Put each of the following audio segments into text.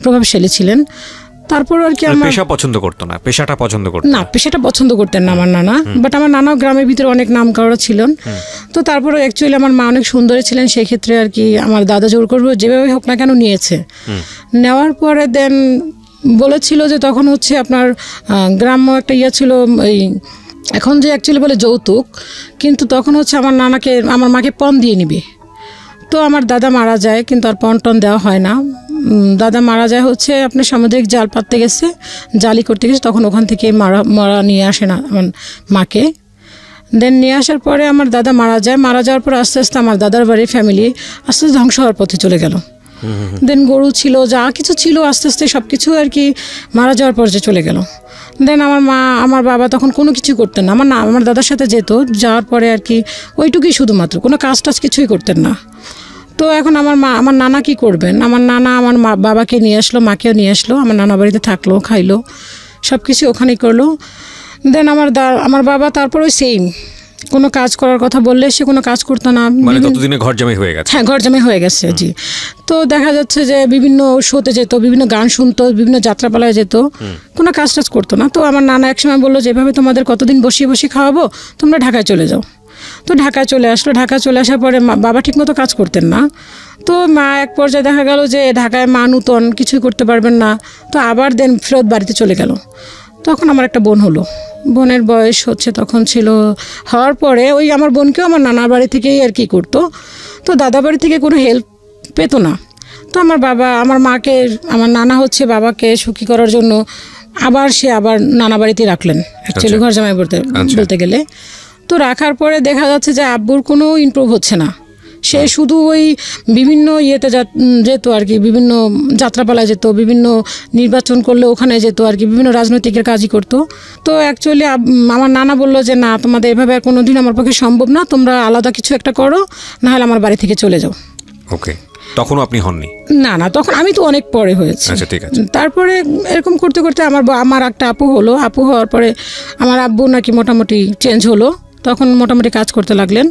প্রভাবশালী ছিলেন। তারপর আর কি আমার পেশা পছন্দ করতো না, পেশাটা পছন্দ করতো না, পেশাটা পছন্দ করতেন না আমার নানা, বাট আমার নানাও গ্রামের ভিতরে অনেক নাম করা ছিলেন। তো তারপরে অ্যাকচুয়ালি আমার মা অনেক সুন্দরী ছিলেন, সেই ক্ষেত্রে আর কি আমার দাদা জোর করবো যেভাবে হোক না কেন নিয়েছে। নেওয়ার পরে দেন বলেছিল যে তখন হচ্ছে আপনার গ্রাম্য একটা ছিল এই এখন যে অ্যাকচুয়ালি বলে যৌতুক, কিন্তু তখন হচ্ছে আমার নানাকে আমার মাকে পণ দিয়ে নিবে। তো আমার দাদা মারা যায়, কিন্তু আর পণ টন দেওয়া হয় না। দাদা মারা যায় হচ্ছে আপনার সামুদ্রিক জাল পাততে গেছে, জালি করতে গেছে, তখন ওখান থেকে মারা নিয়ে আসে না আমার মাকে। দেন নিয়ে আসার পরে আমার দাদা মারা যায়। মারা যাওয়ার পর আস্তে আস্তে আমার দাদার বাড়ির ফ্যামিলি আস্তে আস্তে ধ্বংস হওয়ার পথে চলে গেল। দেন গরু ছিল, যা কিছু ছিল, আস্তে আস্তে সব কিছু আর কি মারা যাওয়ার পর যে চলে গেল। দেন আমার বাবা তখন কোনো কিছু করতেন না। আমার দাদার সাথে যেত, যাওয়ার পরে আর কি ওইটুকুই শুধুমাত্র, কোনো কাজ টাজ কিছুই করতেন না। তো এখন আমার নানা কি করবেন? আমার নানা আমার বাবাকে নিয়ে আসলো, মাকেও নিয়ে আসলো, আমার নানা বাড়িতে থাকলো, খাইলো, সব কিছু ওখানেই করলো। দেন আমার বাবা তারপর ওই সেম কোনো কাজ করার কথা বললে সে কোনো কাজ করতো না। মানে ততদিনে ঘর জামাই হয়ে গেছে। হ্যাঁ, ঘর জামাই হয়ে গেছে, জি। তো দেখা যাচ্ছে যে বিভিন্ন শোতে যেত, বিভিন্ন গান শুনতো, বিভিন্ন যাত্রাপালায় যেত, কোনো কাজ টাজ করতো না। তো আমার নানা একসময় বললো যেভাবে তোমাদের কতদিন বসিয়ে বসিয়ে খাওয়াবো, তোমরা ঢাকায় চলে যাও। তো ঢাকায় চলে আসলো। ঢাকায় চলে আসার পরে বাবা ঠিকমতো কাজ করতেন না। তো মা এক পর্যায়ে দেখা গেল যে ঢাকায় মা নূতন, কিছুই করতে পারবেন না। তো আবার দেন ফেরত বাড়িতে চলে গেল। তখন আমার একটা বোন হলো, বোনের বয়স হচ্ছে তখন ছিল, হওয়ার পরে ওই আমার বোনকেও আমার নানার বাড়ি থেকেই আর কি করতো। তো দাদা বাড়ি থেকে কোনো হেল্প পেতো না। তো আমার মাকে আমার নানা হচ্ছে বাবাকে সুখী করার জন্য আবার নানা বাড়িতে রাখলেন, অ্যাকচুয়ালি ঘর জামাই বলতে গেলে। তো রাখার পরে দেখা যাচ্ছে যে আব্বুর কোনো ইমপ্রুভ হচ্ছে না। সে শুধু ওই বিভিন্ন ইয়েতে যেত আর কি, বিভিন্ন যাত্রাপালায় যেত, বিভিন্ন নির্বাচন করলে ওখানে যেত আর কি, বিভিন্ন রাজনৈতিকের কাজই করতো। তো অ্যাকচুয়ালি আমার নানা বললো যে না, তোমাদের এভাবে আর কোনো দিন আমার পক্ষে সম্ভব না, তোমরা আলাদা কিছু একটা করো, নাহলে আমার বাড়ি থেকে চলে যাও। ওকে, তখনও আপনি হননি? না, তখন আমি তো অনেক পরে হয়েছি। আচ্ছা, ঠিক আছে। তারপরে এরকম করতে করতে আমার একটা আপু হলো। আপু হওয়ার পরে আমার আব্বু নাকি মোটামুটি চেঞ্জ হলো, তখন মোটামুটি কাজ করতে লাগলেন।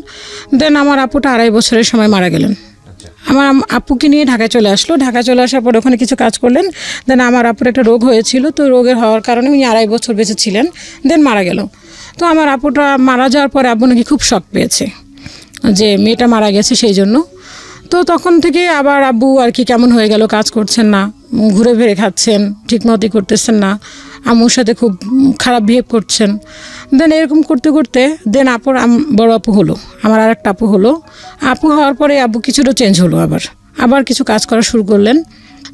দেন আমার আপুটা 2.5 বছরের সময় মারা গেলেন। আমার আপুকে নিয়ে ঢাকায় চলে আসলো। ঢাকায় চলে আসার পর ওখানে কিছু কাজ করলেন। দেন আমার আপুর একটা রোগ হয়েছিল, তো রোগের হওয়ার কারণে উনি 2.5 বছর বেঁচে ছিলেন, দেন মারা গেল। তো আমার আপুটা মারা যাওয়ার পরে আব্বু নাকি খুব শক পেয়েছে যে মেয়েটা মারা গেছে, সেই জন্য। তো তখন থেকে আবার আব্বু আর কি কেমন হয়ে গেল, কাজ করছেন না, ঘুরে ফিরে খাচ্ছেন, ঠিক মতোই করতেছেন না, আম্মুর সাথে খুব খারাপ বিহেভ করছেন। দেন এরকম করতে করতে দেন বড় আপু হলো, আমার আর একটা আপু হলো। আপু হওয়ার পরে আব্বু কিছুটা চেঞ্জ হলো, আবার কিছু কাজ করা শুরু করলেন।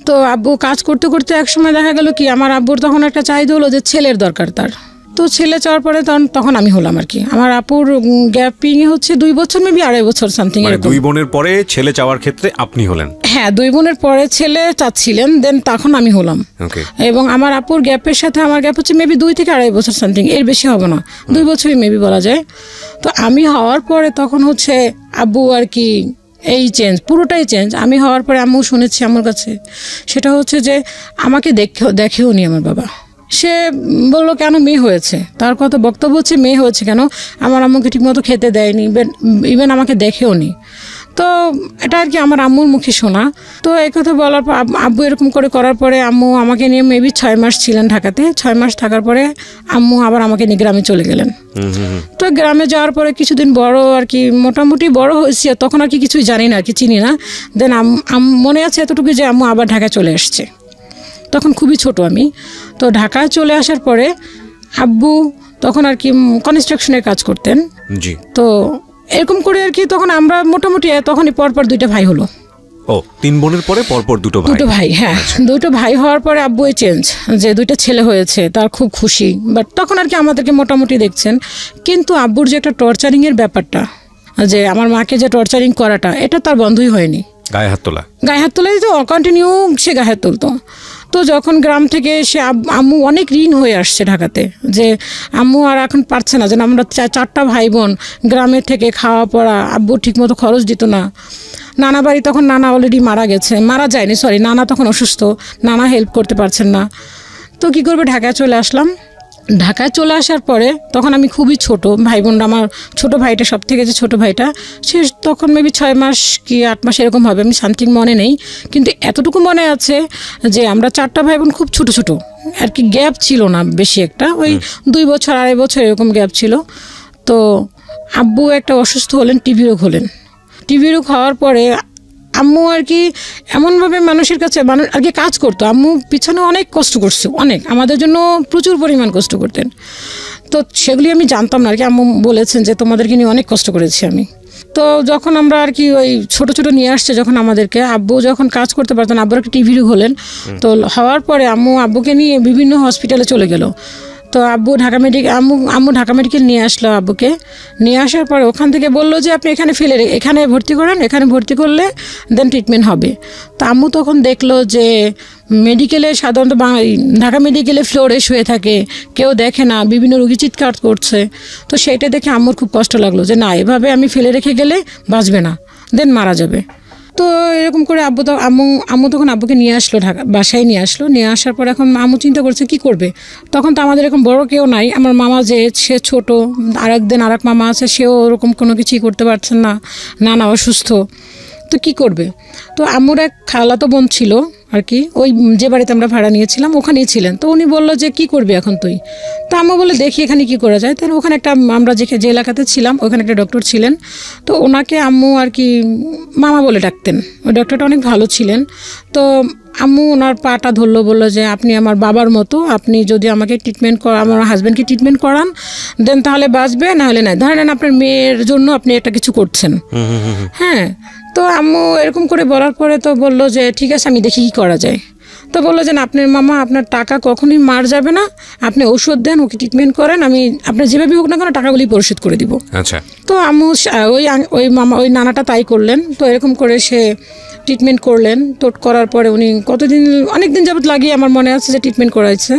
তো আব্বু কাজ করতে করতে একসময় দেখা গেল কি আমার আব্বুর তখন একটা চাহিদা হলো যে ছেলের দরকার তার। তো ছেলে চাওয়ার পরে তখন আমি হলাম আর কি। আমার আপুর গ্যাপিং হচ্ছে 2 বছর, মেবি 2.5 বছর সামথিং এরকম। 2 বোনের পরে ছেলে চাওয়ার ক্ষেত্রে আপনি হলেন? হ্যাঁ, 2 বোনের পরে ছেলে চাচ্ছিলেন, দেন তখন আমি হলাম। এবং আমার আপুর গ্যাপের সাথে আমার গ্যাপ হচ্ছে মেবি 2 থেকে 2.5 বছর সামথিং, এর বেশি হবে না, 2 বছরই মেবি বলা যায়। তো আমি হওয়ার পরে তখন হচ্ছে আব্বু আর কি এই চেঞ্জ, পুরোটাই চেঞ্জ। আমি হওয়ার পরে আম্মু শুনেছি আমার কাছে, সেটা হচ্ছে যে আমাকে দেখেও নি আমার বাবা। সে বললো কেন মেয়ে হয়েছে, তার কথা বক্তব্য হচ্ছে মেয়ে হয়েছে কেন, আমার আম্মুকে ঠিকমতো খেতে দেয়নি, ইভেন আমাকে দেখেও নি। তো এটা আর কি আমার আম্মুর মুখে শোনা। তো এই কথা বলার পর আব্বু এরকম করার পরে আম্মু আমাকে নিয়ে মেবি 6 মাস ছিলেন ঢাকাতে। 6 মাস থাকার পরে আম্মু আবার আমাকে নিয়ে গ্রামে চলে গেলেন। তো গ্রামে যাওয়ার পরে কিছুদিন বড় আর কি, মোটামুটি বড় হয়েছি, তখন আর কি কিছুই জানি না আর কি, চিনি না। দেন মনে আছে এতটুকু যে আম্মু আবার ঢাকায় চলে আসছে, তখন খুবই ছোট আমি। তো ঢাকায় চলে আসার পরে আব্বু তখন আর কি কনস্ট্রাকশনের কাজ করতেন। তো এরকম করে আর কি তখন আমরা মোটামুটি তখনই পরপর 2টা ভাই হলো। 3 বোনের পরে পরপর 2 ভাই। হ্যাঁ, 2 ভাই হওয়ার পরে আব্বুই চেঞ্জ, যে 2টা ছেলে হয়েছে, তার খুব খুশি। বাট তখন আর কি আমাদেরকে মোটামুটি দেখছেন। কিন্তু আব্বুর যে একটা টর্চারিংয়ের ব্যাপারটা, যে আমার মাকে যে টর্চারিং করাটা, এটা তার বন্ধই হয়নি। গায়ে হাত তোলাই তো কন্টিনিউ, সে গায়ে হাত তুলতো। তো যখন গ্রাম থেকে সে আম্মু অনেক ঋণ হয়ে আসছে ঢাকাতে, যে আম্মু আর এখন পারছে না, যেন আমরা 4টা ভাই বোন গ্রামের থেকে খাওয়া পড়া, আব্বু ঠিকমতো খরচ দিত না। নানা বাড়ি তখন নানা অলরেডি মারা যায়নি, নানা তখন অসুস্থ, নানা হেল্প করতে পারছেন না। তো কি করবে, ঢাকায় চলে আসলাম। ঢাকায় চলে আসার পরে তখন আমি খুবই ছোট, ভাই বোনরা আমার ছোট ভাইটা সব থেকে যে ছোট ভাইটা সে তখন মেবি 6 মাস কি 8 মাস এরকম হবে, আমি সামথিং মনে নেই, কিন্তু এতটুকু মনে আছে যে আমরা 4টা ভাই বোন খুব ছোট ছোট আর কি, গ্যাপ ছিল না বেশি একটা, ওই 2 বছর 2.5 বছর এরকম গ্যাপ ছিল। তো আব্বু একটা অসুস্থ হলেন, টিবি রোগ হলেন। টিবি রোগ হওয়ার পরে আম্মু আর কি এমনভাবে মানুষের কাছে আর কি কাজ করতো, আম্মু পিছনে অনেক কষ্ট করছে, অনেক আমাদের জন্য প্রচুর পরিমাণ কষ্ট করতেন। তো সেগুলি আমি জানতাম না আর কি, আম্মু বলেছেন যে তোমাদেরকে নিয়ে অনেক কষ্ট করেছি আমি। তো যখন আমরা আর কি ওই ছোট ছোট নিয়ে আসছে যখন আমাদেরকে, আব্বু যখন কাজ করতে পারতেন, আব্বুর একটা টিভি রোগ হলেন। তো হওয়ার পরে আব্বুকে নিয়ে বিভিন্ন হসপিটালে চলে গেল। তো আম্মু ঢাকা মেডিকেল নিয়ে আসলো আব্বুকে। নিয়ে আসার পরে ওখান থেকে বললো যে আপনি এখানে ভর্তি করেন, এখানে ভর্তি করলে দেন ট্রিটমেন্ট হবে। তো আম্মু তখন দেখলো যে মেডিকেলে সাধারণত ঢাকা মেডিকেলে ফ্লোরে শুয়ে থাকে, কেউ দেখে না, বিভিন্ন রোগী চিৎকার করছে। তো সেইটা দেখে আম্মুর খুব কষ্ট লাগলো যে না, এভাবে আমি ফেলে রেখে গেলে বাঁচবে না, দেন মারা যাবে। তো এরকম করে আম্মু তখন আব্বুকে নিয়ে আসলো, বাসায় নিয়ে আসলো। নিয়ে আসার পর এখন আম্মু চিন্তা করছে কি করবে। তখন তো আমাদের এরকম বড় কেউ নাই, আমার মামা যে সে ছোট, আরেক মামা আছে, সেও ওরকম কোনো কিছুই করতে পারছেন না, নানা অসুস্থ, তো কি করবে। তো আম্মুর এক খালাতো বোন ছিল আর কি, ওই যে বাড়িতে আমরা ভাড়া নিয়েছিলাম ওখানেই ছিলেন। তো উনি বললো যে কি করবি এখন তুই। তো আম্মু বলে দেখি এখানে কি করা যায়। তাহলে ওখানে আমরা যে এলাকাতে ছিলাম ওখানে একটা ডক্টর ছিলেন, তো ওনাকে আম্মু আর কি মামা বলে ডাকতেন। ওই ডক্টরটা অনেক ভালো ছিলেন। তো আম্মু ওনার পাটা ধরলো, বললো যে আপনি আমার বাবার মতো, আপনি যদি আমাকে আমার হাজব্যান্ডকে ট্রিটমেন্ট করান দেন তাহলে বাঁচবে, নাহলে নাই। ধরেন আপনার মেয়ের জন্য আপনি একটা কিছু করছেন। হ্যাঁ, তো আম্মু এরকম করে বলার পরে তো বললো যে ঠিক আছে আমি দেখি কী করা যায়। তো বললো যে আপনার মামা আপনার টাকা কখনোই মার যাবে না, আপনি ওষুধ দেন, ওকে ট্রিটমেন্ট করেন, আমি আপনার যেভাবে হোক না কেন টাকাগুলি পরিশোধ করে দিব। আচ্ছা। তো আম্মু ওই নানাটা তাই করলেন। তো এরকম করে সে ট্রিটমেন্ট করলেন। তো করার পরে উনি অনেক দিন যাবত লাগিয়ে আমার মনে আছে যে ট্রিটমেন্ট করাইছে।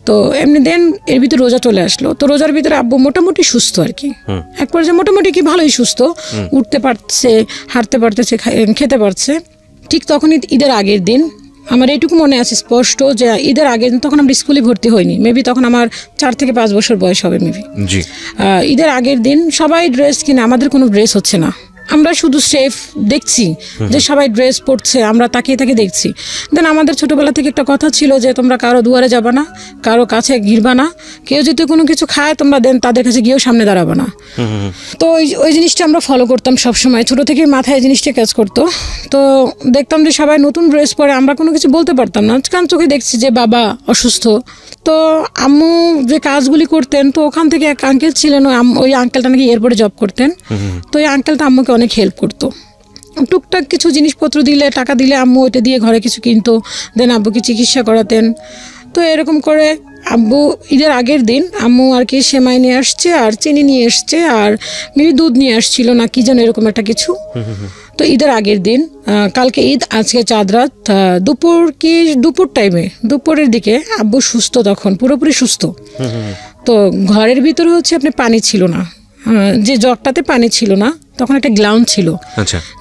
তো এমনি দেন এর ভিতরে রোজা চলে আসলো। তো রোজার ভিতরে আব্বু মোটামুটি সুস্থ আর কি, এক পর্যায়ে মোটামুটি কি ভালোই সুস্থ, উঠতে পারছে, হাঁটতে পারতেছে, খেতে পারছে। ঠিক তখনই ঈদের আগের দিন আমার এইটুকু মনে আছে স্পষ্ট যে ঈদের আগের দিন, তখন আমরা স্কুলে ভর্তি হইনি, মেবি তখন আমার 4 থেকে 5 বছর বয়স হবে মেবি। ঈদের আগের দিন সবাই ড্রেস কিনে, আমাদের কোনো ড্রেস হচ্ছে না, আমরা শুধু সেফ দেখছি যে সবাই ড্রেস পরছে, আমরা তাকিয়ে দেখছি। দেন আমাদের ছোটবেলা থেকে একটা কথা ছিল যে তোমরা কারো দুয়ারে যাবা না, কারো কাছে ঘিরবা না, কেউ যদি কোনো কিছু খায় তোমরা দেন তাদের কাছে গিয়েও সামনে দাঁড়াবা না। তো ওই জিনিসটা আমরা ফলো করতাম সবসময়, ছোটো থেকে মাথায় জিনিসটা কাজ করতো। তো দেখতাম যে সবাই নতুন ড্রেস পরে, আমরা কোনো কিছু বলতে পারতাম না, কারণ চোখে দেখছি যে বাবা অসুস্থ। তো আম্মু যে কাজগুলি করতেন, তো ওখান থেকে এক আঙ্কেল ছিলেন, ওই আঙ্কেলটা নাকি এয়ারপোর্টে জব করতেন। তো ওই আঙ্কেলটা আম্মুকে অনেক হেল্প করতো, টুকটাক কিছু জিনিসপত্র দিলে, টাকা দিলে আম্মু ওইটা দিয়ে ঘরে কিছু কিনতো, দেন আব্বুকে চিকিৎসা করাতেন। তো এরকম করে আব্বু ঈদের আগের দিন আম্মু আর কি সেমাই নিয়ে আসছে, আর চিনি নিয়ে আসছে, আর মেবি দুধ নিয়ে আসছিল না কি যেন এরকম একটা কিছু। তো ঈদের আগের দিন, কালকে ঈদ, আজকে চাঁদ রাত, দুপুরের দিকে আব্বু সুস্থ, তখন পুরোপুরি সুস্থ। তো ঘরের ভিতরে হচ্ছে আপনি পানি ছিল না, যে জগটাতে পানি ছিল না, তখন একটা গ্লাউন ছিল,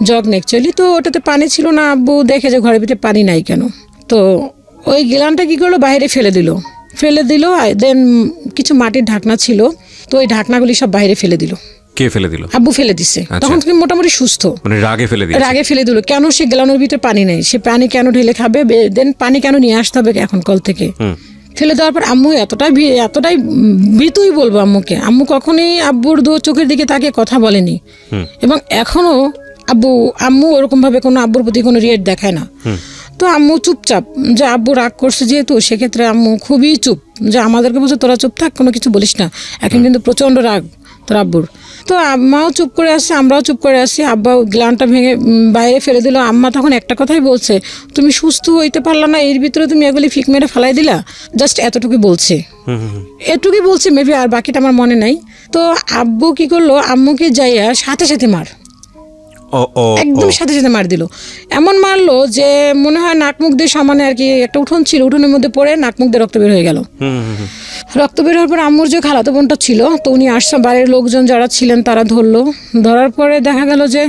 জগ অ্যাকচুয়ালি। তো ওটাতে পানি ছিল না, আব্বু দেখে যে ঘরের ভিতরে পানি নাই কেন। তো ওই গ্লানটা কি করলো, বাইরে ফেলে দিল। দেন কিছু মাটির ঢাকনা ছিল, তো ওই ঢাকনাগুলি সব বাইরে ফেলে দিল। কে ফেলে দিল? আব্বু ফেলে দিছে। তখন তুমি মোটামুটি সুস্থ, মানে রাগে ফেলে দিল। কেন সে গ্লানের ভিতরে পানি নেই, সে পানি কেন ঢেলে খাবে, দেন পানি কেন নিয়ে আসতে হবে এখন কল থেকে। ফেলে দেওয়ার পর আম্মু এতটাই ভীতুই বলবো আম্মুকে, আম্মু কখনোই আব্বুর চোখের দিকে তাকে কথা বলেনি, এবং এখনো আম্মু ওরকম ভাবে কোনো আব্বুর প্রতি কোনো রিয়েক্ট দেখায় না। তো আম্মু চুপচাপ, যে আব্বু রাগ করছে যেহেতু, সেক্ষেত্রে আম্মু খুবই চুপ, যে আমাদেরকে বলছে তোরা চুপ থাক, কোনো কিছু বলিস না, এখন কিন্তু প্রচণ্ড রাগ তোর আব্বুর। তো আম্মাও চুপ করে আসছে, আমরাও চুপ করে আসছি। আব্বা গ্লানটা ভেঙে বাইরে ফেলে দিল। আম্মা তখন একটা কথাই বলছে, তুমি সুস্থ হইতে পারলা না, এর ভিতরে তুমি এগুলি ফিক মেরে ফেলাই দিলা, জাস্ট এতটুকুই বলছে মেবি, আর বাকিটা আমার মনে নাই। তো আব্বু কি করলো, আম্মুকে যাইয়া সাথে সাথে একদম সাথে মার দিল। এমন মারলো যে মনে হয় নাক মুখ দিয়ে সমানে আর কি, একটা উঠোন ছিল, উঠোনের মধ্যে পড়ে নাক মুখ দিয়ে রক্ত বের হয়ে গেল। রক্ত বের হওয়ার পর আম্মুর যে খালাতো বোনটা ছিল, তো উনি আসছে, বাড়ির লোকজন যারা ছিলেন তারা ধরার পরে দেখা গেল যে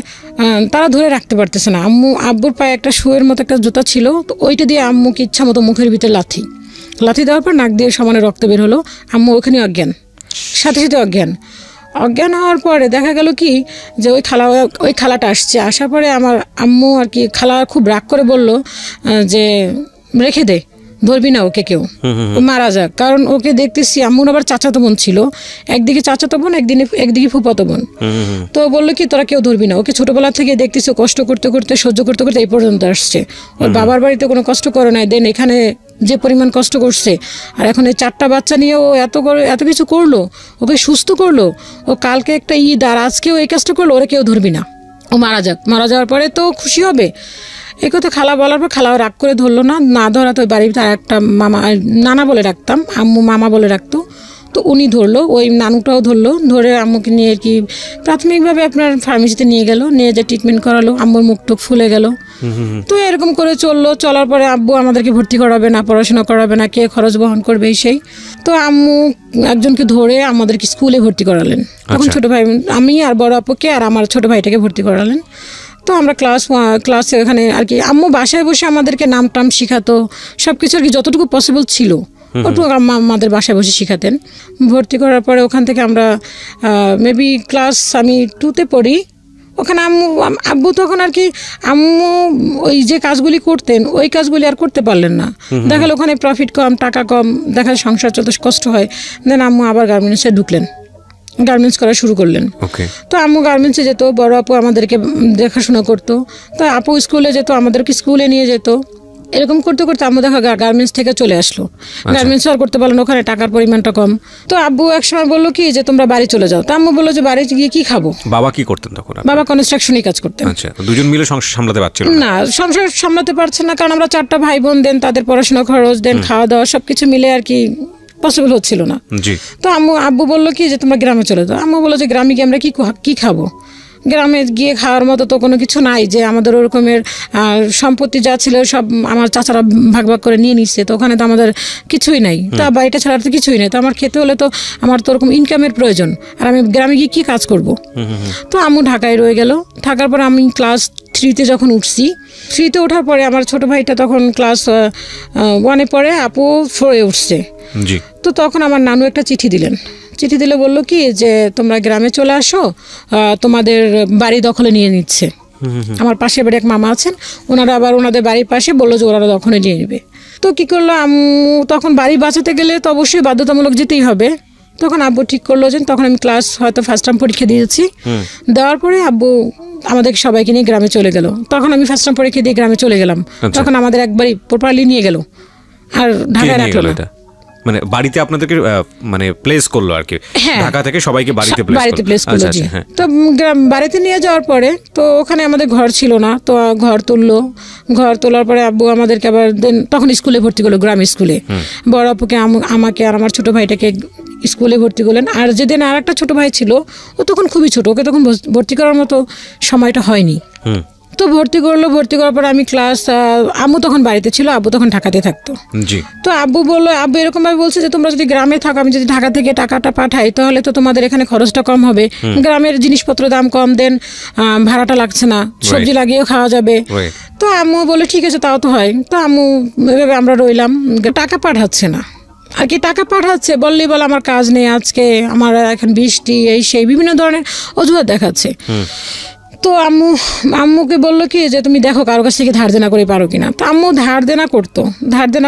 তারা ধরে রাখতে পারতেছে না। আব্বুর পায়ে একটা শুয়ের মতো একটা জুতা ছিল, তো ওইটা দিয়ে আম্মুকে ইচ্ছা মতো মুখের ভিতরে লাথি লাথি দেওয়ার পর নাক দিয়ে সমানে রক্ত বের হলো। আম্মু ওখানে অজ্ঞান, সাথে সাথে অজ্ঞান হওয়ার পরে দেখা গেল কি যে ওই খালাটা আসছে। আসার পরে আমার আম্মু আর কি খালা খুব রাগ করে বলল যে রেখে দে, ধরবি না ওকে কেউ, ও মারা যাক। কারণ ওকে দেখতেছি আম্মুর আবার চাচাতো বোন ছিল, একদিকে চাচাতো বোন একদিকে ফুফাতো বোন। তো বললো কি তোরা কেউ ধরবি না ওকে, ছোটবেলা থেকে দেখতেছি কষ্ট করতে করতে সহ্য করতে করতে এই পর্যন্ত আসছে। ওর বাবার বাড়িতে কোনো কষ্ট করে নাই, দেন এখানে যে পরিমাণ কষ্ট করছে, আর এখন এই 4টা বাচ্চা নিয়ে ও এত কিছু করলো, ওকে সুস্থ করলো। ও কালকে একটা ঈদ আর আজকেও এই কাজটা করলো, ওরা কেউ ধরবি না, ও মারা যাক, মারা যাওয়ার পরে তো খুশি হবে। এই কথা খালা বলার পর খালাও রাগ করে ধরলো না ধরা তো বাড়িতে আর একটা মামা, নানা বলে রাখতাম, আম্মু মামা বলে রাখতো, তো উনি ধরলো, ওই নানুটাও ধরলো, ধরে আম্মুকে নিয়ে আর কি প্রাথমিকভাবে আপনার ফার্মেসিতে নিয়ে গেল, নিয়ে যে ট্রিটমেন্ট করালো, আম্মুর মুখ টুক ফুলে গেল। তো এরকম করে চলার পরে আব্বু আমাদেরকে ভর্তি করাবে না, পড়াশোনা করাবে না, কে খরচ বহন করবে সেই। তো আম্মু একজনকে ধরে আমাদেরকে স্কুলে ভর্তি করালেন। তখন ছোট ভাই, আমি আর বড় আপুকে আর আমার ছোট ভাইটাকে ভর্তি করালেন। তো আমরা ক্লাসে ওখানে আর কি আম্মু বাসায় বসে আমাদেরকে নাম টাম শিখাতো, সব কিছু আর কি যতটুকু পসিবল ছিল ওটুকু আমাদের বাসায় বসে শিখাতেন। ভর্তি করার পরে ওখান থেকে আমরা মেবি ক্লাস আমি 2তে পড়ি। ওখানে আব্বু তখন আর কি আম্মু ওই যে কাজগুলি করতেন ওই কাজগুলি আর করতে পারলেন না, দেখালে ওখানে প্রফিট কম, টাকা কম, দেখালে সংসার চলতে কষ্ট হয়। দেন আম্মু আবার গার্মেন্টসে ঢুকলেন, গার্মেন্টস করা শুরু করলেন। তো আম্মু গার্মেন্টসে যেত, বড় আপু আমাদেরকে দেখাশোনা করতো। তো আপু স্কুলে যেত, আমাদেরকে স্কুলে নিয়ে যেত। এরকম করতে করতে আম্মু দেখা গার্মেন্টস থেকে চলে আসলো। গার্মেন্টস আর করতে পারলো না, ওখানে টাকার পরিমাণটা কম। তো আব্বু একসময় বললো কি যে তোমরা বাড়ি চলে যাও। তো আম্মু বললো যে বাড়ি গিয়ে কি খাবো। বাবা কি করতেন তখন? বাবা কনস্ট্রাকশনই কাজ করতেন। আচ্ছা, দুজন মিলে সংসার সামলাতে পারছিল না? সংসার সামলাতে পারছে না, কারণ আমরা 4টা ভাই বোন, দেন তাদের পড়াশোনা খরচ, দেন খাওয়া দাওয়া সবকিছু মিলে আর কি পসিবল হচ্ছিল না। তো আব্বু বললো কি যে তোমরা গ্রামে চলে যাও। আম্মু বললো যে গ্রামে গিয়ে আমরা কি খাবো, গ্রামে গিয়ে খাওয়ার মতো তো কোনো কিছু নাই, যে আমাদের ওরকমের সম্পত্তি যা ছিল সব আমার চাচারা ভাগ করে নিয়ে নিচ্ছে, তো ওখানে তো আমাদের কিছুই নাই, তা বাড়িটা ছাড়া তো কিছুই নেই, তো আমার খেতে হলে তো আমার তো ওরকম ইনকামের প্রয়োজন, আর আমি গ্রামে গিয়ে কী কাজ করব। তো আম্মু ঢাকায় রয়ে গেল। থাকার পর আমি ক্লাস 3তে যখন উঠছি, 3তে ওঠার পরে আমার ছোট ভাইটা তখন ক্লাস 1-এ পড়ে, আপু 4-এ উঠছে। তো তখন আমার নানু একটা চিঠি দিলে বললো কি যে তোমরা গ্রামে চলে আসো, তোমাদের বাড়ি দখলে নিয়ে নিচ্ছে। আমার পাশে বাড়ি এক মামা আছেন, ওনারা আবার ওনাদের বাড়ির পাশে বললো যে ওনারা দখলে নিয়ে নেবে। তো কি করলো আম্মু, তখন বাড়ি বাঁচাতে গেলে তো অবশ্যই বাধ্যতামূলক যেতেই হবে। তখন আব্বু ঠিক করলো যে, তখন আমি ক্লাস হয়তো ফার্স্ট টার্ম পরীক্ষা দিয়েছি, দেওয়ার পরে আব্বু আমাদের সবাইকে নিয়ে গ্রামে চলে গেল। তখন আমি ফার্স্ট টার্ম পরীক্ষা দিয়ে গ্রামে চলে গেলাম। তখন আমাদের একবারই প্রপারলি নিয়ে গেল, আর ঢাকায় রাখলো না। মানে বাড়িতে আপনাদেরকে মানে প্লেস করলো আর কি, ঢাকা থেকে সবাইকে বাড়িতে প্লেস করলো। তো বাড়িতে নিয়ে যাওয়ার পরে তো ওখানে আমাদের ঘর ছিল না, তো ঘর তোলার পরে আব্বু আমাদেরকে আবার তখন স্কুলে ভর্তি করলো, গ্রাম স্কুলে। বড় আপুকে আমাকে আর আমার ছোট ভাইটাকে স্কুলে ভর্তি করলেন। আর যেদিন আর একটা ছোট ভাই ছিল, ও তখন খুবই ছোট, ওকে তখন ভর্তি করার মতো সময়টা হয়নি। তো ভর্তি করার পর আমি ক্লাস, আম্মু তখন বাড়িতে ছিল, আব্বু তখন ঢাকাতে থাকতো। তো আব্বু এরকম ভাবে বলছে যে তোমরা যদি গ্রামে থাকো, আমি যদি ঢাকা থেকে টাকাটা পাঠাই, তাহলে তো তোমাদের এখানে খরচটা কম হবে, গ্রামের জিনিসপত্র দাম কম, দেন ভাড়াটা লাগছে না, সবজি লাগিয়েও খাওয়া যাবে। তো আম্মু বলে ঠিক আছে, তাও তো হয়। তো আম্মু এভাবে আমরা রইলাম, টাকা পাঠাচ্ছে না আর কি, টাকা পাঠাচ্ছে বললেই বলে আমার কাজ নেই আজকে, আমার এখন বৃষ্টি, এই সেই বিভিন্ন ধরনের অজুহাত দেখাচ্ছে। তো আম্মুকে বললো কি যে তুমি দেখো কারো কাছ থেকে ধার দেনা করে পারো কিনা। তো আম্মু ধার দেনা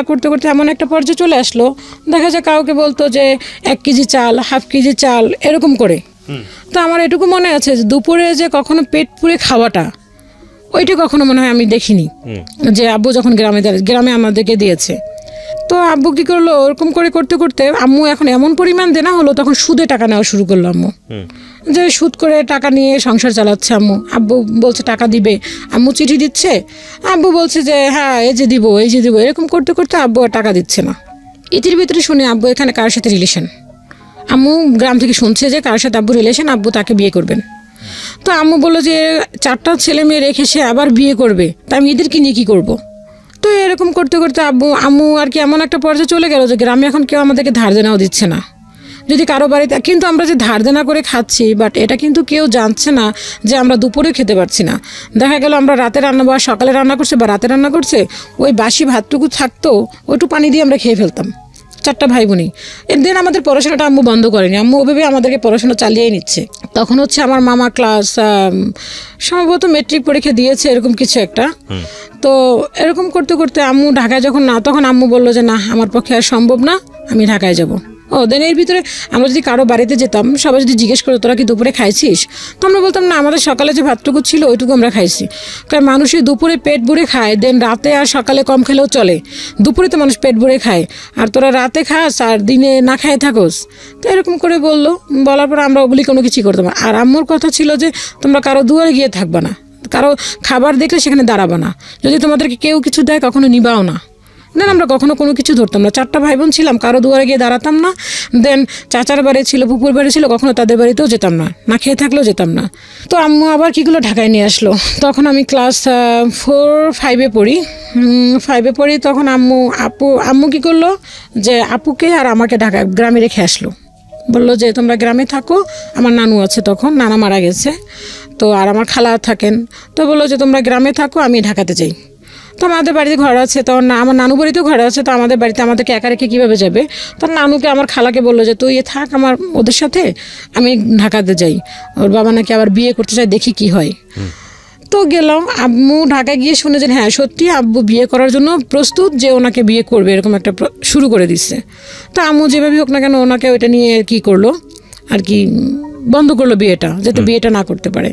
করতে করতে এমন একটা পর্যায়ে চলে আসলো, দেখা যায় কাউকে বলতো যে 1 কেজি চাল, হাফ কেজি চাল, এরকম করে। তো আমার এটুকু মনে আছে যে দুপুরে যে কখনো পেট পুরে খাওয়াটা, ওইটা কখনো মনে হয় আমি দেখিনি, যে আব্বু যখন গ্রামে আমাদেরকে দিয়েছে। তো আব্বু কি করলো, ওরকম করে করতে করতে আম্মু এখন এমন পরিমাণ দেনা হলো, তখন সুদে টাকা নেওয়া শুরু করলো আম্মু, যে সুদ করে টাকা নিয়ে সংসার চালাচ্ছে আম্মু। আব্বু বলছে টাকা দিবে, আম্মু চিঠি দিচ্ছে, আব্বু বলছে যে হ্যাঁ এই যে দিব, এরকম করতে করতে আব্বু আর টাকা দিচ্ছে না। ইতির ভিতরে শুনে আব্বু এখানে কার সাথে রিলেশন, আম্মু গ্রাম থেকে শুনছে যে কার সাথে আব্বু রিলেশন, আব্বু তাকে বিয়ে করবেন। তো আম্মু বললো যে 4টা ছেলে মেয়ে রেখে সে আবার বিয়ে করবে, তা আমি এদেরকে নিয়ে কী করবো। তো এরকম করতে করতে আম্মু আর কি এমন একটা পর্যায়ে চলে গেল যে গ্রামে এখন কেউ আমাদেরকে ধার দেনাও দিচ্ছে না, যদি কারো বাড়িতে, কিন্তু আমরা যে ধার দেনা করে খাচ্ছি, বাট এটা কিন্তু কেউ জানছে না যে আমরা দুপুরে খেতে পারছি না। দেখা গেল আমরা রাতে রান্না বা সকালে রান্না করছে বা রাতে রান্না করছে, ওই বাসি ভাতটুকু থাকতো, ওইটু পানি দিয়ে আমরা খেয়ে ফেলতাম 4টা ভাই বোনই। দেন আমাদের পড়াশোনাটা আম্মু বন্ধ করেনি, আম্মু ওভাবে আমাদেরকে পড়াশোনা চালিয়েই নিচ্ছে। তখন হচ্ছে আমার মামা ক্লাস সম্ভবত মেট্রিক পরীক্ষা দিয়েছে, এরকম কিছু একটা। তো এরকম করতে করতে আম্মু ঢাকায় যখন না, তখন আম্মু বললো যে না, আমার পক্ষে আর সম্ভব না, আমি ঢাকায় যাব। দেন এর ভিতরে আমরা যদি কারো বাড়িতে যেতাম, সবাই যদি জিজ্ঞেস করতো তোরা কি দুপুরে খাইছিস, তো আমরা বলতাম না, আমাদের সকালে যে ভাতটুকু ছিল ওইটুকু আমরা খাইছি। কারণ মানুষই দুপুরে পেট ভরে খায়, দেন রাতে আর সকালে কম খেলেও চলে, দুপুরে তো মানুষ পেট ভরে খায়, আর তোরা রাতে খাস আর দিনে না খায় থাকোস। তো এরকম করে বললো, বলার পর আমরা ওগুলি কোনো কিছুই করতাম না। আর আম্মুর কথা ছিল যে তোমরা কারো দুয়ারে গিয়ে থাকবা না, কারো খাবার দেখলে সেখানে দাঁড়াবা না, যদি তোমাদেরকে কেউ কিছু দেয় কখনো নিবাও না। দেন আমরা কখনো কোনো কিছু ধরতাম না, 4টা ভাই বোন ছিলাম, কারো দুয়ারে গিয়ে দাঁড়াতাম না। দেন চাচার বাড়ি ছিল, পুকুর বাড়ি ছিল, কখনো তাদের বাড়িতেও যেতাম না, না খেয়ে থাকলেও যেতাম না। তো আম্মু আবার কীগুলো ঢাকায় নিয়ে আসলো, তখন আমি ক্লাস 4-5-এ পড়ি। 5-এ পড়ি, তখন আম্মু কী করলো যে আপুকে আর আমাকে ঢাকা গ্রামে রেখে আসলো। বললো যে তোমরা গ্রামে থাকো, আমার নানু আছে, তখন নানা মারা গেছে, তো আর আমার খালা থাকেন। তো বললো যে তোমরা গ্রামে থাকো, আমি ঢাকাতে যাই। তো আমাদের বাড়িতে ঘর আছে, তো আমার নানু বাড়িতেও ঘর আছে, তো আমাদের বাড়িতে আমাদেরকে একা রেখে কীভাবে যাবে। তো নানুকে আমার খালাকে বললো যে তুই থাক আমার ওদের সাথে, আমি ঢাকাতে যাই, ওর বাবা নাকি আবার বিয়ে করতে চাই, দেখি কি হয়। তো গেলাম, আম্মু ঢাকায় গিয়ে শুনে যে হ্যাঁ সত্যি আব্বু বিয়ে করার জন্য প্রস্তুত, যে ওনাকে বিয়ে করবে, এরকম একটা শুরু করে দিচ্ছে। তো আম্মু যেভাবে হোক না কেন ওনাকে ওইটা নিয়ে কি করলো আর কি, বন্ধ করলো বিয়েটা, যাতে বিয়েটা না করতে পারে।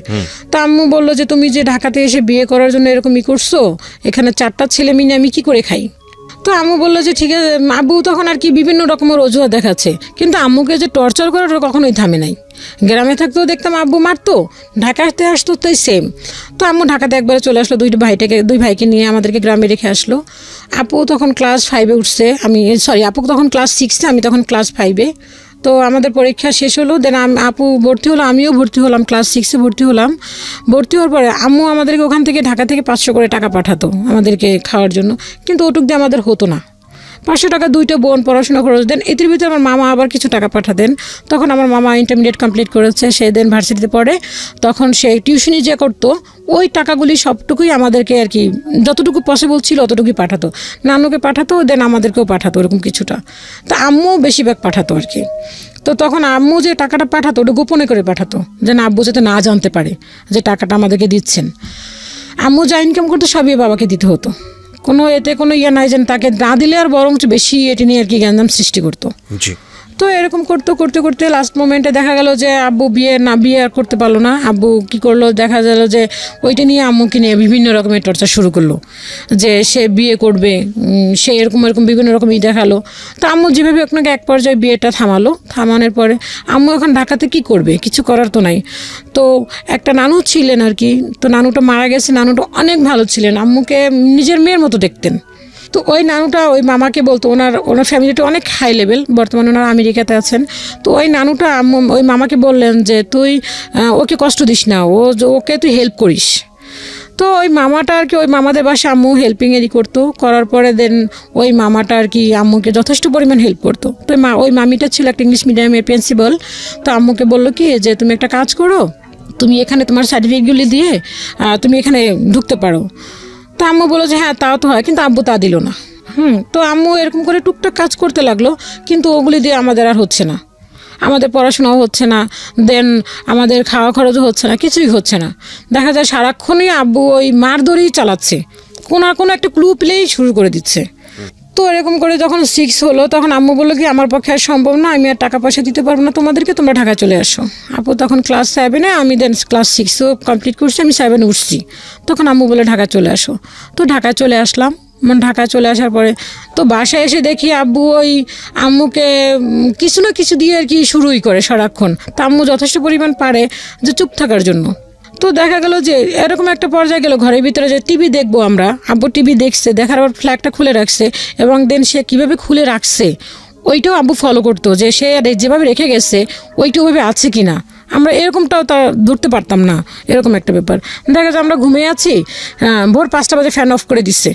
তা আম্মু বললো যে তুমি যে ঢাকাতে এসে বিয়ে করার জন্য এরকমই করছো, এখানে 4টা ছেলে মিলে আমি কি করে খাই। তো আম্মু বললো যে ঠিক আছে। আব্বু তখন আর কি বিভিন্ন রকমের অজুহাত দেখাচ্ছে, কিন্তু আম্মুকে যে টর্চার করার কখনোই থামে নাই। গ্রামে থাকতেও দেখতাম আব্বু মারতো, ঢাকাতে আসতো তাই সেম। তো আম্মু ঢাকাতে একবারে চলে আসলো, দুই ভাইকে নিয়ে আমাদেরকে গ্রামে রেখে আসলো। আপু তখন ক্লাস 5-এ উঠছে, আপু তখন ক্লাস 6-এ, আমি তখন ক্লাস 5-এ। তো আমাদের পরীক্ষা শেষ হলো, দেন আপু ভর্তি হলো, আমিও ভর্তি হলাম, ক্লাস 6-এ ভর্তি হলাম। ভর্তি হওয়ার পরে আম্মু আমাদেরকে ওখান থেকে ঢাকা থেকে 500 করে টাকা পাঠাতো আমাদেরকে খাওয়ার জন্য, কিন্তু ওটুক দিয়ে আমাদের হতো না। 500 টাকা 2টা বোন পড়াশোনা খরচ দেন, এর ভিতরে আমার মামা আবার কিছু টাকা পাঠাতেন। তখন আমার মামা ইন্টারমিডিয়েট কমপ্লিট করেছে, সে দেন ভার্সিটিতে পড়ে, তখন সে টিউশনি যে করতো, ওই টাকাগুলি সবটুকুই আমাদেরকে আর কি যতটুকু পসিবল ছিল অতটুকুই পাঠাতো, নানুকে পাঠাতো, দেন আমাদেরকেও পাঠাতো এরকম কিছুটা। তা আম্মু বেশিরভাগ পাঠাতো আর কি। তো তখন আম্মু যে টাকাটা পাঠাতো ওটা গোপনে করে পাঠাতো, যেন আব্বু যাতে না জানতে পারে যে টাকাটা আমাদেরকে দিচ্ছেন। আম্মু যা ইনকাম করতো সবই বাবাকে দিতে হতো, এতে কোনো নাই যেন তাকে না দিলে আর বরং বেশি এটি নিয়ে আর কি গ্যাঞ্জাম সৃষ্টি করতো। তো এরকম করতে করতে লাস্ট মোমেন্টে দেখা গেল যে আব্বু বিয়ে আর করতে পারলো না। আব্বু কি করলো, দেখা গেল যে ওইটা নিয়ে আম্মুকে নিয়ে বিভিন্ন রকমের টর্চার শুরু করলো, যে সে বিয়ে করবে, সে এরকম বিভিন্ন রকমই দেখালো। তো আম্মু যেভাবে আপনাকে এক পর্যায়ে বিয়েটা থামানোর পরে আম্মু এখন ঢাকাতে কি করবে, কিছু করার তো নাই। তো একটা নানু ছিলেন আর কি, তো নানুটা মারা গেছে, নানুটা অনেক ভালো ছিলেন, আম্মুকে নিজের মেয়ের মতো দেখতেন। তো ওই নানুটা ওই মামাকে বলতো, ওনার ফ্যামিলিটা অনেক হাই লেভেল, বর্তমানে ওনারা আমেরিকাতে আছেন। তো ওই নানুটা ওই মামাকে বললেন যে তুই ওকে কষ্ট দিস না, ওকে তুই হেল্প করিস। তো ওই মামাটা আর কি, ওই মামাদের বাসায় আম্মু হেল্পিংয়েরই করতো, করার পরে দেন ওই মামাটা আর কি আম্মুকে যথেষ্ট পরিমাণ হেল্প করতো। তো ওই মামিটা ছিল একটা ইংলিশ মিডিয়ামের প্রিন্সিপাল। তো আম্মুকে বললো কি যে তুমি একটা কাজ করো, তুমি এখানে তোমার সার্টিফিকেটগুলি দিয়ে তুমি এখানে ঢুকতে পারো। তো আম্মু বললো যে হ্যাঁ তাও তো হয়, কিন্তু আব্বু তা দিল না। তো আম্মু এরকম করে টুকটাক কাজ করতে লাগলো, কিন্তু ওগুলি দিয়ে আমাদের আর হচ্ছে না, আমাদের পড়াশোনাও হচ্ছে না, দেন আমাদের খাওয়া খরচও হচ্ছে না, কিছুই হচ্ছে না। দেখা যায় সারাক্ষণই আব্বু ওই মার ধরেই চালাচ্ছে, কোনো একটা ক্লু পেলেই শুরু করে দিচ্ছে। তো এরকম করে যখন 6 হলো, তখন আম্মু বললো কি আমার পক্ষে আর সম্ভব না, আমি আর টাকা পয়সা দিতে পারবো না তোমাদেরকে, তোমরা ঢাকায় চলে আসো। আপু তখন ক্লাস 7-এ, আমি দেন ক্লাস 6-ও কমপ্লিট করছি, আমি 7-এ উঠছি। তখন আম্মু বলে ঢাকায় চলে আসো। তো ঢাকায় চলে আসলাম। ঢাকায় চলে আসার পরে তো বাসায় এসে দেখি আব্বু ওই আম্মুকে কিছু না কিছু দিয়ে আর কি শুরুই করে সারাক্ষণ। তা আম্মু যথেষ্ট পরিমাণ পারে যে চুপ থাকার জন্য। তো দেখা গেল যে এরকম একটা পর্যায়ে গেল, ঘরের ভিতরে যে টিভি দেখবো আমরা, আব্বু টিভি দেখছে, দেখার পর ফ্ল্যাগটা খুলে রাখছে, এবং দেন সে কীভাবে খুলে রাখছে ওইটাও আব্বু ফলো করতো, যে সে যেভাবে রেখে গেছে ওইটা ওইভাবে আছে কি না, আমরা এরকমটাও তা ধরতে পারতাম না। এরকম একটা ব্যাপার দেখা যায় আমরা ঘুমিয়ে আছি, ভোর 5টা বাজে ফ্যান অফ করে দিচ্ছে,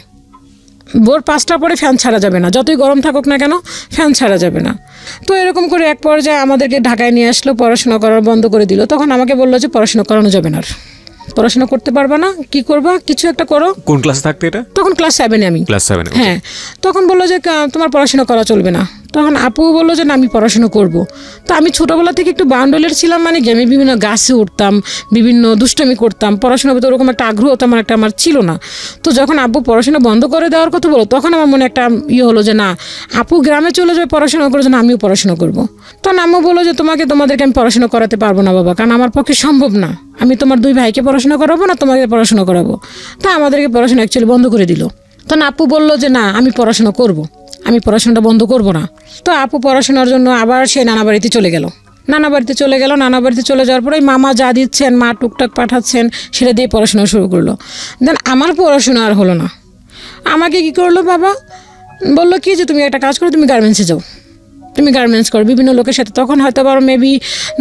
ভোর 5টার পরে ফ্যান ছাড়া যাবে না, যতই গরম থাকুক না কেন ফ্যান ছাড়া যাবে না। তো এরকম করে এক পর্যায়ে আমাদেরকে ঢাকায় নিয়ে আসলো, পড়াশোনা করার বন্ধ করে দিল। তখন আমাকে বললো যে পড়াশোনা করানো যাবে না, পড়াশোনা করতে পারবা না, কি করবা, কিছু একটা করো। কোন ক্লাসে থাকতে এটা? তখন ক্লাস 7-এ আমি। ক্লাস 7? হ্যাঁ, তখন বললো যে তোমার পড়াশোনা করা চলবে না। তখন আপু বললো যে না, আমি পড়াশোনা করব। তো আমি ছোটোবেলা থেকে একটু বাউন্ডুলের ছিলাম, মানে গেমে বিভিন্ন গাছে উঠতাম, বিভিন্ন দুষ্টামি করতাম, পড়াশোনার ভিতরে ওরকম একটা আগ্রহ তেমন একটা আমার ছিল না। তো যখন আব্বু পড়াশোনা বন্ধ করে দেওয়ার কথা বলো, তখন আমার মনে একটা হলো যে না, আপু গ্রামে চলে যাবে পড়াশোনা করে, যে না আমিও পড়াশোনা করবো। তখন আম্মু বললো যে তোমাদেরকে আমি পড়াশোনা করাতে পারবো না বাবা, কারণ আমার পক্ষে সম্ভব না, আমি তোমার 2 ভাইকে পড়াশোনা করাবো না, তোমাকে পড়াশোনা করাবো। তা আমাদেরকে পড়াশোনা অ্যাকচুয়ালি বন্ধ করে দিল। তখন আপু বললো যে না, আমি পড়াশোনা করব, আমি পড়াশোনাটা বন্ধ করব না। তো আপু পড়াশোনার জন্য আবার সে নানা বাড়িতে চলে গেল। নানা বাড়িতে চলে যাওয়ার পরে মা যা দিচ্ছেন, মা টুকটাক পাঠাচ্ছেন, সেটা দিয়ে পড়াশোনা শুরু করলো। দেন আমার পড়াশোনা আর হলো না। আমাকে কি করলো বাবা, বললো কি যে তুমি একটা কাজ করো, তুমি গার্মেন্টসে যাও, তুমি গার্মেন্টস করো বিভিন্ন লোকের সাথে। তখন হয়তো আবার মেবি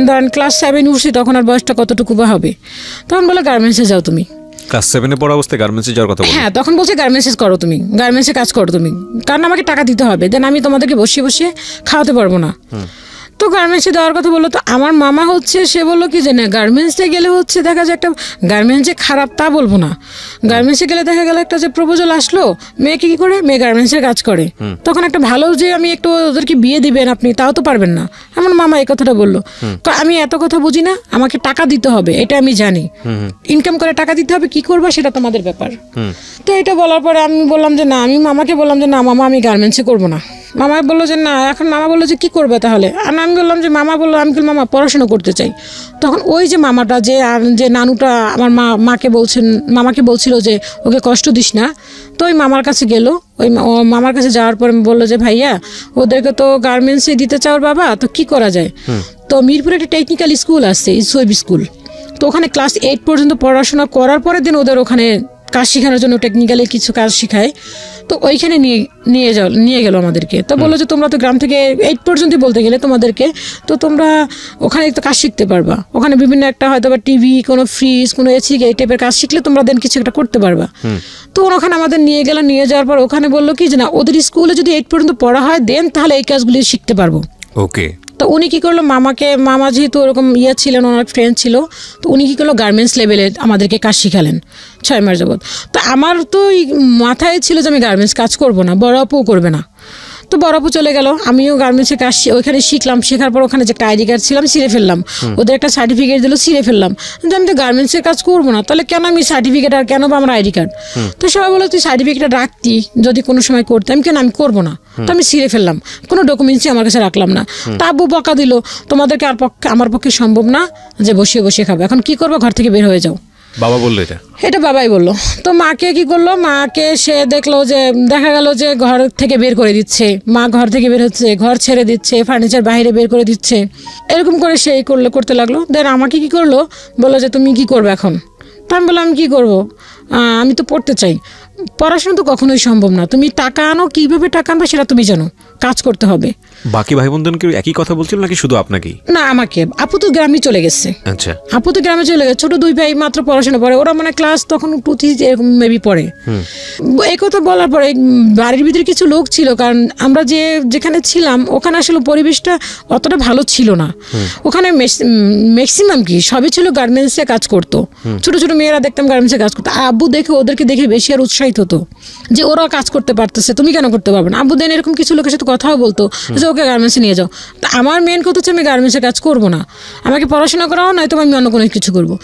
ধরেন ক্লাস 7 উঠছি, তখন আর বয়সটা কতটুকু বা হবে। তখন বলে গার্মেন্টসে যাও তুমি। ক্লাস 7-এ পড়া অবস্থায় গার্মেন্টসে যাওয়ার কথা বলে? হ্যাঁ, তখন বলছে গার্মেন্টসে করো তুমি, গার্মেন্টসে কাজ করো তুমি, কারণ আমাকে টাকা দিতে হবে, দেন আমি তোমাদেরকে বসিয়ে খাওয়াতে পারবো না। তো গার্মেন্টসে দেওয়ার কথা বললো। তো আমার মামা সে বললো কি যে না, গার্মেন্টসে গেলে দেখা যায় একটা গার্মেন্টসে খারাপ তা বলবো না, গার্মেন্টসে গেলে দেখা গেল একটা যে প্রপোজাল আসলো, মেয়েকে কি করে, মেয়ে গার্মেন্টসের কাজ করে, তখন একটা ভালো যে আমি একটু ওদেরকে বিয়ে দিবেন আপনি, তাও তো পারবেন না। আমার মামা এই কথাটা বললো। আমি এত কথা বুঝি না, আমাকে টাকা দিতে হবে, এটা আমি জানি, ইনকাম করে টাকা দিতে হবে, কি করবো সেটা তোমাদের ব্যাপার। তো এটা বলার পরে আমি বললাম যে না, আমি মামাকে বললাম যে না মামা, আমি গার্মেন্টসে করবো না। মামা বললো যে না, এখন মামা বললো যে কি করবে তাহলে। আর আমি বললাম যে মামা বললো, আমি মামা পড়াশোনা করতে চাই। তখন ওই যে মামাটা যে নানুটা আমার মামাকে বলছিল যে ওকে কষ্ট দিস না, তো ওই মামার কাছে গেল। ওই মামার কাছে যাওয়ার পর বললো যে ভাইয়া, ওদেরকে তো গার্মেন্টসে দিতে চাও বাবা, তো কি করা যায়। তো মিরপুরে একটা টেকনিক্যাল স্কুল আছে, ইসওয়েব স্কুল। তো ওখানে ক্লাস 8 পর্যন্ত পড়াশোনা করার পরে দিন ওদের ওখানে কাজ শেখানোর জন্য টেকনিক্যালি কিছু কাজ শেখায়। তো ওইখানে নিয়ে গেল আমাদেরকে। তো বললো যে তোমরা তো গ্রাম থেকে 8 পর্যন্ত বলতে গেলে তোমাদেরকে, তো তোমরা ওখানে তো কাজ শিখতে পারবা, ওখানে বিভিন্ন একটা হয়তো বা টিভি, কোনো ফ্রিজ, কোনো এসি, এই টাইপের কাজ শিখলে তোমরা দেন কিছু একটা করতে পারবা। তো ওখানে আমাদের নিয়ে গেল। নিয়ে যাওয়ার পর ওখানে বললো কি যে না, ওদের স্কুলে যদি 8 পর্যন্ত পড়া হয় দেন তাহলে এই কাজগুলি শিখতে পারবো। ওকে। তো উনি কি করলো, মামা যেহেতু ওরকম ছিলেন, ওনার ফ্রেন্ড ছিল, তো উনি কি করলো, গার্মেন্টস লেভেলে আমাদেরকে কাজ শিখালেন 6 মাস যাবত। তো আমার তো মাথায় ছিল যে আমি গার্মেন্টস কাজ করবো না, বড় আপুও করবে না। তো বড় আপু চলে গেল, আমিও গার্মেন্টসে কাজ ওইখানে শিখলাম। শেখার পর ওখানে যে একটা আইডি কার্ড ছিল আমি ছিঁড়ে ফেললাম, ওদের একটা সার্টিফিকেট দিল, ছিঁড়ে ফেললাম যে আমি তো গার্মেন্টসের কাজ করবো না, তাহলে কেন আমি সার্টিফিকেট আর কেন বা আমার আইডি কার্ড। তো সবাই বলো তুই সার্টিফিকেটটা রাখতি যদি কোনো সময় করতে, আমি কেন আমি করবো না। তো আমি ছিঁড়ে ফেললাম, কোনো ডকুমেন্টসই আমার কাছে রাখলাম না। তা আব্বু বকা দিল, তোমাদেরকে আমার পক্ষে সম্ভব না যে বসিয়ে খাবো, এখন কি করবো, ঘর থেকে বের হয়ে যাও। বাবা বললো এটা বাবাই বললো। তো মাকে কি করলো, মাকে সে দেখলো যে দেখা গেল যে ঘর থেকে বের করে দিচ্ছে, মা ঘর থেকে বের হচ্ছে, ঘর ছেড়ে দিচ্ছে, ফার্নিচার বাইরে বের করে দিচ্ছে, এরকম করে সে করতে লাগলো। দেন আমাকে কি করলো, বললো যে তুমি কি করবে এখন। তা আমি বললাম কি করবো, আমি তো পড়তে চাই। পড়াশোনা তো কখনোই সম্ভব না, তুমি টাকা আনো, কীভাবে টাকা আনবে সেটা তুমি জানো, কাজ করতে হবে। বাকি ভাই বোনদেরকে একই কথা বলছিল নাকি শুধু আপনাকেই? না, আমাকে। আপু তো গ্রামে চলে গেছে। আচ্ছা, আপু তো গ্রামে চলে গেছে, ছোট 2 ভাই মাত্র পড়াশোনা পড়ে, ওরা মানে ক্লাস তখন 2-3 এরকম মেবি পড়ে। এই কথা বলার পরে বাড়ির ভিতরে কিছু লোক ছিল, কারণ আমরা যেখানে ছিলাম ওখানে আসলে পরিবেশটা অতটা ভালো ছিল না। ওখানে ম্যাক্সিমাম কি সবই ছিল গার্মেন্টসে কাজ করতো, ছোট ছোট মেয়েরা দেখতাম গার্মেন্টসে কাজ করতো। আব্বু ওদেরকে দেখে বেশি আর উৎসাহিত হতো যে ওরা কাজ করতে পারতেছে, তুমি কেন করতে পারবে না। আব্বু দেন এরকম কিছু লোকের সাথে কথাও বলতো যে ওকে গার্মেন্টসে নিয়ে যাও। তা আমার মেন কথা হচ্ছে আমি গার্মেন্টসে কাজ করবো না, আমাকে পড়াশোনা করাও নয়তো আমি অন্য কোনো কিছু করবো।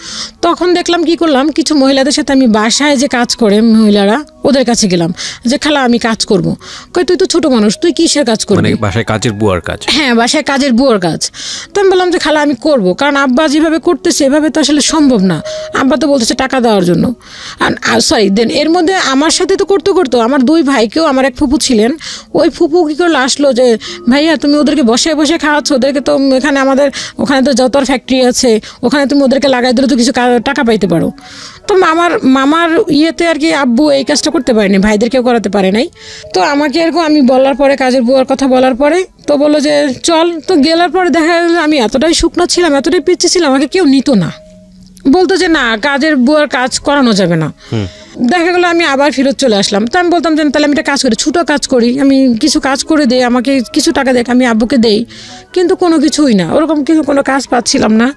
তখন দেখলাম কি করলাম, কিছু মহিলাদের সাথে আমি বাসায় যে কাজ করে মহিলারা, ওদের কাছে গেলাম যে খালা আমি কাজ করবো। কই তুই তো ছোট মানুষ, তুই কিসের কাজ করবি? বাসায় কাজের বুয়ার কাজ। হ্যাঁ, বাসায় কাজের বুয়ার কাজ। তো আমি বললাম যে খালা আমি করবো, কারণ আব্বা যেভাবে করতেছে এভাবে তো আসলে সম্ভব না। আব্বা তো বলতেছে টাকা দেওয়ার জন্য। সরি, দেন এর মধ্যে আমার সাথে তো করতো আমার 2 ভাইকেও, আমার এক ফুপু ছিলেন, ওই ফুপু কি করলো আসলো যে ভাইয়া তুমি ওদেরকে বসে খাওয়াচ্ছ, ওদেরকে তো এখানে ওখানে তো যত ফ্যাক্টরি আছে, ওখানে তুমি ওদেরকে লাগাই দিলে তো কিছু টাকা পাইতে পারো। তো মামার ইয়েতে আর কি আব্বু এই কাজটা করতে পারেনি, ভাইদেরকেও করাতে পারে নাই। তো আমাকে এরকম আমি বলার পরে, কাজের বুয়ার কথা বলার পরে তো বললো যে চল। তো গেলার পরে দেখা গেল আমি এতটাই শুকনো ছিলাম, এতটাই পিচ্ছি ছিলাম, আমাকে কেউ নিত না, বলতো যে না কাজের বুয়ার কাজ করানো যাবে না। দেখা গেলো আমি আবার ফেরত চলে আসলাম। তো আমি বলতাম যে তাহলে আমি একটা কাজ করি, ছোটো কাজ করি, আমি কিছু কাজ করে দিই, আমাকে কিছু টাকা দেখ, আমি আব্বুকে দেই। কিন্তু কোনো কিছুই না, ওরকম কোনো কাজ পাচ্ছিলাম না।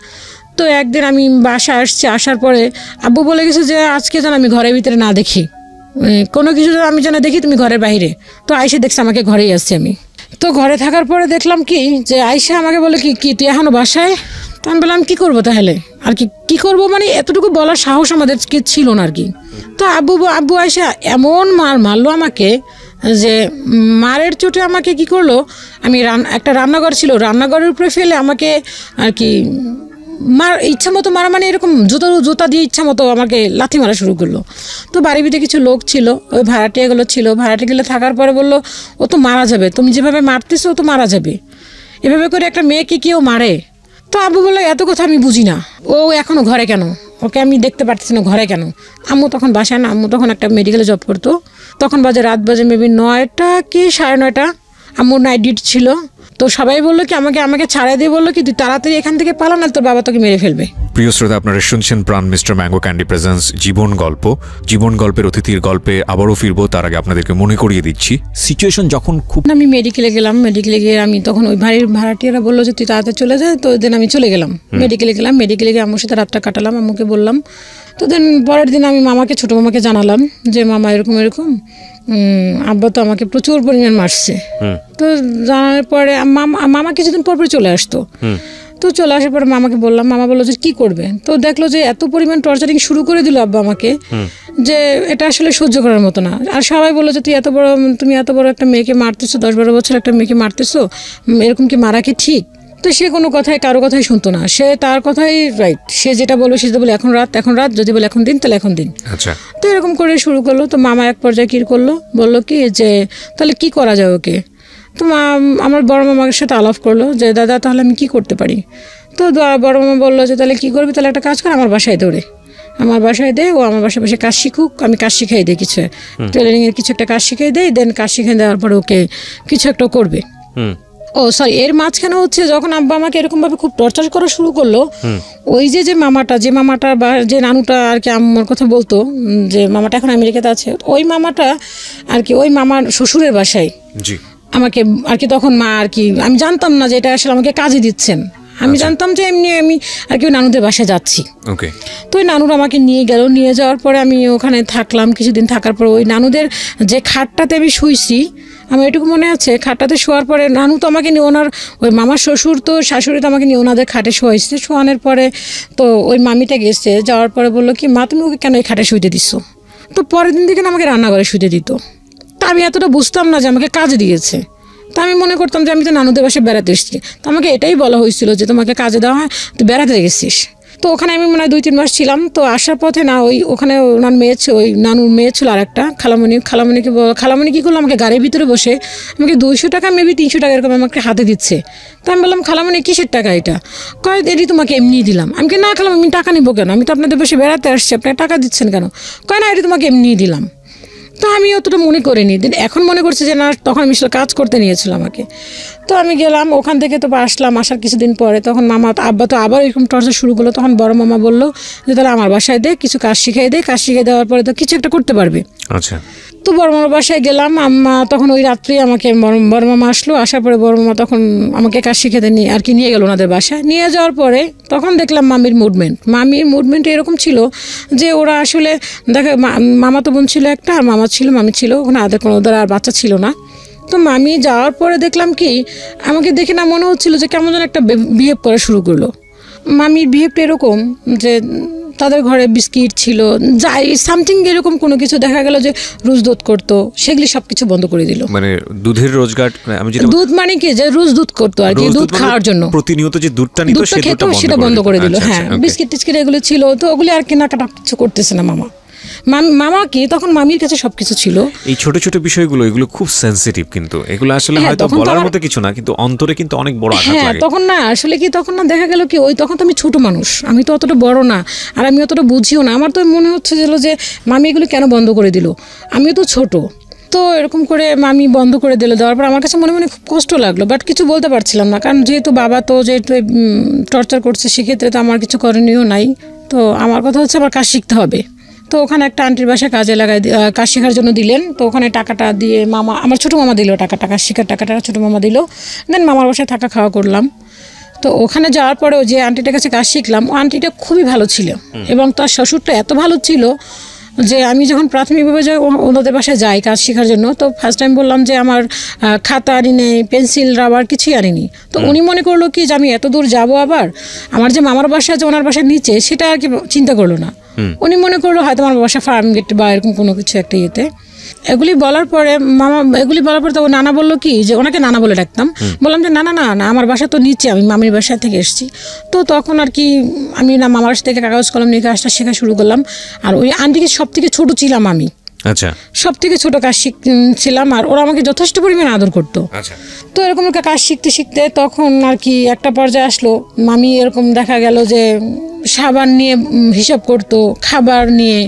তো একদিন আমি বাসায় আসছি, আসার পরে আব্বু বলে গেছে যে আজকে যেন আমি ঘরের ভিতরে না দেখি, কোনো কিছু আমি যেন দেখি তুমি ঘরের বাইরে। তো আইসে দেখছি আমাকে ঘরেই আসছি আমি। তো ঘরে থাকার পরে দেখলাম কি যে আইসা আমাকে বলে কি তুই এখনো বাসায়? তো আমি বললাম কী করবো তাহলে, আর কি করবো, মানে এতটুকু বলার সাহস আমাদের ছিল না আর কি। তো আব্বু আইসা এমন মারলো আমাকে যে মারের চোটে আমাকে কি করলো, আমি একটা রান্নাঘর ছিল, রান্নাঘরের উপরে ফেলে আমাকে আর কি ইচ্ছা মতো মারা, মানে এরকম জুতা দিয়ে ইচ্ছা মতো আমাকে লাথি মারা শুরু করলো। তো বাড়ির ভিতরে কিছু লোক ছিল, ওই ভাড়াটিয়াগুলো ছিল, ভাড়াটিয়াগুলো থাকার পরে বললো ও তো মারা যাবে, তুমি যেভাবে মারতেছো ও তো মারা যাবে, এভাবে করে একটা মেয়েকে কেউ মারে। তো আব্বু বললো এত কথা আমি বুঝি না, ও এখনও ঘরে কেন, ওকে আমি দেখতে পারতেছি না ঘরে কেন। আম্মু তখন বাসায় না, আম্মু তখন একটা মেডিকেলে জব করতো, তখন রাত বাজে মেবি 9টা কি 9:30, আম্মুর নাইট ডিউটি ছিল। তো সবাই বললো কি আমাকে ছাড়াই দিয়ে বললো কি তুই তাড়াতাড়ি এখান থেকে পালা, না তোর বাবা তোকে মেরে ফেলবে। প্রিয় শ্রোতা, আপনারা শুনছেন প্রাণ মিস্টার ম্যাঙ্গো ক্যান্ডি প্রেজেন্স জীবন গল্প। জীবন গল্পের অতিথির গল্পে আবারও ফিরবো, তার আগে আপনাদেরকে মনে করিয়ে দিচ্ছি সিচুয়েশন যখন খুব, আমি মেডিকেলে গেলাম, মেডিকেলে গিয়ে আমি তখন ওই ভাড়াটিয়ারা বললো যে তুই তাড়াতাড়ি চলে যায়। তো দেন আমি চলে গেলাম মেডিকেলে গেলাম, মেডিকেলে গিয়ে আম্মুর সাথে রাতটা কাটালাম, আম্মুকে বললাম। তো দেন পরের দিন আমি ছোটো মামাকে জানালাম যে মামা এরকম আব্বা তো আমাকে প্রচুর পরিমাণ মারছে। তো জানার পরে মামা কিছুদিন পর চলে আসতো। তো চলে আসার পরে মামাকে বললাম, মামা বললো যে কী করবে। তো দেখলো যে এত পরিমাণ টর্চারিং শুরু করে দিল আব্বা আমাকে, যে এটা আসলে সহ্য করার মতো না। আর সবাই বললো যে তুমি এত বড় একটা মেয়েকে মারতেছো, 10-12 বছর একটা মেয়েকে মারতেছো, এরকম কি মারা কি ঠিক? তো সে কোনো কারো কথাই শুনতো না, সে তার কথাই রাইট, সে যেটা বললো সে বলে এখন রাত, যদি বলে এখন দিন তাহলে এখন দিন। আচ্ছা। তো এরকম করে শুরু করলো। তো মামা এক পর্যায়ে কী করলো, বললো কি যে তাহলে কি করা যায় ওকে। তো আমার বড় মামার সাথে আলাপ করলো যে দাদা তাহলে আমি কি করতে পারি। তো বড় মামা বললো যে তাহলে কী করবি, তাহলে একটা কাজ কর, আমার বাসায় দৌড়ে, আমার বাসায় দে, ও আমার বাসায় বসে কাজ শিখুক, আমি কাজ শিখাই দিই, কিছু টেলারিংয়ের কিছু একটা কাজ শিখাই দিই, দেন কাজ শিখিয়ে দেওয়ার পরে ওকে কিছু একটা করবে। এর মাঝখানে হচ্ছে যখন আব্বা আমাকে এরকমভাবে খুব টর্চার করা শুরু করলো, ওই যে মামাটা বা যে নানুটা আর কি আম্মার কথা বলতো, যে মামাটা এখন আমেরিকাতে আছে, ওই মামাটা আর কি ওই মামার শ্বশুরের বাসায় আমাকে আর কি, তখন মা আর কি, আমি জানতাম না যে এটা আসলে আমাকে কাজে দিচ্ছেন, আমি জানতাম যে এমনি আমি আর কি নানুদের বাসায় যাচ্ছি। তো ওই নানুরা আমাকে নিয়ে গেল, নিয়ে যাওয়ার পরে আমি ওখানে থাকলাম কিছুদিন। থাকার পর ওই নানুদের যে খাটটাতে আমি শুইছি, আমার এটুকু মনে আছে, খাটটাতে শোয়ার পরে নানু তো আমাকে নিয়ে ওই মামার শ্বশুর তো শাশুড়ি তো আমাকে নিয়ে ওনাদের খাটে শোয়াইছে। শোয়ানোর পরে তো ওই মামিটা গেছে, যাওয়ার পরে বললো কি মা তুমি ওকে কেন এই খাটে শুইতে দিচ্ছ। তো পরের দিন থেকে আমাকে রান্নাঘরে শুইতে দিত। তা আমি এতটা বুঝতাম না যে আমাকে কাজে দিয়েছে। তা আমি মনে করতাম যে আমি তো নানুদের বাসায় বেড়াতে এসেছি। তো আমাকে এটাই বলা হয়েছিল যে তোমাকে কাজে দেওয়া হয়, তুই বেড়াতে গেছিস। তো ওখানে আমি মনে হয় 2-3 মাস ছিলাম। তো আসার পথে না ওখানে ওনার মেয়ে ছিল, ওই নানুর মেয়ে ছিল আর একটা খালামণি কী করলো, আমাকে গাড়ির ভিতরে বসে আমাকে 200 টাকা মেবি 300 টাকা এরকম আমাকে হাতে দিচ্ছে। তো আমি বললাম খালামণি কিসের টাকা এটা? কয় এটি তোমাকে এমনি দিলাম। আমি না খালাম, আমি টাকা নিবো কেন, আমি তো আপনাদের বসে বেড়াতে আসছি, আপনারা টাকা দিচ্ছেন কেন? কয় না এটি তোমাকে এমনি দিলাম। তো আমি অতটা মনে করিনি, এখন মনে করছি যে না, তখন আমি কাজ করতে নিয়েছিল আমাকে। তো আমি গেলাম ওখান থেকে, তো আসলাম, আসার কিছুদিন পরে তখন আব্বা তো আবার এরকম টর্চার শুরু করলো। তখন বড় মামা বললো যে তাহলে আমার বাসায় দে, কিছু কাজ শিখিয়ে দে, কাজ শিখিয়ে দেওয়ার পরে তো কিছু একটা করতে পারবে। আচ্ছা। তো বড় মামার বাসায় গেলাম, আম্মা তখন ওই রাত্রে আমাকে বড় মামা আসলো, আসার পরে বড় মামা তখন আমাকে কাজ শিখে নিয়ে আর কি নিয়ে গেল ওনাদের বাসায়। নিয়ে যাওয়ার পরে তখন দেখলাম মামির মুভমেন্ট এরকম ছিল যে ওরা আসলে দেখে, মামা তো বোন ছিল একটা, আর মামি ছিল ওখানে, ওদের আর বাচ্চা ছিল না। তো মামি যাওয়ার পরে দেখলাম কি আমাকে দেখে না মনে হচ্ছিল যে কেমন যেন একটা বিহেভ করা শুরু করলো। মামির বিহেভটা এরকম যে তাদের ঘরে বিস্কিট ছিল, যাই সামথিং এরকম কোনো কিছু দেখা গেল যে রোজ দুধ করতো, সেগুলি সবকিছু বন্ধ করে দিল। মানে দুধের রোজগার, দুধ মানে কি যে রোজ দুধ করতো আর কি, দুধ খাওয়ার জন্য প্রতিনিয়ত যে দুধটা নিত সেটা বন্ধ করে দিল। হ্যাঁ, বিস্কিট টিস্কিট এগুলো ছিল, তো ওগুলি আর কেনাকাটা কিছু করতেছে না মামা কি তখন মামির কাছে সবকিছু ছিল। এই ছোট ছোট বিষয়গুলো এগুলো খুব সেনসিটিভ, কিন্তু এগুলো আসলে হয়তো বলার মতো কিছু না, কিন্তু অন্তরে কিন্তু অনেক বড় আঘাত লাগে। হ্যাঁ, তখন না আসলে কি তখন না দেখা গেল কি তখন তো আমি ছোট মানুষ, আমি তো অতটা বড় না, আর আমি অতটা বুঝিও না। আমার তো মনে হচ্ছে যে মামি এগুলো কেন বন্ধ করে দিল, আমিও তো ছোট। তো এরকম করে মামি বন্ধ করে দেওয়ার পর আমার কাছে মনে খুব কষ্ট লাগলো, বাট কিছু বলতে পারছিলাম না, কারণ যেহেতু বাবা তো যেহেতু টর্চার করছে, সেক্ষেত্রে তো আমার কিছু করণীয় নাই। তো আমার কথা হচ্ছে আমার কাজ শিখতে হবে। তো ওখানে একটা আন্টির বাসায় কাজে লাগাই কাজ শেখার জন্য দিলেন। তো ওখানে টাকাটা দিয়ে মামা, আমার ছোটো মামা দিল টাকাটা, কাজ শেখার টাকাটা ছোটো মামা দিল। দেন মামার বাসায় থাকা খাওয়া করলাম। তো ওখানে যাওয়ার পরেও যে আন্টিটার কাছে কাজ শিখলাম, ও আন্টিটা খুবই ভালো ছিল এবং তার শ্বশুরটা এত ভালো ছিল যে আমি যখন প্রাথমিকভাবে যাই ওনাদের বাসায় যাই কাজ শেখার জন্য, তো ফার্স্ট টাইম বললাম যে আমার খাতা আনি নেই, পেন্সিল রাবার কিছুই আনিনি। তো উনি মনে করলো কি যে আমি এত দূর যাব, আবার আমার যে মামার বাসা আছে ওনার বাসার নিচে, সেটা আর কি চিন্তা করলো না। উনি মনে করলো হয়তো আমার বাসা ফার্ম গেট বা এরকম কোনো কিছু একটা ইয়েতে। এগুলি বলার পরে তো নানা বললো কি যে, ওনাকে নানা বলে ডাকতাম, বললাম যে না না না না আমার বাসা তো নিচে, আমি মামির বাসা থেকে এসেছি। তো তখন আর কি আমি না মামার বাসা থেকে কাগজ কলম নিয়ে কাজটা শেখা শুরু করলাম। আর ওই আন্টিকে সব থেকে ছোটো ছিলাম আমি, আচ্ছা, সব থেকে ছোটো কাজ শিখছিলাম, আর ওরা আমাকে যথেষ্ট পরিমাণে আদর করতো। আচ্ছা। তো এরকম একটা কাজ শিখতে শিখতে তখন আর কি একটা পর্যায়ে আসলো, মামি এরকম দেখা গেল যে সাবান নিয়ে হিসাব করতো, খাবার নিয়ে।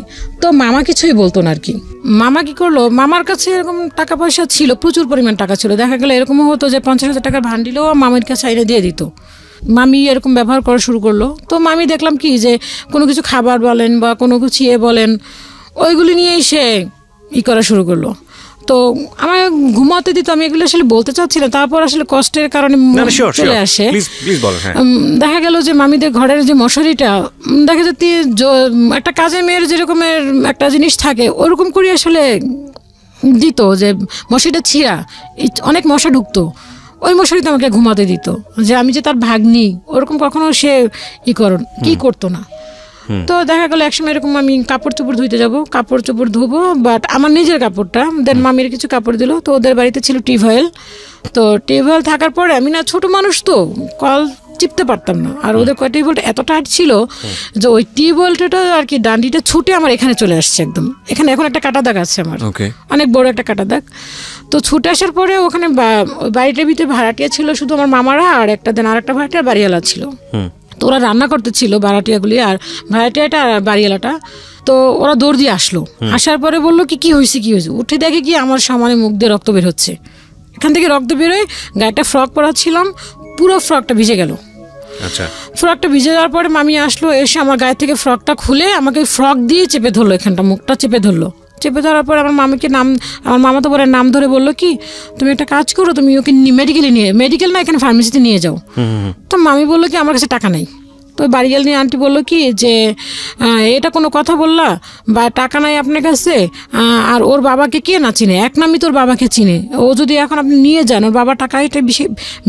তো মামা কিছুই বলতো না আর কি। মামা কি করলো, মামার কাছে এরকম টাকা পয়সা ছিল, প্রচুর পরিমাণ টাকা ছিল। দেখা গেলো এরকমও হতো যে 50,000 টাকার ভান্ডিলও মামির কাছে আইনে দিয়ে দিত। মামি এরকম ব্যবহার করা শুরু করলো। তো মামি দেখলাম কি যে কোনো কিছু খাবার বলেন বা কোনো কিছু বলেন, ওইগুলি নিয়েই সে করা শুরু করলো। তো আমার ঘুমাতে দিত, আমি এগুলো আসলে বলতে চাচ্ছিলাম, তারপর আসলে কষ্টের কারণে চলে আসে। দেখা গেল যে মামিদের ঘরের যে মশারিটা, দেখা যাচ্ছে একটা কাজের মেয়ের যেরকমের একটা জিনিস থাকে ওরকম করে আসলে দিত, যে মশারিটা ছিঁড়া, অনেক মশা ঢুকতো, ওই মশারিতে আমাকে ঘুমাতে দিত। যে আমি যে তার ভাগ্নি ওরকম কখনো সে কি করতো না। তো দেখা গেলো একসময় এরকম আমি কাপড় চোপড় ধুইতে যাবো, কাপড় চোপড় ধুবো, বাট আমার নিজের কাপড়টা, দেন মামির কিছু কাপড় দিল। তো ওদের বাড়িতে ছিল টিউবওয়েল। তো টিউবওয়েল থাকার পরে আমি না ছোট মানুষ, তো কল চিপতে পারতাম না। আর ওদের টিউবওয়েলটা এত টাইট ছিল যে ওই টিউবওয়েলটা আর কি ডান্ডিটা ছুটে আমার এখানে চলে আসছে একদম। এখানে এখন একটা কাটা দাগ আছে আমার, অনেক বড় একটা কাটা দাগ। তো ছুটে আসার পরে ওখানে বাড়িটার ভিতরে ভাড়াটিয়া ছিল শুধু আমার মামারা, আর আরেকটা ভাড়াটিয়া বাড়িওয়ালা ছিল। তো ওরা রান্না করতেছিল ভাড়াটিয়াগুলি, আর ভাড়াটিয়াটা আর বাড়িওয়ালাটা। তো ওরা দৌড় দিয়ে আসলো, আসার পরে বললো কি হয়েছে, উঠে দেখে কি আমার সামনে মুখ দিয়ে রক্ত বের হচ্ছে। এখান থেকে রক্ত বেরোয়, গায়েটা ফ্রক পরা ছিলাম, পুরো ফ্রকটা ভিজে গেল। ফ্রকটা ভিজে যাওয়ার পরে মামি আসলো, এসে আমার গায়ে থেকে ফ্রকটা খুলে আমাকে ফ্রক দিয়ে চেপে ধরলো, এখানটা মুখটা চেপে ধরলো। চেপে ধরার পর আমার মামাকে আমার মামা তো বলে নাম ধরে বললো কি, তুমি একটা কাজ করো, তুমি ওকে মেডিকেল না এখানে ফার্মেসিতে নিয়ে যাও। তো মামি বললো কি আমার কাছে টাকা নেই। তো বাড়িয়াল নিয়ে আন্টি বললো কি যে এটা কোনো কথা বললা, বা টাকা নাই আপনার কাছে, আর ওর বাবাকে কে না চিনে, এক নামই তোর বাবাকে চিনে, ও যদি এখন আপনি নিয়ে যান ওর বাবা টাকা এটা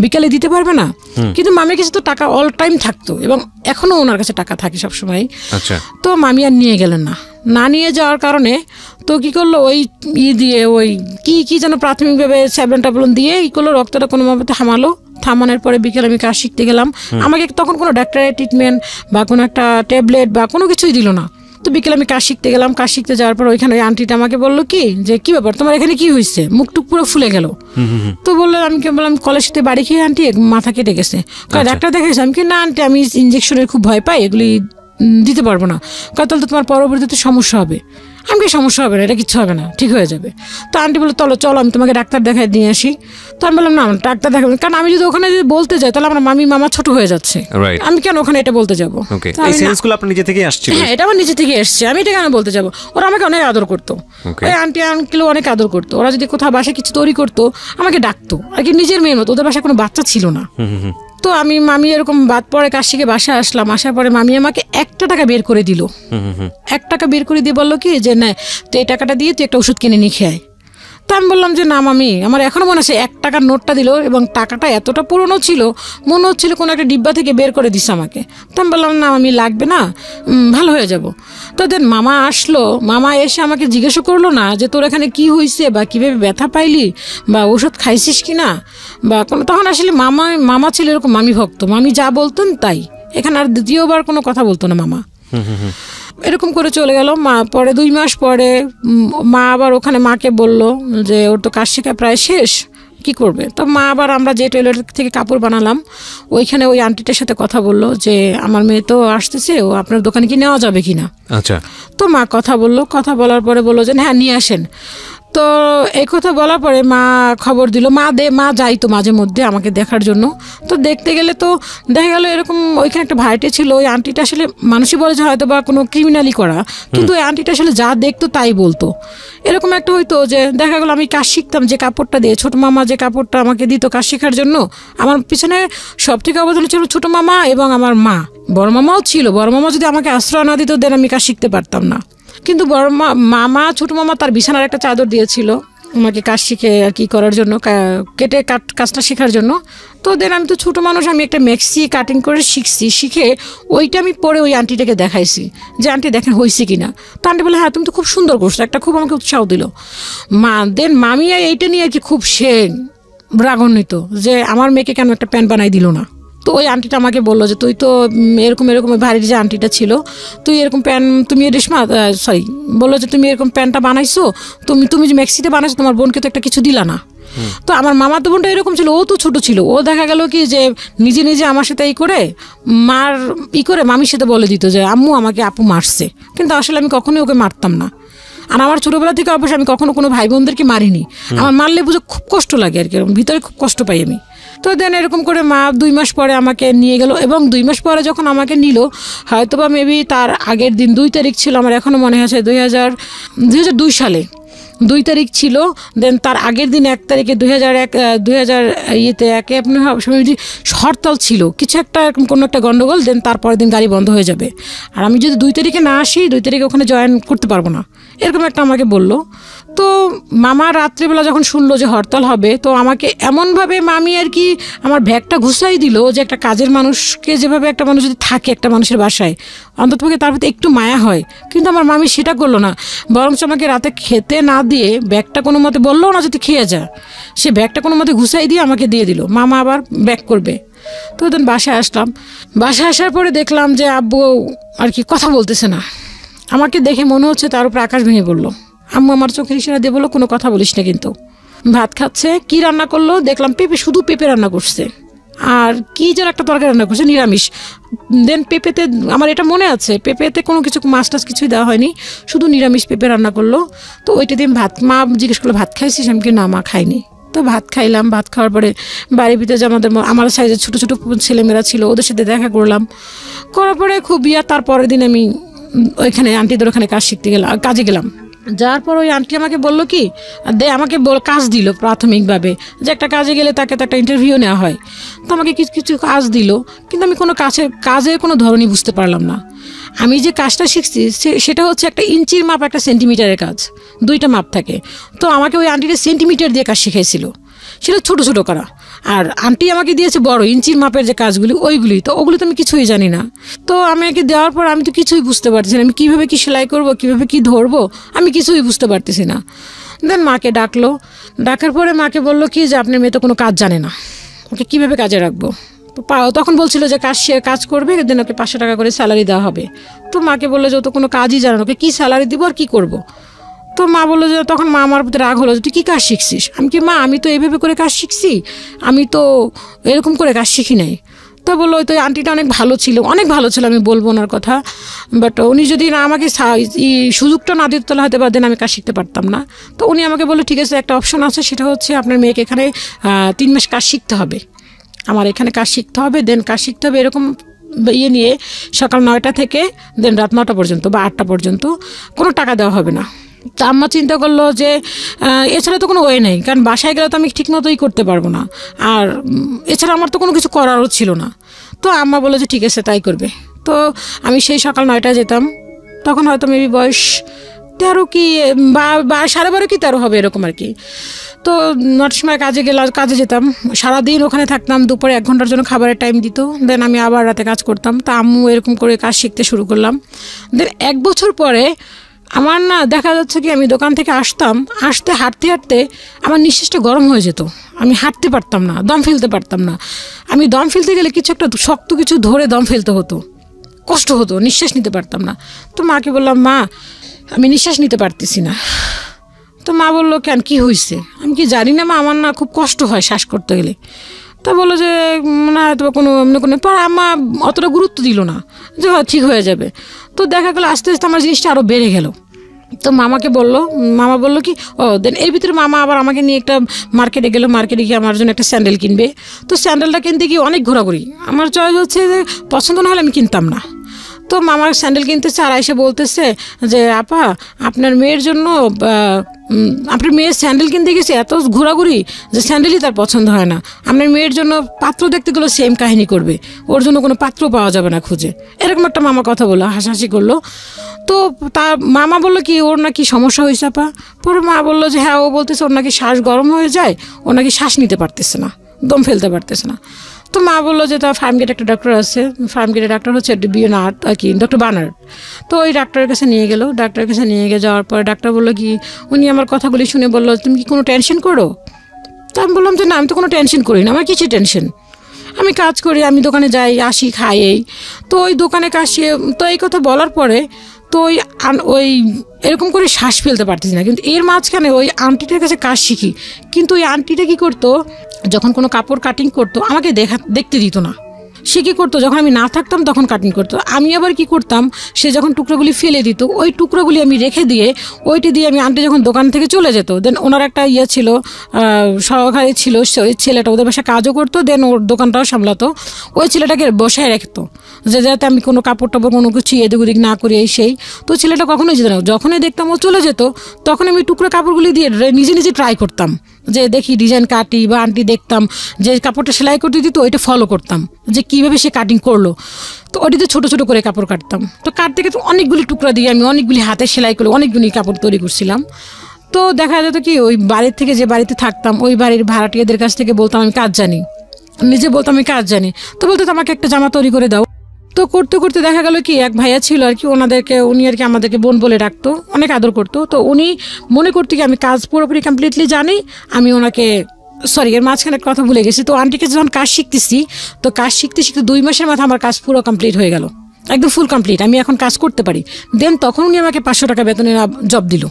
বিকালে দিতে পারবে না। কিন্তু মামির কাছে তো টাকা অল টাইম থাকতো এবং এখনো ওনার কাছে টাকা থাকে সবসময়। তো মামি আর নিয়ে গেলেন না নিয়ে যাওয়ার কারণে তো কি করলো, ওই দিয়ে ওই কি যেন প্রাথমিকভাবে ট্যাবলেট দিয়ে করলো, রক্তটা কোনোভাবে থামানোর পরে বিকেলে আমি কাজ শিখতে গেলাম। আমাকে তখন কোনো ডাক্তারের ট্রিটমেন্ট বা কোনো একটা ট্যাবলেট বা কোনো কিছুই দিল না। তো বিকেলে আমি কাজ শিখতে গেলাম, কাজ শিখতে যাওয়ার পর ওইখানে ওই আন্টিটা আমাকে বললো কি যে কি ব্যাপার তোমার এখানে কি হয়েছে, মুখটুক পুরো ফুলে গেল। তো বললো, আমি বললাম কলেজ সাথে বাড়ি খেয়ে আন্টি মাথা কেটে গেছে। ডাক্তার দেখাইছে? আমি কি না আন্টি, আমি ইঞ্জেকশনের খুব ভয় পাই, এগুলি দিতে পারবো না। তাহলে তো তোমার পরবর্তীতে সমস্যা হবে। আমি কি সমস্যা হবে না, এটা কিচ্ছু হবে না, ঠিক হয়ে যাবে। তো আন্টি বললো চলো আমি তোমাকে ডাক্তার দেখাই দিয়ে আসি। তো আমি বললাম না ডাক্তার দেখাবেন, কারণ আমি যদি ওখানে যদি বলতে যাই তাহলে আমার মামা ছোট হয়ে যাচ্ছে, আমি কেন ওখানে এটা বলতে যাবো। হ্যাঁ, এটা আমার নিজে থেকে এসছে, আমি এটা কেন বলতে যাবো। ওরা আমাকে অনেক আদর করতো, ওই আন্টি আঙ্কেলও অনেক আদর করতো। ওরা যদি কোথাও বাসায় কিছু তৈরি করতো আমাকে ডাকতো আর কি, নিজের মেয়ের মতো। ওদের বাসায় কোনো বাচ্চা ছিল না। তো মামি এরকম বাদ পরে কাজ শিখে বাসায় আসলাম। আসার পরে মামি আমাকে 1 টাকা বের করে দিল। 1 টাকা বের করে দিয়ে বললো কি যে না তো এই টাকাটা দিয়ে তুই একটা ওষুধ কিনে নিয়ে খেয়ে। তো আমি বললাম যে না মামি, আমার এখনো মনে আছে 1 টাকার নোটটা দিল এবং টাকাটা এতটা পুরনো ছিল, মনে হচ্ছিল কোনো একটা ডিব্বা থেকে বের করে দিছে আমাকে। তো আমি বললাম না মামি লাগবে না, ভালো হয়ে যাব। তো দেন মামা আসলো, মামা এসে আমাকে জিজ্ঞাসা করলো না যে তোর এখানে কি হয়েছে বা কীভাবে ব্যথা পাইলি বা ওষুধ খাইছিস কি না বা কোনো। তখন আসলে মামা ছিল এরকম মামি ভক্ত, মামি যা বলতেন তাই, এখানে আর দ্বিতীয়বার কোনো কথা বলতো না মামা। এরকম করে চলে গেল। পরে 2 মাস পরে মা আবার ওখানে মাকে বলল যে ওর তো কাজ শেখা প্রায় শেষ, কি করবে। তো মা আবার আমরা যে টেলার থেকে কাপড় বানালাম ওইখানে ওই আন্টিটার সাথে কথা বললো যে আমার মেয়ে তো আসতেছে, ও আপনার দোকানে কি নেওয়া যাবে কিনা। আচ্ছা। তো মা কথা বলার পরে বললো যে হ্যাঁ নিয়ে আসেন। তো এই কথা বলার পরে মা খবর দিল, মা যাইতো মাঝে মধ্যে আমাকে দেখার জন্য। তো দেখতে গেলে তো দেখা গেল এরকম ওইখানে একটা ভাড়াটে ছিল, ওই আন্টিটা আসলে মানুষই বলে যে হয়তো বা কোনো ক্রিমিনালি করা, কিন্তু ওই আন্টিটা আসলে যা দেখতো তাই বলতো। এরকম একটা হইতো যে দেখা গেলো আমি কাজ শিখতাম যে কাপড়টা দিয়ে, ছোটো মামা যে কাপড়টা আমাকে দিত কাজ শেখার জন্য, আমার পিছনে সব থেকে অবদান ছিল ছোটো মামা এবং আমার মা। বড় মামাও ছিল, বড় মামা যদি আমাকে আশ্রয় না দিত দেন আমি কাজ শিখতে পারতাম না। কিন্তু বড় মামা ছোটো মামা তার বিছানার একটা চাদর দিয়েছিল আমাকে কাজ শিখে আর কি করার জন্য, কেটে কাজটা শেখার জন্য। তো দেন আমি তো ছোটো মানুষ, আমি একটা মেক্সি কাটিং করে শিখছি, শিখে ওইটা আমি পরে ওই আন্টিটাকে দেখাইছি যে আন্টি দেখেন হয়েছে কিনা। তো আন্টি বলে হ্যাঁ তুমি তো খুব সুন্দর করছো, একটা খুব আমাকে উৎসাহ দিল। দেন মামি এইটা নিয়ে আর কি খুব সে রাগান্বিত যে আমার মেয়েকে কেন একটা প্যান্ট বানাই দিল না। তো ওই আন্টিটা আমাকে বললো যে তুই তো এরকম বাড়ির যে আন্টিটা ছিল, তুই এরকম প্যান্ট তুমি রেশমা সরি বললো যে তুমি এরকম প্যান্টটা বানাইছো, তুমি যে মেক্সিতে বানাইছো তোমার বোনকে তো একটা কিছু দিলা না। তো আমার মামাতো বোনটা এরকম ছিল, ও তো ছোট ছিল, ও দেখা গেল কি যে নিজে নিজে আমার সাথে মামির সাথে বলে দিত যে আম্মু আমাকে আপু মারছে, কিন্তু আসলে আমি কখনোই ওকে মারতাম না। আর আমার ছোটবেলা থেকে অবশ্যই আমি কখনো কোনো ভাই বোনদেরকে মারিনি, আমার মারলে বুঝে খুব কষ্ট লাগে আর কি, ভিতরে খুব কষ্ট পাই আমি। তো দেন এরকম করে মা 2 মাস পরে আমাকে নিয়ে গেল, এবং 2 মাস পরে যখন আমাকে নিল হয়তো বা মেবি তার আগের দিন 2 তারিখ ছিল, আমার এখনও মনে আছে 2002 সালে 2 তারিখ ছিল। দেন তার আগের দিন 1 তারিখে 2001 আপনার হরতাল ছিল, কিছু একটা এরকম কোনো একটা গন্ডগোল। দেন তারপরের দিন গাড়ি বন্ধ হয়ে যাবে, আর আমি যদি 2 তারিখে না আসি 2 তারিখে ওখানে জয়েন করতে পারবো না, এরকম একটা আমাকে বললো। তো মামা রাত্রিবেলা যখন শুনলো যে হরতাল হবে, তো আমাকে এমনভাবে মামি আর কি আমার ব্যাগটা ঘুষাই দিল যে একটা কাজের মানুষকে যেভাবে একটা মানুষ যদি থাকে একটা মানুষের বাসায় অন্ততপক্ষে তার প্রতি একটু মায়া হয়, কিন্তু আমার মামি সেটা করলো না, বরঞ্চ আমাকে রাতে খেতে না দিয়ে ব্যাগটা কোনো মতে বললো না যদি খেয়ে যা, সে ব্যাগটা কোনো মতে ঘুষাই দিয়ে আমাকে দিয়ে দিল, মামা আবার ব্যাগ করবে। তো ওদিন বাসায় আসলাম, বাসায় আসার পরে দেখলাম যে আব্বু আর কি কথা বলতেছে না, আমাকে দেখে মনে হচ্ছে তার উপরে আকাশ ভেঙে পড়লো। আম্মু আমার চোখের ইশারা দিয়ে বললো কোনো কথা বলিস না, কিন্তু ভাত খাচ্ছে। কি রান্না করলো দেখলাম শুধু পেঁপে রান্না করছে, আর কি যেন একটা তরকারি রান্না করছে নিরামিষ। দেন পেঁপেতে আমার এটা মনে আছে পেঁপেতে কোনো কিছু মাছ টাছ কিছুই দেওয়া হয়নি, শুধু নিরামিষ পেঁপে রান্না করলো। তো ওইটা দিয়ে মা জিজ্ঞেস করলো ভাত খাইছিস, আমি কি না মা খাইনি। তো ভাত খাইলাম, ভাত খাওয়ার পরে বাড়ির ভিতরে যে আমার সাইজের ছোটো ছোটো ছেলেমেয়েরা ছিল ওদের সাথে দেখা করলাম, করার পরে খুব তার পরের দিন আমি ওইখানে আন্টিদের ওখানে কাজে গেলাম। যাওয়ার পর ওই আন্টি আমাকে বললো কি আমাকে কাজ দিল প্রাথমিকভাবে, যে একটা কাজে গেলে তাকে তো একটা ইন্টারভিউ নেওয়া হয়। তো আমাকে কিছু কিছু কাজ দিল, কিন্তু আমি কোনো কাজের কোনো ধরনই বুঝতে পারলাম না। আমি যে কাজটা শিখছি সেটা হচ্ছে একটা ইঞ্চির মাপ একটা সেন্টিমিটারের কাজ, 2টা মাপ থাকে। তো আমাকে ওই আন্টিটা সেন্টিমিটার দিয়ে কাজ শিখাইছিল, সেটা ছোটো ছোটো করা। আর আন্টি আমাকে দিয়েছে বড় ইঞ্চির মাপের যে কাজগুলি ওইগুলি, তো ওগুলি তো আমি কিছুই জানি না। তো আমাকে দেওয়ার পর আমি তো কিছুই বুঝতে পারতেছি না, আমি কীভাবে কী সেলাই করবো, কীভাবে কী ধরবো, আমি কিছুই বুঝতে পারতেছি না। দেন মাকে ডাকলো, ডাকার পরে মাকে বললো কি যে আপনার মেয়ে তো কোনো কাজ জানে না, ওকে কীভাবে কাজে রাখবো। তখন বলছিল যে কাজ করবে, দেন ওকে 500 টাকা করে স্যালারি দেওয়া হবে। তো মাকে বললো যে ও তো কোনো কাজই জানে না, ওকে কী স্যালারি দিব আর কী করবো। তো মা বললো যে তখন মা আমার প্রতি রাগ হলো যে তুই কী কাজ শিখছিস। আমি কি মা আমি তো এইভাবে করে কাজ শিখছি, আমি তো এরকম করে কাজ শিখি নাই। তো বললো তো আন্টিটা অনেক ভালো ছিল আমি বলবো ওনার কথা, বাট উনি যদি না আমাকে সুযোগটা না দিত তাহলে হয়তো বা দেন আমি কাজ শিখতে পারতাম না। তো উনি আমাকে বললো ঠিক আছে একটা অপশন আছে, সেটা হচ্ছে আপনার মেয়েকে এখানে 3 মাস কাজ শিখতে হবে, আমার এখানে কাজ শিখতে হবে, দেন কাজ শিখতে হবে এরকম নিয়ে সকাল 9টা থেকে দেন রাত 9টা পর্যন্ত বা 8টা পর্যন্ত কোনো টাকা দেওয়া হবে না। তা আম্মা চিন্তা করলো যে এছাড়া তো কোনো ওয়ে নেই, কারণ বাসায় গেলে তো আমি ঠিক মতোই করতে পারবো না, আর এছাড়া আমার তো কোনো কিছু করারও ছিল না। তো আম্মা বললো যে ঠিক আছে তাই করবে। তো আমি সেই সকাল 9টায় যেতাম, তখন হয়তো মেবি বয়স 13 কি বা 12.5 কি 13 হবে এরকম আর কি। তো 9টার সময় কাজে যেতাম, সারাদিন ওখানে থাকতাম, দুপুরে 1 ঘন্টার জন্য খাবারের টাইম দিত, দেন আমি আবার রাতে কাজ করতাম। তা আম্মু এরকম করে কাজ শিখতে শুরু করলাম। দেন 1 বছর পরে আমার না দেখা যাচ্ছে কি আমি দোকান থেকে হাঁটতে হাঁটতে আমার নিঃশ্বাসটা গরম হয়ে যেত, আমি হাঁটতে পারতাম না, দম ফেলতে পারতাম না। আমি দম ফেলতে গেলে কিছু একটা শক্ত কিছু ধরে দম ফেলতে হতো, কষ্ট হতো, নিঃশ্বাস নিতে পারতাম না। তো মাকে বললাম মা আমি নিঃশ্বাস নিতে পারতেছি না। তো মা বললো কেন কি হয়েছে, আমি কি জানি না মা আমার না খুব কষ্ট হয় শ্বাস করতে গেলে। তা বললো যে না হয়তো কোনো পর আম্মা অতটা গুরুত্ব দিল না যে ঠিক হয়ে যাবে। তো দেখা গেলো আস্তে আস্তে আমার জিনিসটা আরও বেড়ে গেল, তো মামাকে বললো, মামা বললো কি ও দেন এর ভিতরে মামা আবার আমাকে নিয়ে একটা মার্কেটে গেলো, মার্কেটে গিয়ে আমার জন্য একটা স্যান্ডেল কিনবে। তো স্যান্ডেলটা কিনতে গিয়ে অনেক ঘোরাঘুরি, আমার চয়েস হচ্ছে যে পছন্দ না হলে আমি কিনতাম না। তো মামার স্যান্ডেল কিনতেছে আর এসে বলতেছে যে আপা আপনার মেয়ের জন্য আপনার মেয়ের স্যান্ডেল কিনতে গেছে এত ঘোরাঘুরি যে স্যান্ডেলই তার পছন্দ হয় না, আপনার মেয়ের জন্য পাত্র দেখতে গেলেও সেম কাহিনী করবে, ওর জন্য কোনো পাত্র পাওয়া যাবে না খুঁজে, এরকম একটা মামা কথা বললো, হাসাহাসি করলো। তো তার মামা বললো কি ওর নাকি সমস্যা হয়েছে আপা। পরে মা বললো যে হ্যাঁ ও বলতেছে ওর নাকি শ্বাস গরম হয়ে যায়, ও নাকি শ্বাস নিতে পারতেছে না, দম ফেলতে পারতেছে না। তো মা বললো যে তার ফার্মগেটে একটা ডক্টর আছে, ফার্মগেটের ডাক্তার হচ্ছে বিয়নার্ড আর কি ডক্টর বার্নার্ড। তো ওই ডাক্তারের কাছে নিয়ে গেলো, ডাক্তারের কাছে নিয়ে গিয়ে যাওয়ার পরে ডাক্তার বললো কি উনি আমার কথাগুলি শুনে বললো তুমি কি কোনো টেনশন করো? তো আমি বললাম যে না আমি তো কোনো টেনশন করি না, আমার কিছু টেনশন, আমি কাজ করি, আমি দোকানে যাই আসি খাই এই। তো ওই দোকানে কাশিয়ে তো এই কথা বলার পরে তো ওই এরকম করে শ্বাস ফেলতে পারতেছি না, কিন্তু এর মাঝখানে ওই আন্টিটার কাছে কাজ শিখি। কিন্তু ওই আন্টিটা কী করতো, যখন কোনো কাপড় কাটিং করতো আমাকে দেখতে দিত না, সে কী করতো যখন আমি না থাকতাম তখন কাটিং করতো। আমি আবার কি করতাম, সে যখন টুকরোগুলি ফেলে দিত ওই টুকরোগুলি আমি রেখে দিয়ে ওইটি দিয়ে আমি আন্টি যখন দোকান থেকে চলে যেত, দেন ওনার একটা ইয়ে ছিল সহকারী ছিল, ওই ছেলেটা ওদের বাসায় কাজও করতো, দেন ওর দোকানটাও সামলাতো, ওই ছেলেটাকে বসায় রাখতো যে যাতে আমি কোনো কাপড় টাপড় কোনো কিছু এদিক ওদিক না করি এই সেই। তো ছেলেটা কখনোই যেত না, যখনই দেখতাম ও চলে যেত তখন আমি টুকরো কাপড়গুলি দিয়ে নিজে নিজে ট্রাই করতাম যে দেখি ডিজাইন কাটি, বা আন্টি দেখতাম যে কাপড়টা সেলাই করতে দিত ওইটা ফলো করতাম যে কীভাবে সে কাটিং করলো। তো ওটিতে ছোটো ছোটো করে কাপড় কাটতাম, তো কাটতে গেলে অনেকগুলি টুকরা দিয়ে আমি অনেকগুলি হাতে সেলাই করে অনেকগুলি কাপড় তৈরি করছিলাম। তো দেখা যেত কি ওই বাড়ির থেকে যে বাড়িতে থাকতাম ওই বাড়ির ভাড়াটিয়াদের কাছ থেকে বলতাম আমি কাজ জানি, নিজে বলতাম আমি কাজ জানি, তো বলতো আমাকে একটা জামা তৈরি করে দাও। তো করতে করতে দেখা গেল কি এক ভাইয়া ছিল আর কি, উনি আর কি আমাদেরকে বোন বলে ডাকতো, অনেক আদর করতো। তো উনি মনে করতো কি আমি কাজ পুরোপুরি কমপ্লিটলি জানি, আমি ওনাকে এর মাঝখানে কথা ভুলে গেছি। তো আন্টিকে যখন কাজ শিখতেছি, তো কাজ শিখতে শিখতে 2 মাসের মাথায় আমার কাজ পুরো কমপ্লিট হয়ে গেল, একদম ফুল কমপ্লিট, আমি এখন কাজ করতে পারি। দেন তখন উনি আমাকে 500 টাকা বেতনের জব দিল।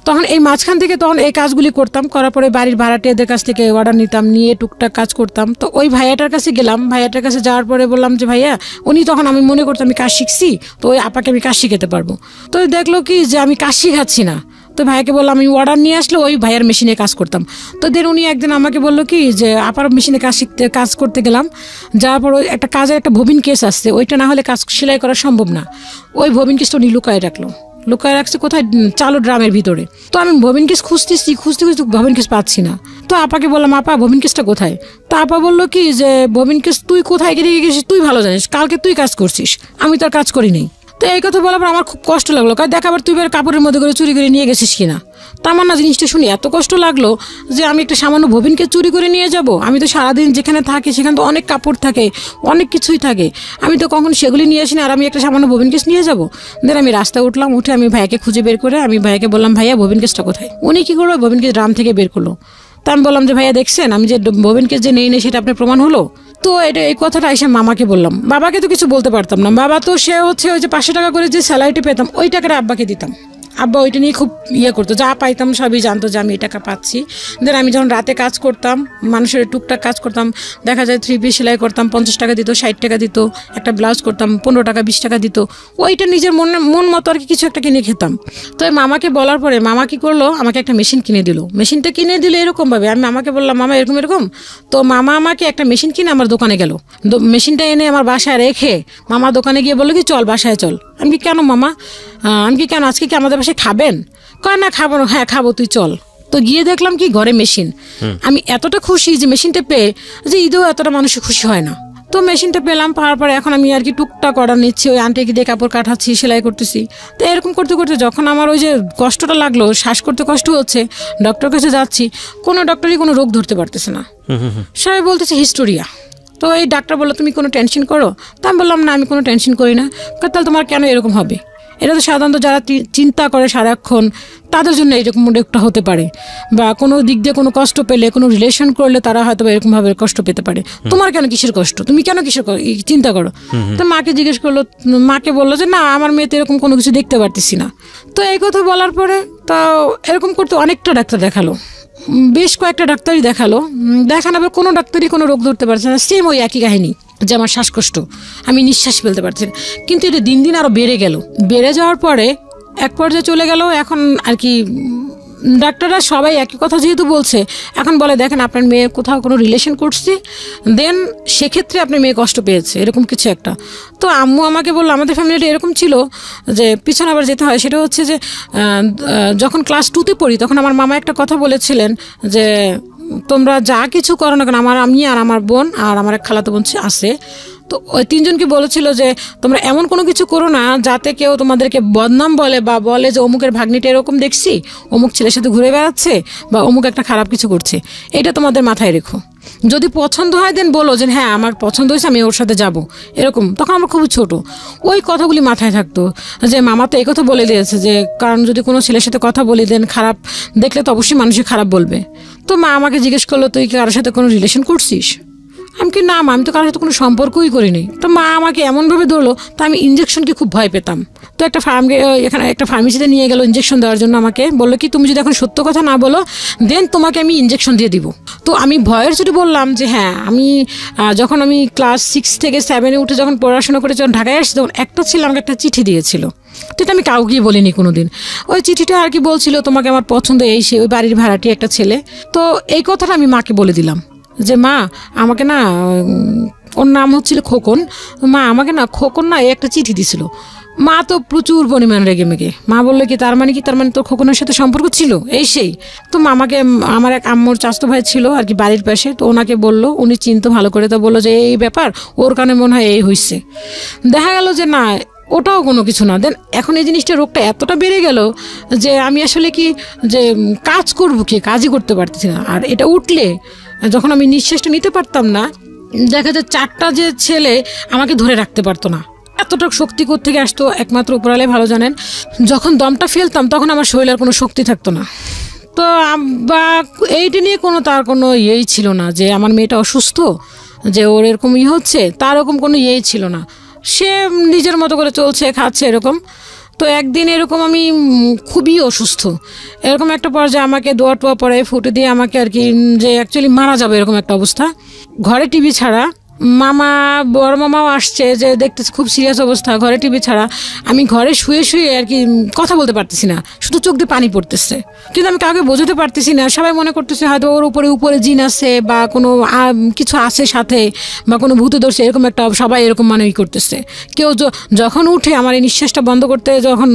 তখন এই মাঝখান থেকে তখন এই কাজগুলি করতাম, করার পরে বাড়ির ভাড়াটিয়াদের কাছ থেকে অর্ডার নিতাম, নিয়ে টুকটাক কাজ করতাম। তো ওই ভাইয়াটার কাছে গেলাম, ভাইয়াটার কাছে যাওয়ার পরে বললাম যে ভাইয়া, উনি তখন আমি মনে করতাম আমি কাজ শিখছি, তো ওই আপাকে আমি কাজ শিখাতে পারবো। তো দেখলো কি যে আমি কাজ শিখাচ্ছি না, তো ভাইয়াকে বললাম আমি অর্ডার নিয়ে আসলে ওই ভাইয়ার মেশিনে কাজ করতাম। তো দেন উনি একদিন আমাকে বললো কি যে আপার মেশিনে কাজ করতে গেলাম, যাওয়ার পর একটা কাজের একটা ববিন কেস আসছে, ওইটা না হলে কাজ সেলাই করা সম্ভব না, ওই ববিন কেসটা উনি লুকায় রাখছে কোথায়, চালু ড্রামের ভিতরে। তো আমি ববিন কেস খুঁজতে ববিন কেস পাচ্ছি না। তো আপাকে বললাম আপা ববিন কেসটা কোথায়? তো আপা বললো কি যে ববিন কেস তুই কোথায় রেখে গেছিস তুই ভালো জানিস, কালকে তুই কাজ করছিস, আমি তো আর কাজ করি নাই। তো এই কথা বলার পর আমার খুব কষ্ট লাগলো, কারণ দেখ আবার তুই কাপড়ের মধ্যে করে চুরি করে নিয়ে গেছিস কিনা। তা আমার না জিনিসটা শুনে এত কষ্ট লাগলো যে আমি একটা সামান্য ববিনকে চুরি করে নিয়ে যাব, আমি তো সারাদিন যেখানে থাকি সেখানে তো অনেক কাপড় থাকে, অনেক কিছুই থাকে, আমি তো কখন সেগুলি নিয়ে আসি না, আর আমি একটা সামান্য ববিন কেস নিয়ে যাবো। দেন আমি রাস্তায় উঠলাম, উঠে আমি ভাইয়াকে খুঁজে বের করে আমি ভাইয়াকে বললাম ভাইয়া ববিন কেসটা কোথায়? উনি কী করলো, ববিন কেস ড্রাম থেকে বের করলো। তা আমি বললাম যে ভাইয়া দেখছেন আমি যে ববিন কেস যে নেই সেটা আপনার প্রমাণ হলো? তো এই কথাটা এসে মামাকে বললাম, বাবাকে তো কিছু বলতে পারতাম না, বাবা তো সে হচ্ছে ওই যে 500 টাকা করে যে স্যালারিটি পেতাম ওই টাকাটা আব্বাকে দিতাম, আব্বা ওইটা নিয়ে খুব করতো, যা পাইতাম সবই জানতো যে আমি এই টাকা পাচ্ছি। দেন আমি যখন রাতে কাজ করতাম, মানুষের টুকটাক কাজ করতাম, দেখা যায় 3 পিস সেলাই করতাম, 50 টাকা দিত, 60 টাকা দিত, একটা ব্লাউজ করতাম 15 টাকা 20 টাকা দিত, ওইটা নিজের মন মতো আর কি কিছু একটা কিনে খেতাম। তো মামাকে বলার পরে মামা কী করলো, আমাকে একটা মেশিন কিনে দিল। মেশিনটা কিনে দিল এরকমভাবে, আমি মামাকে বললাম মামা এরকম, তো মামা আমাকে একটা মেশিন কিনে আমার দোকানে গেল, মেশিনটা এনে আমার বাসায় রেখে মামা দোকানে গিয়ে বললো কি চল বাসায় চল। আমি কি কেন মামা, আমি কি কেন আজকে কি আমাদের বাসায় খাবেন? কয় না খাবো না। হ্যাঁ খাবো, তুই চল। তো গিয়ে দেখলাম কি ঘরে মেশিন, আমি এতটা খুশি যে মেশিনটা পেয়ে যে ঈদেও এতটা মানুষ খুশি হয় না। তো মেশিনটা পেলাম, পাওয়ার পরে এখন আমি আর কি টুকটাক অর্ডার নিচ্ছি, ওই আন্টিকে দিয়ে কাপড় কাটাচ্ছি, সেলাই করতেছি। তো এরকম করতে করতে যখন আমার ওই যে কষ্টটা লাগলো, শ্বাস করতে কষ্ট হচ্ছে, ডক্টর কাছে যাচ্ছি, কোনো ডক্টরই কোনো রোগ ধরতে পারতেছে না, সবাই বলতেছে হিস্টোরিয়া। তো এই ডাক্তার বললো তুমি কোনো টেনশন করো? তা আমি বললাম না আমি কোনো টেনশন করি না। তাহলে তোমার কেন এরকম হবে? এটা তো সাধারণত যারা চিন্তা করে সারাক্ষণ তাদের জন্য এরকম একটা হতে পারে, বা কোনো দিক দিয়ে কোনো কষ্ট পেলে, কোনো রিলেশন করলে তারা হয়তো এরকমভাবে কষ্ট পেতে পারে। তোমার কেন কিসের কষ্ট, তুমি কেন কিসের চিন্তা করো? তো মাকে জিজ্ঞেস করলো, মাকে বললো যে না আমার মেয়েতে এরকম কোনো কিছু দেখতে পারতেছি না। তো এই কথা বলার পরে তো এরকম করতে অনেকটা ডাক্তার দেখালো, বেশ কয়েকটা ডাক্তারই দেখানোর পর কোনো ডাক্তারই কোনো রোগ ধরতে পারছে না, সেম ওই একই কাহিনী যে আমার শ্বাসকষ্ট, আমি নিঃশ্বাস ফেলতে পারছি না। কিন্তু এটা দিন দিন আরও বেড়ে যাওয়ার পরে এক পর্যায়ে চলে গেল। এখন আর কি ডাক্তাররা সবাই একই কথা যেহেতু বলছে, এখন বলে দেখেন আপনার মেয়ে কোথাও কোনো রিলেশন করছে, দেন সেক্ষেত্রে আপনার মেয়ে কষ্ট পেয়েছে, এরকম কিছু একটা। তো আম্মু আমাকে বললো, আমাদের ফ্যামিলিটা এরকম ছিল যে পিছনে আবার যেতে হয়, সেটা হচ্ছে যে যখন ক্লাস 2তে পড়ি তখন আমার মামা একটা কথা বলেছিলেন যে তোমরা যা কিছু করো না কেন, আমি আর আমার বোন আর আমার এক খালাতো বোন আছে, তো ওই 3 জনকে বলেছিল যে তোমরা এমন কোনো কিছু করো না যাতে কেউ তোমাদেরকে বদনাম বলে বা বলে যে অমুকের ভাগ্নিটা এরকম দেখছি, অমুক ছেলের সাথে ঘুরে বেড়াচ্ছে বা অমুক একটা খারাপ কিছু করছে, এটা তোমাদের মাথায় রেখো। যদি পছন্দ হয় দেন বলো যে হ্যাঁ আমার পছন্দ হয়েছে, আমি ওর সাথে যাব, এরকম। তখন আমরা খুব ছোট, ওই কথাগুলি মাথায় থাকতো যে মামা তো এই কথা বলে দিয়েছে যে কারণ যদি কোনো ছেলের সাথে কথা বলি দেন খারাপ দেখলে তো অবশ্যই মানুষই খারাপ বলবে। তো মা আমাকে জিজ্ঞেস করলো তুই কি কারোর সাথে কোনো রিলেশন করছিস? আমি কি না মা, আমি তো কারোর সাথে কোনো সম্পর্কই করিনি। তো মা আমাকে এমনভাবে ধরলো, তো আমি ইঞ্জেকশনকে খুব ভয় পেতাম। তো এখানে একটা ফার্মেসিতে নিয়ে গেল ইঞ্জেকশন দেওয়ার জন্য, আমাকে বললো কি তুমি যদি এখন সত্য কথা না বলো দেন তোমাকে আমি ইঞ্জেকশন দিয়ে দিব। তো আমি ভয়ের চোটে বললাম যে হ্যাঁ আমি যখন আমি ক্লাস 6 থেকে 7-এ উঠে যখন পড়াশোনা করে যখন ঢাকায় আসছি তখন একটা ছেলে আমাকে একটা চিঠি দিয়েছিল। তো এটা আমি কাউকেই বলিনি কোনোদিন। ওই চিঠিটা আর কি বলছিল তোমাকে আমার পছন্দ এই সে, ওই বাড়ির ভাড়াটি একটা ছেলে। তো এই কথাটা আমি মাকে বলে দিলাম যে মা আমাকে না, ওর নাম হচ্ছিল খোকন, মা আমাকে না খোকন না এই একটা চিঠি দিছিল। মা তো প্রচুর পরিমাণ রেগে মেগে, মা বললো কি তার মানে তোর খোকনের সাথে সম্পর্ক ছিল এই সেই। তো মামাকে আমার এক আম্মুর চাচাতো ভাই ছিল আর কি বাড়ির পাশে, তো ওনাকে বললো, উনি চিনতো ভালো করে, তো বললো যে এই ব্যাপার, ওর কারণে মনে হয় এই হয়েছে। দেখা গেল যে না ওটাও কোনো কিছু না। দেন এখন এই জিনিসটা রোগটা এতটা বেড়ে গেল যে আমি আসলে কি যে কাজ করবো কি, কাজই করতে পারতেছি না। আর এটা উঠলে যখন আমি নিঃশ্বাসটা নিতে পারতাম না, দেখা যায় 4টা যে ছেলে আমাকে ধরে রাখতে পারতো না। এতটা শক্তি কোত্থেকে আসতো একমাত্র উপরালাই ভালো জানেন। যখন দমটা ফেলতাম তখন আমার শরীরের কোনো শক্তি থাকতো না। তো বা এইটা নিয়ে তার কোনো ইয়েই ছিল না যে আমার মেয়েটা অসুস্থ, যে ওর এরকম হচ্ছে, তার এরকম কোনো ইয়েই ছিল না। সে নিজের মতো করে চলছে, খাচ্ছে, এরকম। তো একদিন এরকম আমি খুবই অসুস্থ, এরকম একটা পর্যায়ে আমাকে দোয়া টোয়া পরে ফুটে দিয়ে আমাকে আর কি যে অ্যাকচুয়ালি মারা যাবে এরকম একটা অবস্থা। ঘরে টিভি ছাড়া, মামা বড় মামাও আসছে যে দেখতেছে খুব সিরিয়াস অবস্থা, ঘরে টিভি ছাড়া। আমি ঘরে শুয়ে শুয়ে আর কি কথা বলতে পারতেছি না, শুধু চোখ দিয়ে পানি পড়তেছে, কিন্তু আমি কাউকে বোঝাতে পারতেছি না। সবাই মনে করতেছে হয়তো ওর উপরে জিন আছে বা কোনো কিছু আছে সাথে বা কোনো ভূতে ধরছে, এরকম একটা সবাই এরকম মানে করতেছে। কেউ যখন উঠে আমার এই নিঃশ্বাসটা বন্ধ করতে যখন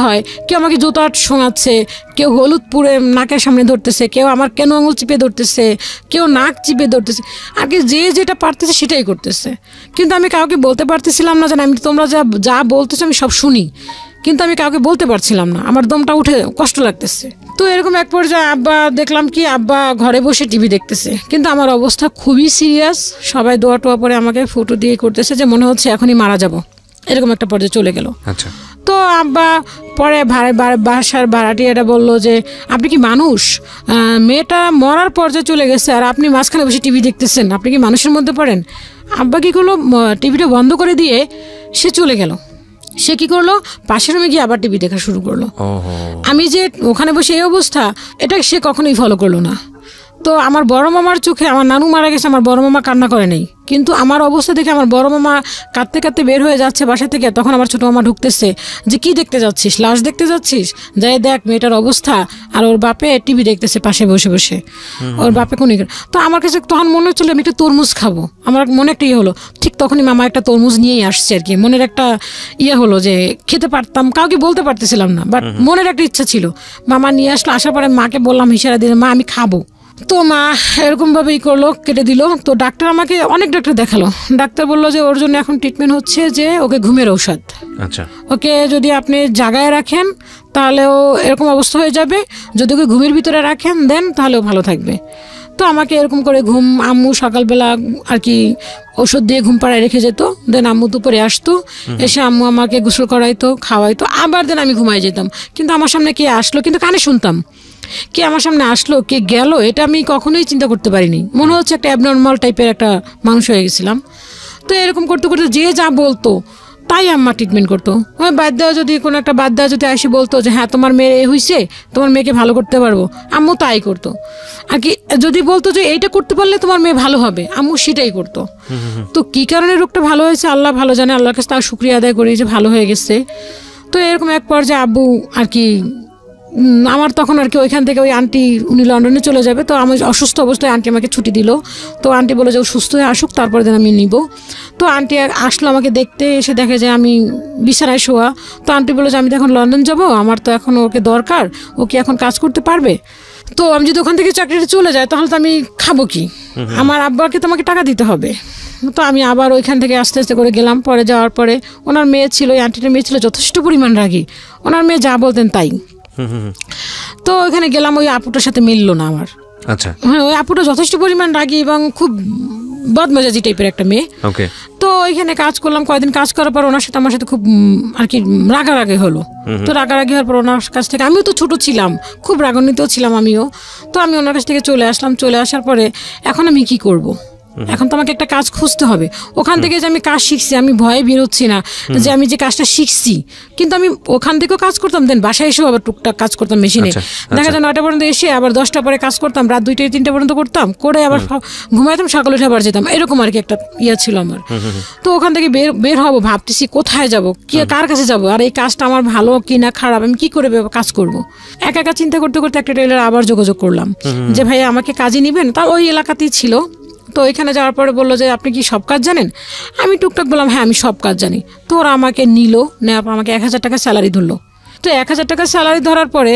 হয়, কেউ আমাকে জুতা শোনাচ্ছে, কেউ হলুদ পুড়ে নাকের সামনে ধরতেছে, কেউ আমার কেন আঙুল চিপে ধরতেছে, কেউ নাক চিপে ধরতেছে, আগে যে যেটা পারতেছে সেটাই করতেছে। কিন্তু আমি কাউকে বলতে পারতেছিলাম না, জানি আমি তোমরা যা বলতেছো আমি সব শুনি, কিন্তু আমি কাউকে বলতে পারছিলাম না, আমার দমটা উঠে কষ্ট লাগতেছে। তো এরকম এক পর্যায়ে আব্বা দেখলাম কি আব্বা ঘরে বসে টিভি দেখতেছে, কিন্তু আমার অবস্থা খুবই সিরিয়াস। সবাই দোয়া টোয়া পরে আমাকে ফটো দিয়ে করতেছে যে মনে হচ্ছে এখনই মারা যাব, এরকম একটা পর্যায়ে চলে গেল। আচ্ছা। তো আব্বা পরে বাসার ভাড়াটি এটা বললো যে আপনি কি মানুষ, মেয়েটা মরার পর্যায়ে চলে গেছে আর আপনি মাঝখানে বসে টিভি দেখতেছেন, আপনি কি মানুষের মধ্যে পড়েন? আব্বা কি করলো, টিভিটা বন্ধ করে দিয়ে সে চলে গেল। সে কি করলো, পাশের রুমে গিয়ে আবার টিভি দেখা শুরু করলো। আমি যে ওখানে বসে এই অবস্থা, এটা সে কখনোই ফলো করলো না। তো আমার বড় মামার চোখে, আমার নানু মারা গেছে, আমার বড় মামা কান্না করে নেই, কিন্তু আমার অবস্থা দেখে আমার বড় মামা কাঁদতে কাঁদতে বের হয়ে যাচ্ছে বাসা থেকে। তখন আমার ছোট মামা ঢুকতেছে যে কি দেখতে যাচ্ছিস, লাশ দেখতে যাচ্ছিস, যাই দেখ মেয়েটার অবস্থা। আর ওর বাপে টিভি দেখতেছে পাশে বসে বসে, ওর বাপে কোন। তো আমার কাছে তখন মনে হচ্ছিল আমি একটা তরমুজ খাবো, আমার মনে একটা ইয়ে হলো। ঠিক তখনই মামা একটা তরমুজ নিয়েই আসছে আর কি, মনের একটা ইয়ে হলো যে খেতে পারতাম, কাউকে বলতে পারতেছিলাম না, বাট মনের একটা ইচ্ছা ছিল। মামা নিয়ে আসলো, আসার পরে মাকে বললাম ইশারা দিয়ে, মা আমি খাবো। তো মা এরকমভাবেই করলো, কেটে দিল। তো ডাক্তার আমাকে অনেক ডাক্তার দেখালো, ডাক্তার বললো যে ওর জন্য এখন ট্রিটমেন্ট হচ্ছে যে ওকে ঘুমের ঔষধ। আচ্ছা। ওকে যদি আপনি জাগায় রাখেন তাহলে ও এরকম অবস্থা হয়ে যাবে, যদি ওকে ঘুমের ভিতরে রাখেন দেন তাহলে ও ভালো থাকবে। তো আমাকে এরকম করে আম্মু সকালবেলা আর কি ওষুধ দিয়ে ঘুম পাড়ায় রেখে যেত, দেন আম্মু দুপুরে আসতো, এসে আম্মু আমাকে গোসল করাইতো, খাওয়াইতো, আবার দেন আমি ঘুমাই যেতাম। কিন্তু আমার সামনে কে আসলো, কিন্তু কানে শুনতাম, কে আমার সামনে আসলো কে গেল এটা আমি কখনোই চিন্তা করতে পারিনি। মনে হচ্ছে একটা অ্যাবনর্মাল টাইপের একটা মানুষ হয়ে গেছিলাম। তো এরকম করতে করতে যে যা বলতো তাই আম্মা ট্রিটমেন্ট করতো। ওই বাদ দেওয়া যদি কোনো একটা বাদ দেওয়া যদি এসে বলতো যে হ্যাঁ তোমার মেয়ে এ হয়েছে, তোমার মেয়েকে ভালো করতে পারবো, আম্মু তাই করতো আর কি। যদি বলতো যে এইটা করতে পারলে তোমার মেয়ে ভালো হবে, আম্মু সেটাই করতো। তো কি কারণে রোগটা ভালো হয়েছে আল্লাহ ভালো জানে, আল্লাহর কাছে তার শুকরিয়া আদায় করি যে ভালো হয়ে গেছে। তো এরকম এক পর্যায়ে আব্বু আর কি আমার তখন আর কি ওইখান থেকে ওই আন্টি উনি লন্ডনে চলে যাবে, তো আমি অসুস্থ অবস্থায় আন্টি আমাকে ছুটি দিল। তো আন্টি বলে যে ও সুস্থ হয়ে আসুক তারপরে দিন আমি নিব। তো আন্টি আসলো আমাকে দেখতে, এসে দেখে যে আমি বিছানায় শোয়া। তো আন্টি বলে যে আমি তো এখন লন্ডন যাব, আমার তো এখন ওকে দরকার, ও কি এখন কাজ করতে পারবে? তো আমি যদি ওখান থেকে চাকরিটা চলে যায় তাহলে তো আমি খাবো কি, আমার আব্বাকে তো আমাকে টাকা দিতে হবে। তো আমি আবার ওইখান থেকে আস্তে আস্তে করে গেলাম। পরে যাওয়ার পরে ওনার মেয়ে ছিল, ওই আন্টিটার মেয়ে ছিল যথেষ্ট পরিমাণ রাগী, ওনার মেয়ে যা বলতেন তাই। তো ওইখানে গেলাম, ওই আপুটার সাথে মিললো না আমার। আচ্ছা, হ্যাঁ, ওই আপুটা যথেষ্ট পরিমাণ রাগী এবং খুব বদমেজাজি টাইপের একটা মেয়ে। ওকে। তো ওইখানে কাজ করলাম, কয়েকদিন কাজ করার পর ওনার সাথে আমার সাথে খুব আর কি রাগারাগি হলো। তো রাগারাগি হওয়ার পর ওনার কাছ থেকে, আমিও তো ছোট ছিলাম, খুব রাগান্বিতও ছিলাম আমিও। তো আমি ওনার কাছ থেকে চলে আসলাম। চলে আসার পরে এখন আমি কি করব, এখন তো আমাকে একটা কাজ খুঁজতে হবে। ওখান থেকে যে আমি কাজ শিখছি, আমি ভয়ে বেরোচ্ছি না যে আমি যে কাজটা শিখছি, কিন্তু আমি ওখান থেকেও কাজ করতাম, দেন বাসায় এসেও আবার টুকটাক কাজ করতাম মেশিনে। দেখা যায় 9টা পর্যন্ত এসে আবার 10টা পরে কাজ করতাম, রাত 2টা 3টা পর্যন্ত করতাম, করে আবার ঘুমাইতাম, সকালে উঠে আবার যেতাম, এরকম আর কি একটা ইয়ে ছিল আমার। তো ওখান থেকে বের হবো ভাবতেছি কোথায় যাব, কি কার কাছে যাব, আর এই কাজটা আমার ভালো কি না খারাপ, আমি কি করে কাজ করব। একা একা চিন্তা করতে করতে একটা টেইলর আবার যোগাযোগ করলাম যে ভাই আমাকে কাজে নিবেন। তা ওই এলাকাতেই ছিল। তো ওইখানে যাওয়ার পরে বললো যে আপনি কি সব কাজ জানেন? আমি টুকটাক বললাম হ্যাঁ আমি সব কাজ জানি। তো ওরা আমাকে নিল, নেওয়ার পর আমাকে 1000 টাকা স্যালারি ধরলো। তো 1000 টাকা স্যালারি ধরার পরে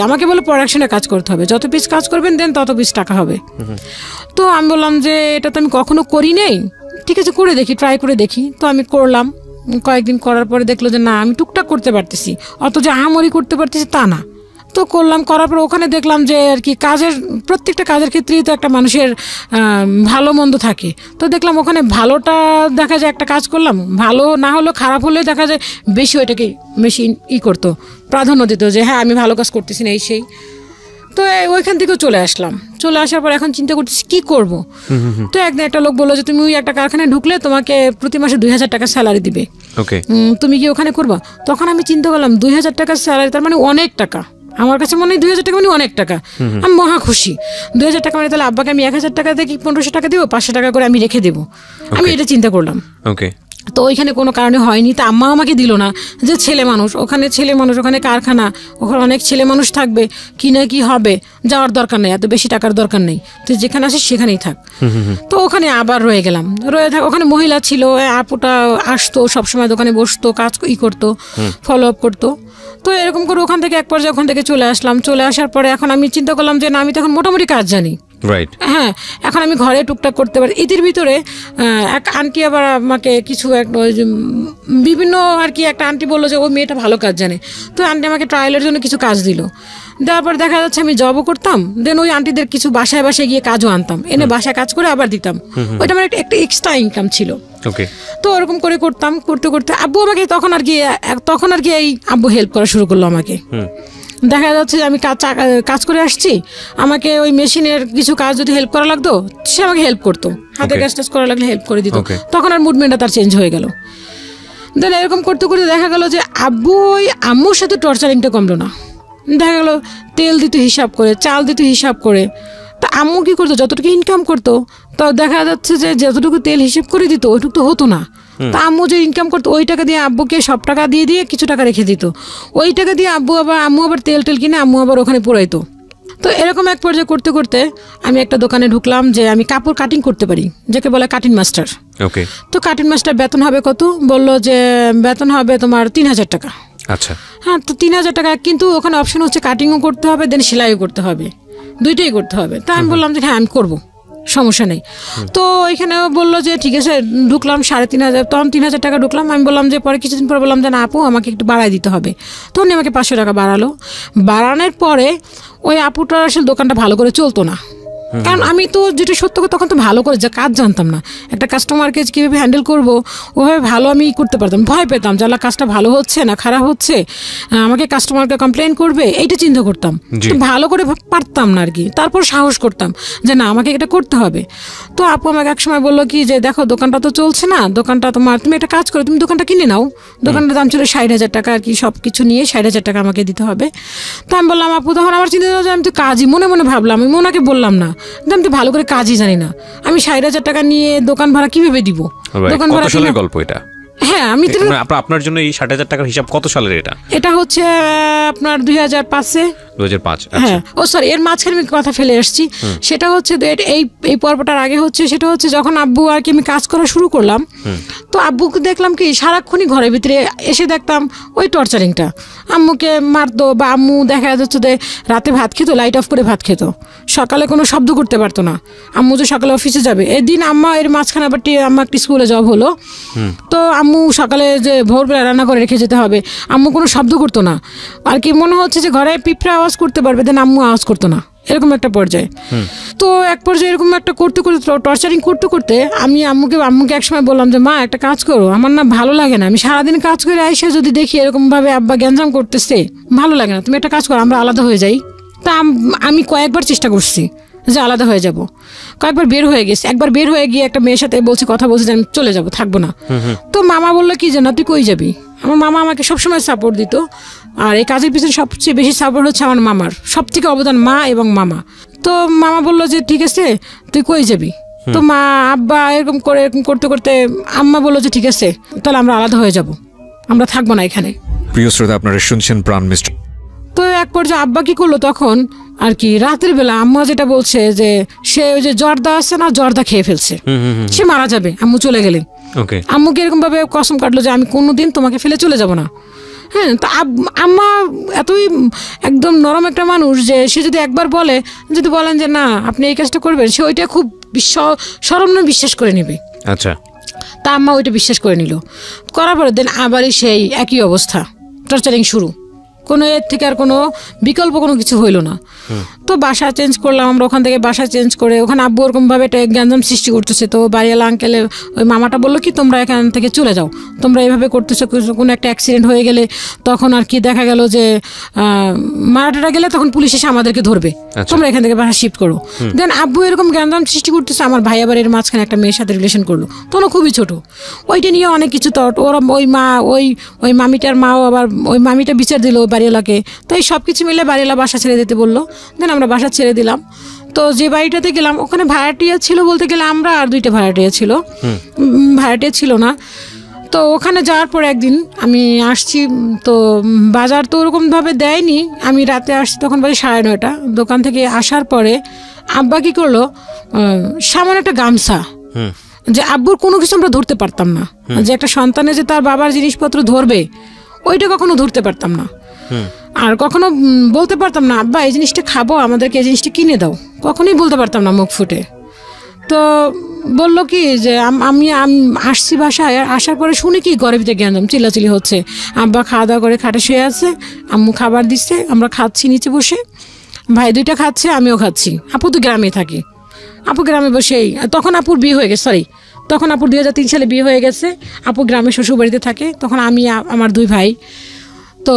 আমাকে বললো প্রোডাকশনে কাজ করতে হবে, যত পিস কাজ করবেন দেন তত পিস টাকা হবে। তো আমি বললাম যে এটা তো আমি কখনো করি নেই, ঠিক আছে করে দেখি, ট্রাই করে দেখি। তো আমি করলাম, কয়েকদিন করার পরে দেখলো যে না আমি টুকটাক করতে পারতেছি, অত যে আহামরি করতে পারতেছি তা না। তো করলাম, করার পর ওখানে দেখলাম যে আর কি কাজের প্রত্যেকটা কাজের ক্ষেত্রেই তো একটা মানুষের ভালো মন্দ থাকে। তো দেখলাম ওখানে ভালোটা দেখা যায়, একটা কাজ করলাম ভালো না হলেও খারাপ হলেও দেখা যায় বেশি ওইটাকে মেশিন করতো, প্রাধান্য দিত যে হ্যাঁ আমি ভালো কাজ করতেছি না এই সেই। তো ওইখান থেকেও চলে আসলাম। চলে আসার পর এখন চিন্তা করতেছি কি করব। তো একদিন একটা লোক বললো যে তুমি ওই একটা কারখানায় ঢুকলে তোমাকে প্রতি মাসে 2000 টাকা স্যালারি দিবে, তুমি কি ওখানে করবা? তখন আমি চিন্তা করলাম 2000 টাকা স্যালারি তার মানে অনেক টাকা, আমার কাছে মনে হয় 2000 টাকা মানে অনেক টাকা। আমি মহা খুশি। 2000 টাকা মানে তাহলে আব্বাকে আমি 1000 টাকা দিয়ে 1500 টাকা দিব, 500 টাকা করে আমি রেখে দেবো, আমি এটা চিন্তা করলাম। তো ওইখানে কোনো কারণে হয়নি। তা আম্মা আমাকে দিল না, যে ছেলে মানুষ, ওখানে কারখানা, ওখানে অনেক ছেলে মানুষ থাকবে, কি না কি হবে, যাওয়ার দরকার নেই, এত বেশি টাকার দরকার নেই, তুই যেখানে আসিস সেখানেই থাক। তো ওখানে আবার রয়ে গেলাম, ওখানে মহিলা ছিল, আপুটা আসতো সবসময় দোকানে বসতো, কাজ করতো, ফলো আপ করতো। তো এরকম করে ওখান থেকে এক পর্যায়ে ওখান থেকে চলে আসলাম। চলে আসার পরে এখন আমি চিন্তা করলাম যে না আমি তো এখন মোটামুটি কাজ জানি, হ্যাঁ এখন আমি ঘরে টুকটাক করতে পারি। এদের ভিতরে এক আন্টি আবার আমাকে কিছু বিভিন্ন আর কি একটা আন্টি বললো যে ওই মেয়েটা ভালো কাজ জানে। তো আন্টি আমাকে ট্রায়ালের জন্য কিছু কাজ দিল, দেওয়ার পর দেখা যাচ্ছে আমি জবও করতাম, দেন ওই আন্টিদের কিছু বাসায় বাসায় গিয়ে কাজও আনতাম, এনে বাসায় কাজ করে আবার দিতাম। ওইটা আমার একটা এক্সট্রা ইনকাম ছিল। তো ওরকম করে করতাম, করতে করতে আব্বু আমাকে তখন আর কি এই আব্বু হেল্প করা শুরু করলো আমাকে। দেখা যাচ্ছে যে আমি কাজ করে আসছি, আমাকে ওই মেশিনের কিছু কাজ যদি হেল্প করা লাগতো সে আমাকে হেল্প করতো, হাতে কাজ টাজ করা লাগলে হেল্প করে দিত। তখন আর মুভমেন্টটা তার চেঞ্জ হয়ে গেল। দেন এরকম করতে করতে দেখা গেল যে আব্বু ওই আম্মুর সাথে টর্চারিংটা কমলো না। দেখা গেল তেল দিত হিসাব করে, চাল দিত হিসাব করে। তা আম্মু কি করতো, যতটুকু ইনকাম করতো তা দেখা যাচ্ছে যে যতটুকু তেল হিসেব করে দিত ওইটুকু তো হতো না। তা আম্মু যে ইনকাম করতো ওই টাকা দিয়ে আব্বুকে সব টাকা দিয়ে কিছু টাকা রেখে দিত, ওই টাকা দিয়ে আম্মু আবার তেল কিনে আম্মু আবার ওখানে পোড়াইতো। তো এরকম এক পর্যায়ে করতে করতে আমি একটা দোকানে ঢুকলাম যে আমি কাপড় কাটিং করতে পারি, যাকে বলে কাটিং মাস্টার। তো কাটিং মাস্টার বেতন হবে কত, বললো যে বেতন হবে তোমার 3000 টাকা। আচ্ছা, হ্যাঁ তো 3000 টাকা, কিন্তু ওখানে অপশন হচ্ছে কাটিংও করতে হবে, দেন সেলাইও করতে হবে, দুইটাই করতে হবে। তা আমি বললাম যে হ্যাঁ আমি করবো, সমস্যা নেই। তো এখানে বললো যে ঠিক আছে, ঢুকলাম 3500, তখন 3000 টাকা ঢুকলাম। আমি বললাম যে পরে কিছুদিন পরে বললাম যে না আপু আমাকে একটু বাড়াই দিতে হবে। তখন আমাকে 500 টাকা বাড়ালো। বাড়ানোর পরে ওই আপুটার আসলে দোকানটা ভালো করে চলতো না, কারণ আমি তো যেটা সত্য তখন তো ভালো করে কাজ জানতাম না, একটা কাস্টমারকে কীভাবে হ্যান্ডেল করবো ওভাবে ভালো আমি করতে পারতাম, ভয় পেতাম যে কাজটা ভালো হচ্ছে না খারাপ হচ্ছে, আমাকে কাস্টমারকে কমপ্লেন করবে, এইটা চিন্তা করতাম, ভালো করে পারতাম না আর কি। তারপর সাহস করতাম যে না আমাকে এটা করতে হবে। তো আপু আমাকে এক সময় বললো কি যে দেখো দোকানটা তো চলছে না, দোকানটা তোমার, তুমি একটা কাজ করো, তুমি দোকানটা কিনে নাও। দোকানটার দাম ছিল 60,000 টাকা আর কি, সব কিছু নিয়ে 60,000 টাকা আমাকে দিতে হবে। তো আমি বললাম আপু, তখন আমার চিন্তা যে আমি তো কাজই মনে মনে ভাবলাম, আমি ওনাকে বললাম না, আমি তো ভালো করে কাজই জানি না, আমি 60,000 টাকা নিয়ে দোকান ভাড়া কিভাবে দিব, দোকান ভাড়া গল্প এটা হ্যাঁ আমি তো আপনার জন্য এই 60,000 টাকার হিসাব কত সালের এটা হচ্ছে আপনার 2005-এ 2005। হ্যাঁ ও সরি এর মাঝখানে আমি কথা ফেলে আসছি। সেটা হচ্ছে এই পর্বটার আগে হচ্ছে সেটা হচ্ছে যখন আব্বু আর কি আমি কাজ করা শুরু করলাম, তো আব্বুকে দেখলাম কি সারাক্ষণই ঘরের ভিতরে এসে দেখতাম ওই টর্চারিংটা। আম্মুকে মারতো বা আম্মু দেখা যাচ্ছে যে রাতে ভাত খেতো, লাইট অফ করে ভাত খেতো, সকালে কোনো শব্দ করতে পারতো না। আম্মু যে সকালে অফিসে যাবে, এদিন আম্মা এর মাঝখানে আবার আম্মা একটি স্কুলে জব হলো, তো আম্মু সকালে যে ভোরবেলা রান্না করে রেখে যেতে হবে, আম্মু কোনো শব্দ করতো না। আর কি মনে হচ্ছে যে ঘরে পিঁপড়া আওয়াজ করতে পারবে, দেন আম্মু আওয়াজ করতো না, এরকম একটা পর্যায়ে। তো এক পর্যায়ে এরকম একটা করতে করতে টর্চারিং করতে করতে আমি আম্মুকে একসময় বললাম যে মা একটা কাজ করো, আমার না ভালো লাগে না, আমি সারাদিন কাজ করে আইসা যদি দেখি এরকমভাবে আব্বা গ্যাঞ্জাম করতেছে, ভালো লাগে না, তুমি একটা কাজ করো, আমরা আলাদা হয়ে যাই। তা আমি কয়েকবার চেষ্টা করছি যে আলাদা হয়ে যাব, কয়েকবার বের হয়ে গেছি। একবার বের হয়ে গিয়ে একটা মেয়ের সাথে কথা বলছি যে আমি চলে যাবো, থাকবো না। তো মামা বললো কি যে না তুই কই যাবি। আমার মামা আমাকে সবসময় সাপোর্ট দিত, আর এই কাজের পিছনে সবচেয়ে বেশি সাপোর্ট হচ্ছে আমার মামার, সব থেকে অবদান মা এবং মামা। তো মামা বললো যে ঠিক আছে তুই কই যাবি। তো মা আব্বা এরকম করতে করতে আম্মা বললো যে ঠিক আছে তাহলে আমরা আলাদা হয়ে যাব, আমরা থাকবো না এখানে। প্রিয় শ্রোতা, আপনারা শুনছেন প্রাণ মিস্টার। তো এক পর্যায়ে আব্বা কি করলো তখন আর কি রাতের বেলা আম্মা যেটা বলছে যে সে ওই যে জর্দা আছে না, জর্দা খেয়ে ফেলছে, সে মারা যাবে আম্মু চলে গেলে। আম্মুকে এরকম ভাবে কসম কাটলো যে আমি কোনোদিন তোমাকে ফেলে চলে যাব না। হ্যাঁ, তা আম্মা এতই একদম নরম একটা মানুষ যে সে যদি একবার যদি বলেন যে না আপনি এই কাজটা করবেন, সে ওইটা খুব সরম্য বিশ্বাস করে নেবে। আচ্ছা, তা আম্মা ওইটা বিশ্বাস করে নিল, করার পরে দেন আবারই সেই একই অবস্থা, টর্চারিং শুরু, কোনো এর থেকে আর কোনো বিকল্প কোনো কিছু হইল না। তো বাসা চেঞ্জ করলাম আমরা, ওখান থেকে বাসা চেঞ্জ করে ওখানে আব্বু ওরকমভাবে একটা গ্যাঞ্জাম সৃষ্টি করতেছে। তো বাড়িওয়ালা আঙ্কেলে ওই মামাটা বললো কি তোমরা এখান থেকে চলে যাও, তোমরা এইভাবে করতেছো, কোনো একটা অ্যাক্সিডেন্ট হয়ে গেলে তখন আর কি দেখা গেল যে মারাটারা গেলে তখন পুলিশ এসে আমাদেরকে ধরবে, তোমরা এখান থেকে বাসা শিফট করো। দেন আব্বু এরকম গ্যাঞ্জাম সৃষ্টি করতেছে, আমার ভাই আবার এর মাঝখানে একটা মেয়ের সাথে রিলেশন করলো, তখন খুবই ছোট, ওইটা নিয়ে অনেক কিছু ওরা ওই মামিটার মাও আবার ওই মামিটা বিচার দিল বাড়িওয়ালাকে। তো এই সব কিছু মিলে বাড়িওয়ালা বাসা ছেড়ে দিতে বললো, দেন আমরা বাসা ছেড়ে দিলাম। তো যে বাড়িটাতে গেলাম ওখানে ভাড়াটিয়া ছিল বলতে গেলে আমরা আর 2টা ভাড়াটিয়া ছিল, ভাড়াটিয়া ছিল না। তো ওখানে যাওয়ার পর একদিন আমি আসছি, তো বাজার তো ওরকমভাবে দেয়নি, আমি রাতে আসছি তখন বাজে 9:30। দোকান থেকে আসার পরে আব্বা কি করলো, সামান্য একটা গামছা, যে আব্বুর কোনো কিছু আমরা ধরতে পারতাম না, যে একটা সন্তানে যে তার বাবার জিনিসপত্র ধরবে ওইটা কখনো ধরতে পারতাম না, আর কখনো বলতে পারতাম না আব্বা এই জিনিসটা খাবো, আমাদেরকে এই জিনিসটা কিনে দাও, কখনোই বলতে পারতাম না মুখ ফুটে। তো বললো কি যে আমি আসছি বাসায়, আসার পরে শুনি কি ঘরের ভিতরে গেলাম চিল্লাচিল্লি হচ্ছে, আব্বা খাওয়া দাওয়া করে খাটে শুয়ে আছে, আম্মু খাবার দিচ্ছে, আমরা খাচ্ছি নিচে বসে, ভাই 2টা খাচ্ছে আমিও খাচ্ছি। আপু তো গ্রামে থাকি, আপু গ্রামে বসেই, তখন আপুর বিয়ে হয়ে গেছে, তখন আপুর 2003 সালে বিয়ে হয়ে গেছে, আপু গ্রামে শ্বশুরবাড়িতে থাকে, তখন আমি আমার 2 ভাই। তো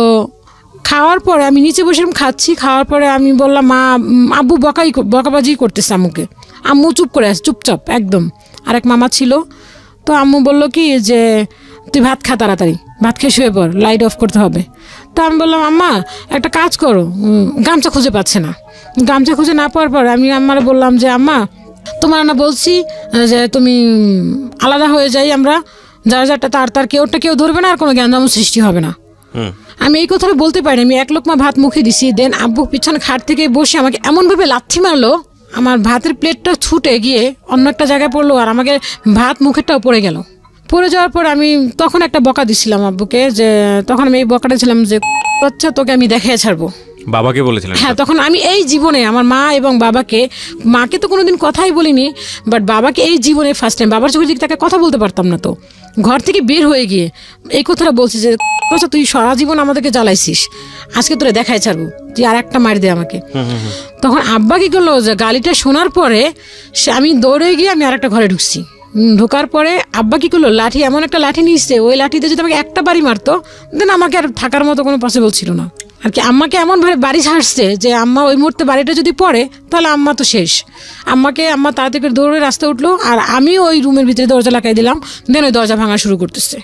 খাওয়ার পরে আমি নিচে বসে খাচ্ছি, খাওয়ার পরে আমি বললাম মা, আব্বু বকাবাজি করতেছে আম্মুকে, আম্মু চুপ করে আছে, চুপচাপ একদম। আরেক মামা ছিল, তো আম্মু বললো কি যে তুই ভাত খা, তাড়াতাড়ি ভাত খেয়ে শুয়ে পড়, লাইট অফ করতে হবে। তো আমি বললাম আম্মা একটা কাজ করো, গামছা খুঁজে পাচ্ছে না, গামছা খুঁজে না পাওয়ার পর আমি আম্মারে বললাম যে আম্মা তোমার না বলছি যে তুমি আলাদা হয়ে যাই, আমরা যার যারটা তার কেউ ধরবে না, আর কোনো জ্ঞান সৃষ্টি হবে না। আমি এই কথাটা বলতে পারিনি, আমি 1 লোকমা ভাত মুখে দিছি, দেন আব্বু পিছনে খাট থেকে বসে আমাকে এমনভাবে লাথি মারলো, আমার ভাতের প্লেটটা ছুটে গিয়ে অন্য একটা জায়গায় পড়লো, আর আমাকে ভাত মুখেরটাও পড়ে গেল। পড়ে যাওয়ার পর আমি তখন একটা বকা দিছিলাম আব্বুকে, যে তখন আমি এই বকাটা ছিলাম যে আচ্ছা তোকে আমি দেখিয়ে ছাড়বো, বাবাকে বলেছিলেন। হ্যাঁ, তখন আমি এই জীবনে আমার মা এবং বাবাকে, মাকে তো কোনোদিন কথাই বলিনি, বাট বাবাকে এই জীবনে ফার্স্ট টাইম, বাবার চোখে দিকে তাকে কথা বলতে পারতাম না, তো ঘর থেকে বের হয়ে গিয়ে এই কথাটা বলছি যে তুই সারা জীবন আমাদেরকে জ্বালাইছিস, আজকে তোরে দেখাই ছাড়বো, তুই আর একটা মার দে আমাকে। তখন আব্বা কি করলো, যে গালিটা শোনার পরে আমি দৌড়ে গিয়ে আমি আর একটা ঘরে ঢুকছি, ঢোকার পরে আব্বা কি করলো, লাঠি, এমন একটা লাঠি নিয়েছে, ওই লাঠিতে যদি আমাকে একটা বাড়ি মারতো দেন আমাকে আর থাকার মতো কোনো পসিবল ছিল না আর কি। আম্মাকে এমনভাবে বাড়ি ছাড়ছে যে আম্মা ওই মুহূর্তে বাড়িটা যদি পড়ে তাহলে আম্মা তো শেষ। আম্মা তাড়াতাড়ি করে দৌড়ে রাস্তা উঠলো, আর আমি ওই রুমের ভিতরে দরজা লাগাই দিলাম, দেন ওই দরজা ভাঙা শুরু করতেছে,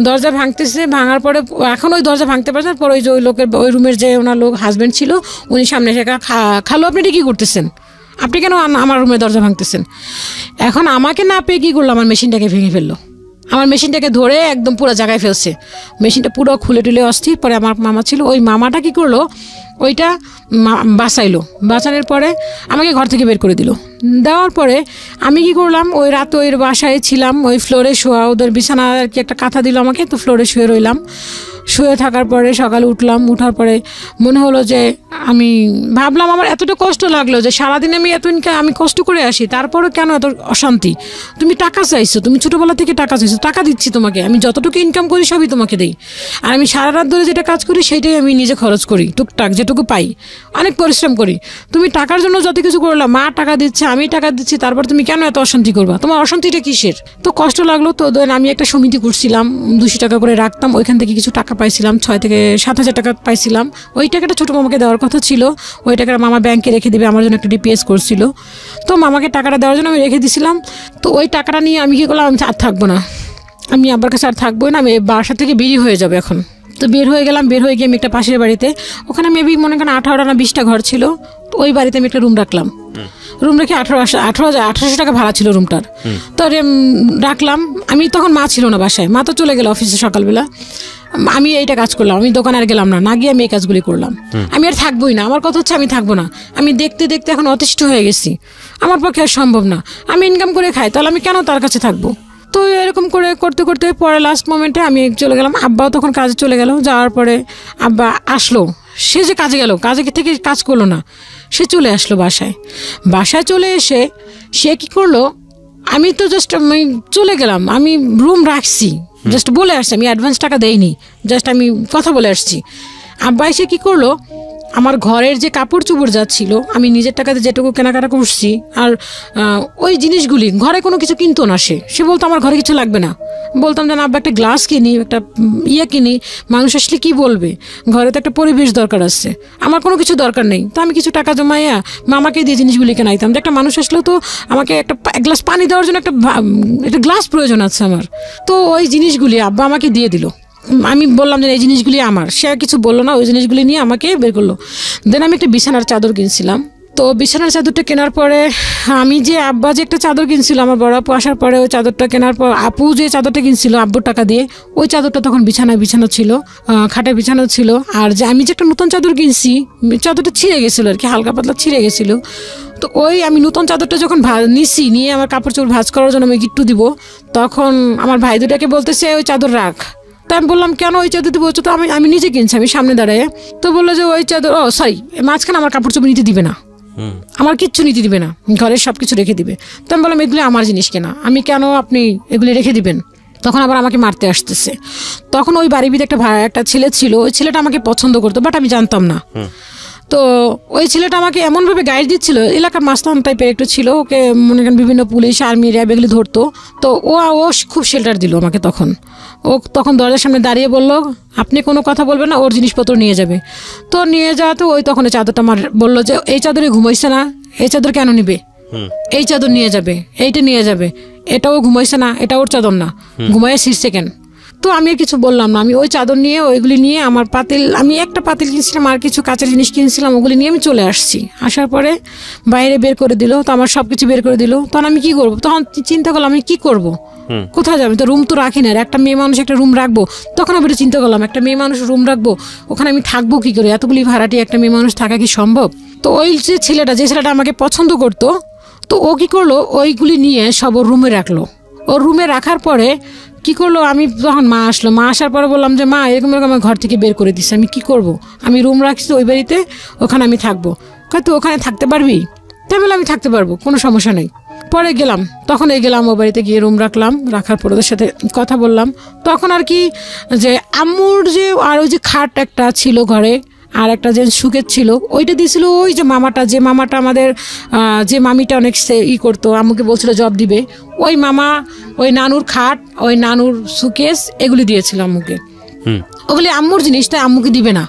দরজা ভাঙতেছে, ভাঙার পরে এখন ওই দরজা ভাঙতে পারছে, পরে ওই যে ওই লোকের, ওই রুমের যে ওনার লোক হাজব্যান্ড ছিল, উনি সামনে এসে খালো আপনি এটা কী করতেছেন, আপনি কেন আমার রুমের দরজা ভাঙতেছেন। এখন আমাকে না পেয়ে কী করলো, আমার মেশিনটাকে ভেঙে ফেললো, আমার মেশিনটাকে ধরে একদম পুরো জায়গায় ফেলছে, মেশিনটা পুরো খুলে টুলে অস্থির। পরে আমার মামা ছিল, ওই মামাটা কি করলো, ওইটা বাঁচাইলো। বাঁচানোর পরে আমাকে ঘর থেকে বের করে দিল। দেওয়ার পরে আমি কি করলাম, ওই রাত ওই বাসায় ছিলাম, ওই ফ্লোরে শোয়া, ওদের বিছানা আর কি একটা কাঁথা দিল আমাকে, তো ফ্লোরে শুয়ে রইলাম। শুয়ে থাকার পরে সকালে উঠলাম, উঠার পরে মনে হলো যে আমি ভাবলাম আমার এতটা কষ্ট লাগলো যে সারাদিন আমি আমি কষ্ট করে আসি, তারপরে কেন এত অশান্তি? তুমি টাকা চাইছো, তুমি ছোটোবেলা থেকে টাকা চাইছো, টাকা দিচ্ছি তোমাকে, আমি যতটুকু ইনকাম করি সবই তোমাকে দিই, আর আমি সারা রাত ধরে যেটা কাজ করি সেটাই আমি নিজে খরচ করি, টুকটাক যেটুকু পাই, অনেক পরিশ্রম করি। তুমি টাকার জন্য যত কিছু করলাম, মা টাকা দিচ্ছে, আমি টাকা দিচ্ছি, তারপর তুমি কেন এত অশান্তি করবা? তোমার অশান্তিটা কিসের? তো কষ্ট লাগলো। তো আমি একটা সমিতি করছিলাম, 200 টাকা করে রাখতাম, ওইখান থেকে কিছু টাকা পাইছিলাম, 6 থেকে 7,000 টাকা পাইছিলাম। ওই টাকাটা ছোটো মামাকে দেওয়ার কথা ছিল, ওই টাকাটা মামা ব্যাংকে রেখে দেবে, আমার জন্য একটা ডিপিএস করছিল, তো মামাকে টাকাটা দেওয়ার জন্য আমি রেখে দিছিলাম। তো ওই টাকাটা নিয়ে আমি কি করলাম, আমি আর থাকবো না, আমি আব্বার কাছে আর থাকবোই না, আমি বাসা থেকে বেরিয়ে হয়ে যাবে এখন। তো বের হয়ে গেলাম, বের হয়ে গিয়ে আমি একটা পাশের বাড়িতে, ওখানে মেবি মনে করেন 18টা না 20টা ঘর ছিল, তো ওই বাড়িতে আমি একটা রুম রাখলাম। রুম রেখে 18,000 টাকা ভাড়া ছিল রুমটার। তো রাখলাম, আমি তখন মা ছিল না বাসায়, মা তো চলে গেল অফিসে সকালবেলা। আমি এইটা কাজ করলাম, আমি দোকানে আর গেলাম না, না গিয়ে আমি এই কাজগুলি করলাম। আমি আর থাকবোই না, আমার কথা হচ্ছে আমি থাকবো না, আমি দেখতে দেখতে এখন অতিষ্ঠ হয়ে গেছি, আমার পক্ষে আর সম্ভব না, আমি ইনকাম করে খাই, তাহলে আমি কেন তার কাছে থাকবো? তো এরকম করে করতে করতে পরে লাস্ট মোমেন্টে আমি চলে গেলাম, আব্বাও তখন কাজে চলে গেল। যাওয়ার পরে আব্বা আসলো, সে যে কাজে গেল, কাজে থেকে কাজ করলো না, সে চলে আসলো বাসায়। বাসায় চলে এসে সে কি করলো, আমি তো জাস্ট আমি চলে গেলাম, আমি রুম রাখছি, জাস্ট বলে আসছি, আমি অ্যাডভান্স টাকা দেইনি, জাস্ট আমি কথা বলে আসছি। আব্বা এসে কী করলো, আমার ঘরের যে কাপড় চোপড় যাচ্ছিল, আমি নিজের টাকাতে যেটুকু কেনাকাটা করছি, আর ওই জিনিসগুলি ঘরে কোনো কিছু কিনতো না, সে বলতো আমার ঘরে কিছু লাগবে না। বলতাম যে না আব্বা, একটা গ্লাস কিনি, একটা কিনি, মানুষ আসলে কি বলবে, ঘরে তো একটা পরিবেশ দরকার আছে, আমার কোনো কিছু দরকার নেই। তো আমি কিছু টাকা জমাইয়া মামাকে দিয়ে জিনিসগুলি কেনাইতাম, যে একটা মানুষ আসলেও তো আমাকে একটা গ্লাস পানি দেওয়ার জন্য একটা গ্লাস প্রয়োজন আছে আমার। তো ওই জিনিসগুলি আব্বা আমাকে দিয়ে দিল। আমি বললাম যে এই জিনিসগুলি আমার, সে আর কিছু বললো না, ওই জিনিসগুলি নিয়ে আমাকে বের করলো। দেন আমি একটা বিছানার চাদর কিনছিলাম। তো বিছানার চাদরটা কেনার পরে আমি যে আব্বা যে একটা চাদর কিনছিল, আমার বড় আপু আসার পরে ওই চাদরটা কেনার পর আপু যে চাদরটা কিনছিল আব্বুর টাকা দিয়ে, ওই চাদরটা তখন বিছানো ছিল, খাটে বিছানো ছিল। আর যে আমি যে একটা নতুন চাদর কিনছি, চাদরটা ছিঁড়ে গেছিলো আর কি, হালকা পাতলা ছিঁড়ে গেছিলো। তো ওই আমি নতুন চাদরটা যখন নিয়ে আমার কাপড় চোপড় ভাঁজ করার জন্য আমি গিট্টু দিব, তখন আমার ভাই দুটাকে বলতেছে ওই চাদর রাখ। তো আমি বললাম কেন ওই চাদর দিব, তো আমি নিজে কিনছি, আমি সামনে দাঁড়ায়। তো বললো যে ওই চাদর, সরি, মাঝখানে আমার কাপড় চোপড় নিতে দিবে না, আমার কিচ্ছু নিতে দিবে না, ঘরের সব কিছু রেখে দিবে। তো আমি বললাম এগুলি আমার জিনিস কেনা, আমি কেন আপনি এগুলি রেখে দিবেন? তখন আবার আমাকে মারতে আসতেছে। তখন ওই বাড়ির ভিতরে একটা ছেলে ছিল, ওই ছেলেটা আমাকে পছন্দ করতো, বাট আমি জানতাম না। তো ওই ছেলেটা আমাকে এমনভাবে গাইড দিচ্ছিল, এলাকার মাস্তান টাইপের একটু ছিল, ওকে মনে করেন বিভিন্ন পুলিশ আর্মি র্যাব এগুলি ধরতো। তো ও খুব শেল্টার দিল আমাকে। তখন দরজার সামনে দাঁড়িয়ে বলল আপনি কোনো কথা বলবেন না, ওর জিনিসপত্র নিয়ে যাবে। তো নিয়ে যাওয়া, তো ওই তখন চাদরটা আমার বললো যে এই চাদরে ঘুমাইছে না, এই চাদর কেন নিবে, এই চাদর নিয়ে যাবে, এইটা নিয়ে যাবে, এটাও ঘুমাইছে না, এটা ওর চাদর না, ঘুমাইয়া শীর্ষে কেন। তো আমি আর কিছু বললাম না, আমি ওই চাদর নিয়ে ওইগুলি নিয়ে আমার পাতিল, আমি একটা পাতিল কিনছিলাম আর কিছু কাঁচের জিনিস কিনছিলাম, ওগুলি নিয়ে আমি চলে আসছি। আসার পরে বাইরে বের করে দিল, তো আমার সব কিছু বের করে দিল। তখন আমি কি করবো, তখন চিন্তা করলাম আমি কি করব, কোথায় যাবো, তো রুম তো রাখি না, একটা মেয়ে মানুষ একটা রুম রাখবো। তখন আমি চিন্তা করলাম একটা মেয়ে মানুষ রুম রাখবো, ওখানে আমি থাকবো কি করে, এতগুলি ভাড়াটি একটা মেয়ে মানুষ থাকা কি সম্ভব? তো ওই যে ছেলেটা আমাকে পছন্দ করতো, তো ও কি করলো, ওইগুলি নিয়ে সব ওর রুমে রাখলো। ওর রুমে রাখার পরে কি করলো, আমি তখন মা আসলো, মা আসার পরে বললাম যে মা এরকম আমার ঘর থেকে বের করে দিচ্ছে, আমি কি করব, আমি রুম রাখছি ওই বাড়িতে, ওখানে আমি থাকবো। তুই ওখানে থাকতে পারবি? তাই বলে আমি থাকতে পারবো, কোনো সমস্যা নেই। পরে গেলাম, তখন গেলাম ও বাড়িতে গিয়ে রুম রাখলাম, রাখার পর ওদের সাথে কথা বললাম। তখন আর কি যে আম্মুর যে আর ওই যে খাট একটা ছিল ঘরে, আর একটা যে সুকের ছিল, ওইটা দিয়েছিল ওই যে মামাটা আমাদের যে মামিটা অনেক করতো, আম্মুকে বলছিল জব দিবে, ওই মামা, ওই নানুর খাট, ওই নানুর সুকেস, এগুলি দিয়েছিল আম্মুকে। ওগুলি আম্মুর জিনিস, তাই আম্মুকে দিবে না।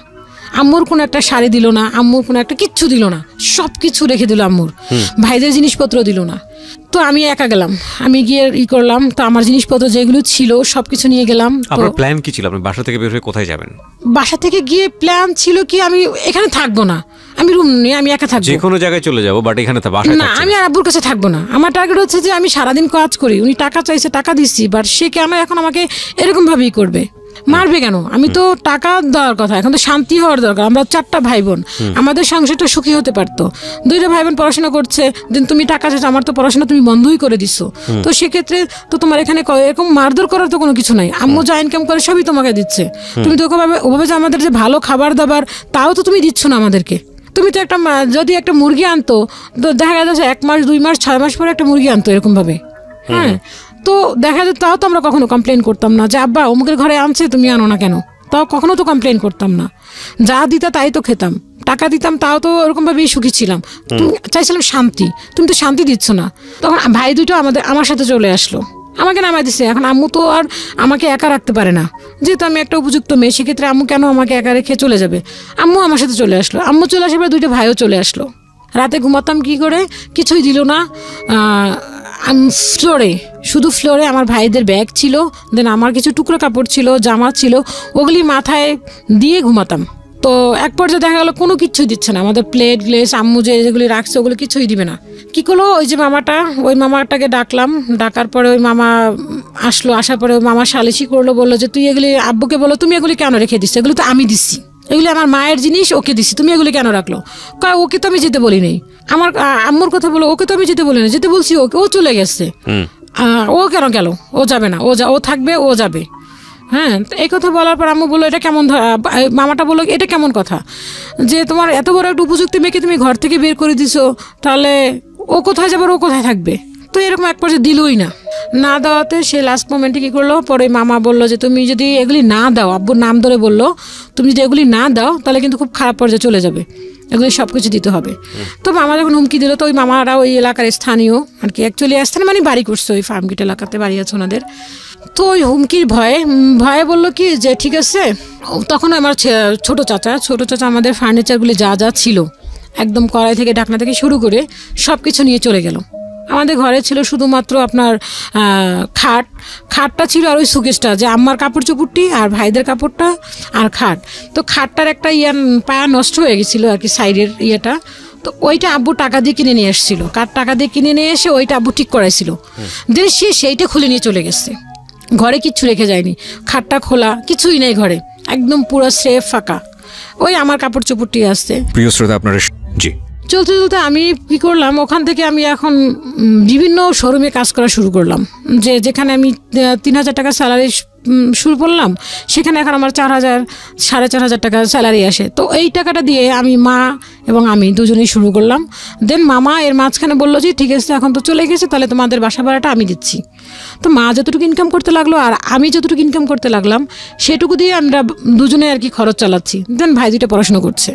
আম্মুর কোনো একটা শাড়ি দিল না, আম্মুর কোনো একটা কিচ্ছু দিল না, সব কিছু রেখে দিল আম্মুর, ভাইদের জিনিসপত্র দিল না। তো আমি একা গেলাম, আমি গিয়ে করলাম, তো আমার জিনিসপত্র যেগুলো ছিল সবকিছু নিয়ে গেলাম। আপনার প্ল্যান কি ছিল, আপনি বাসা থেকে বের হয়ে কোথায় যাবেন? বাসা থেকে গিয়ে প্ল্যান ছিল কি আমি এখানে থাকবো না, আমি রুম নিয়ে আমি একা থাকবো, যে কোনো জায়গায় চলে যাবো, বাট এখানে বাসায় না আমি আর আব্বুর কাছে থাকবো না। আমার টার্গেট হচ্ছে যে আমি সারাদিন কাজ করি, উনি টাকা চাইছে টাকা দিচ্ছি, বাট সে কেন এখন আমাকে এরকম ভাবেই করবে, মারবে কেন? আমি তো টাকা দেওয়ার কথা, এখন তো শান্তি হওয়ার দরকার। আমরা 4টা ভাই বোন, আমাদের সংসারটা সুখী হতে পারতো। 2টা ভাই বোন পড়াশোনা করছে, দেন তুমি টাকা চাইছো, আমার তো পড়াশোনা তুমি বন্ধই করে দিছো। তো সেক্ষেত্রে তো তোমার এখানে এরকম মারধর করার তো কোনো কিছু নাই। আম্মু যা ইনকাম করে সবই তোমাকে দিচ্ছে, তুমি তো ওভাবে যে আমাদের যে ভালো খাবার দাবার তাও তো তুমি দিচ্ছ না আমাদেরকে। তুমি তো একটা যদি একটা মুরগি আনতো তো দেখা যাচ্ছে 1 মাস 2 মাস 6 মাস পরে একটা মুরগি আনতো এরকম ভাবে, হ্যাঁ, তো দেখা যেত, তাও তো আমরা কখনো কমপ্লেন করতাম না যে আব্বা অমুকের ঘরে আনছে তুমি আনো না কেন, তাও কখনো তো কমপ্লেন করতাম না। যা দিতা তাই তো খেতাম, টাকা দিতাম তাও তো ওরকম ভাবেই সুখী ছিলাম। তুমি চাইছিলাম শান্তি, তুমি তো শান্তি দিচ্ছ না। তখন ভাই দুটো আমার সাথে চলে আসলো, আমাকে নামাই দিছে। এখন আম্মু তো আর আমাকে একা রাখতে পারে না, যেহেতু আমি একটা উপযুক্ত মেয়ে, সেক্ষেত্রে আম্মু কেন আমাকে একা রেখে চলে যাবে। আম্মু আমার সাথে চলে আসলো, আম্মু চলে আসার পরে 2টা ভাইও চলে আসলো। রাতে ঘুমাতাম কি করে, কিছুই দিল না। ফ্লোরে, শুধু ফ্লোরে আমার ভাইদের ব্যাগ ছিল, দেন আমার কিছু টুকরো কাপড় ছিল, জামা ছিল, ওগুলি মাথায় দিয়ে ঘুমাতাম। তো এক পর্যায়ে দেখা গেল কোনো কিছুই দিচ্ছে না, আমাদের প্লেট গ্লেস আম্মু যেগুলি রাখছে ওগুলো কিছুই দিবে না। কি করলো, ওই যে ওই মামাটাকে ডাকলাম, ডাকার পরে ওই মামা আসলো, আসার পরে ওই মামা সালিশি করলো, বললো যে তুই এগুলি আব্বুকে বলো তুমি এগুলি কেন রেখে দিচ্ছ, এগুলো তো আমি দিচ্ছি, এগুলি আমার মায়ের জিনিস, ওকে দিচ্ছি, তুমি এগুলি কেন রাখলো? ওকে তো আমি যেতে বলি নাই। আমার আম্মুর কথা বলো, ওকে তো আমি যেতে বলি না, যেতে বলছি ওকে, ও চলে গেছে, ও কেন গেল, ও যাবে না, ও থাকবে, ও যাবে। হ্যাঁ, এই কথা বলার পর আম্মু বললো এটা কেমন, মামাটা বললো এটা কেমন কথা যে তোমার এত বড় একটা উপযুক্ত মেয়েকে তুমি ঘর থেকে বের করে দিছো, তাহলে ও কোথায় যাবে, ও কোথায় থাকবে? তো এরকম এক পর্যায়ে দিলই না দেওয়াতে সে লাস্ট মোমেন্টে কী করলো, পরে মামা বললো যে তুমি যদি এগুলি না দাও, আব্বুর নাম ধরে বললো, তুমি যদি এগুলি না দাও তাহলে কিন্তু খুব খারাপ পর্যায়ে চলে যাবে, এগুলি সব কিছু দিতে হবে। তো মামা যখন হুমকি দিল, তো ওই মামারা ওই এলাকার স্থানীয় আর কি, অ্যাকচুয়ালি স্থানে মানে বাড়ি করছে, ওই ফার্মগেট এলাকাতে বাড়ি আছে ওনাদের। তো ওই হুমকির ভয়ে বললো কি যে ঠিক আছে। তখন আমার ছোট চাচা আমাদের ফার্নিচারগুলি যা যা ছিল একদম কড়াই থেকে ঢাকনা থেকে শুরু করে সব কিছু নিয়ে চলে গেল। আমাদের ঘরে ছিল শুধুমাত্র আপনার খাটটা ছিল, আর ওই সুকেশটা যে আম্মার কাপড় চোপড়টি আর ভাইদের কাপড়টা আর খাট। তো খাটটার একটা পায়া নষ্ট হয়ে গেছিলো আর কি, সাইডের ইয়েটা, তো ওইটা আব্বু টাকা দিয়ে কিনে নিয়ে এসেছিল, টাকা দিয়ে কিনে নিয়ে এসে ওইটা আব্বু ঠিক করাইছিল, দেন সেইটা খুলে নিয়ে চলে গেছে। ঘরে কিচ্ছু রেখে যায়নি, খাটটা খোলা, কিছুই নেই ঘরে, একদম পুরো সেফ ফাঁকা, ওই আমার কাপড় চোপড়টি আসছে। প্রিয় শ্রোতা, আপনারা জি চলতে চলতে আমি কি করলাম, ওখান থেকে আমি এখন বিভিন্ন শোরুমে কাজ করা শুরু করলাম, যেখানে আমি 3,000 টাকা স্যালারি শুরু করলাম, সেখানে এখন আমার 4,000 4,500 টাকা স্যালারি আসে। তো এই টাকাটা দিয়ে আমি মা এবং আমি দুজনেই শুরু করলাম। দেন মামা এর মাঝখানে বললো যে ঠিক আছে এখন তো চলে গেছে, তাহলে তোমাদের বাসা ভাড়াটা আমি দিচ্ছি। তো মা যতটুকু ইনকাম করতে লাগলো আর আমি যতটুকু ইনকাম করতে লাগলাম, সেটুকু দিয়ে আমরা দুজনে আর কি খরচ চালাচ্ছি। দেন ভাই 2টা পড়াশোনা করছে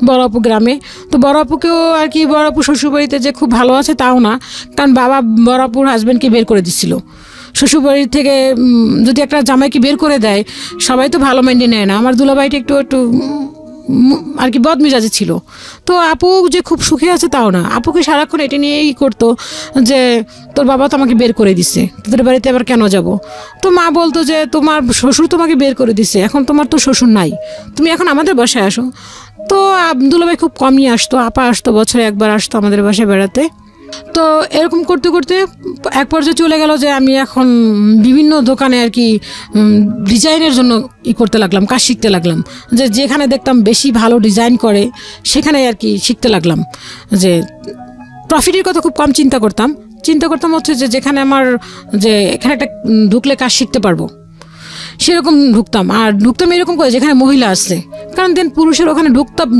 বড় আপু গ্রামে। তো বড় আপুকেও আর কি, বড় আপু শ্বশুরবাড়িতে যে খুব ভালো আছে তাও না, কারণ বাবা বড় আপুর হাজব্যান্ডকে বের করে দিচ্ছিল শ্বশুরবাড়ি থেকে। যদি একটা জামাইকে বের করে দেয় সবাই তো ভালো মাইন্ডে নেয় না, আমার দুলাভাইটা একটু আর কি বদমেজাজি ছিল। তো আপু যে খুব সুখে আছে তাও না, আপুকে সারাক্ষণ এটা নিয়েই করতো যে তোর বাবা তো আমাকে বের করে দিছে, তোদের বাড়িতে আবার কেন যাব। তো মা বলতো যে তোমার শ্বশুর তোমাকে বের করে দিছে, এখন তোমার তো শ্বশুর নাই, তুমি এখন আমাদের বাসায় আসো। তো দুলাভাই খুব কমই আসতো, আপা আসতো, বছরে একবার আসতো আমাদের বাসায় বেড়াতে। তো এরকম করতে করতে এক পর্যায়ে চলে গেল যে আমি এখন বিভিন্ন দোকানে আর কি ডিজাইনের জন্য করতে লাগলাম, কাজ শিখতে লাগলাম, যেখানে দেখতাম বেশি ভালো ডিজাইন করে সেখানে আর কি শিখতে লাগলাম। যে প্রফিটের কথা খুব কম চিন্তা করতাম হচ্ছে যে যেখানে আমার যে এখানে একটা ঢুকলে কাজ শিখতে পারবো সেরকম ঢুকতাম। আর ঢুকতাম এরকম করে যেখানে মহিলা আসছে, কারণ দেন পুরুষের ওখানে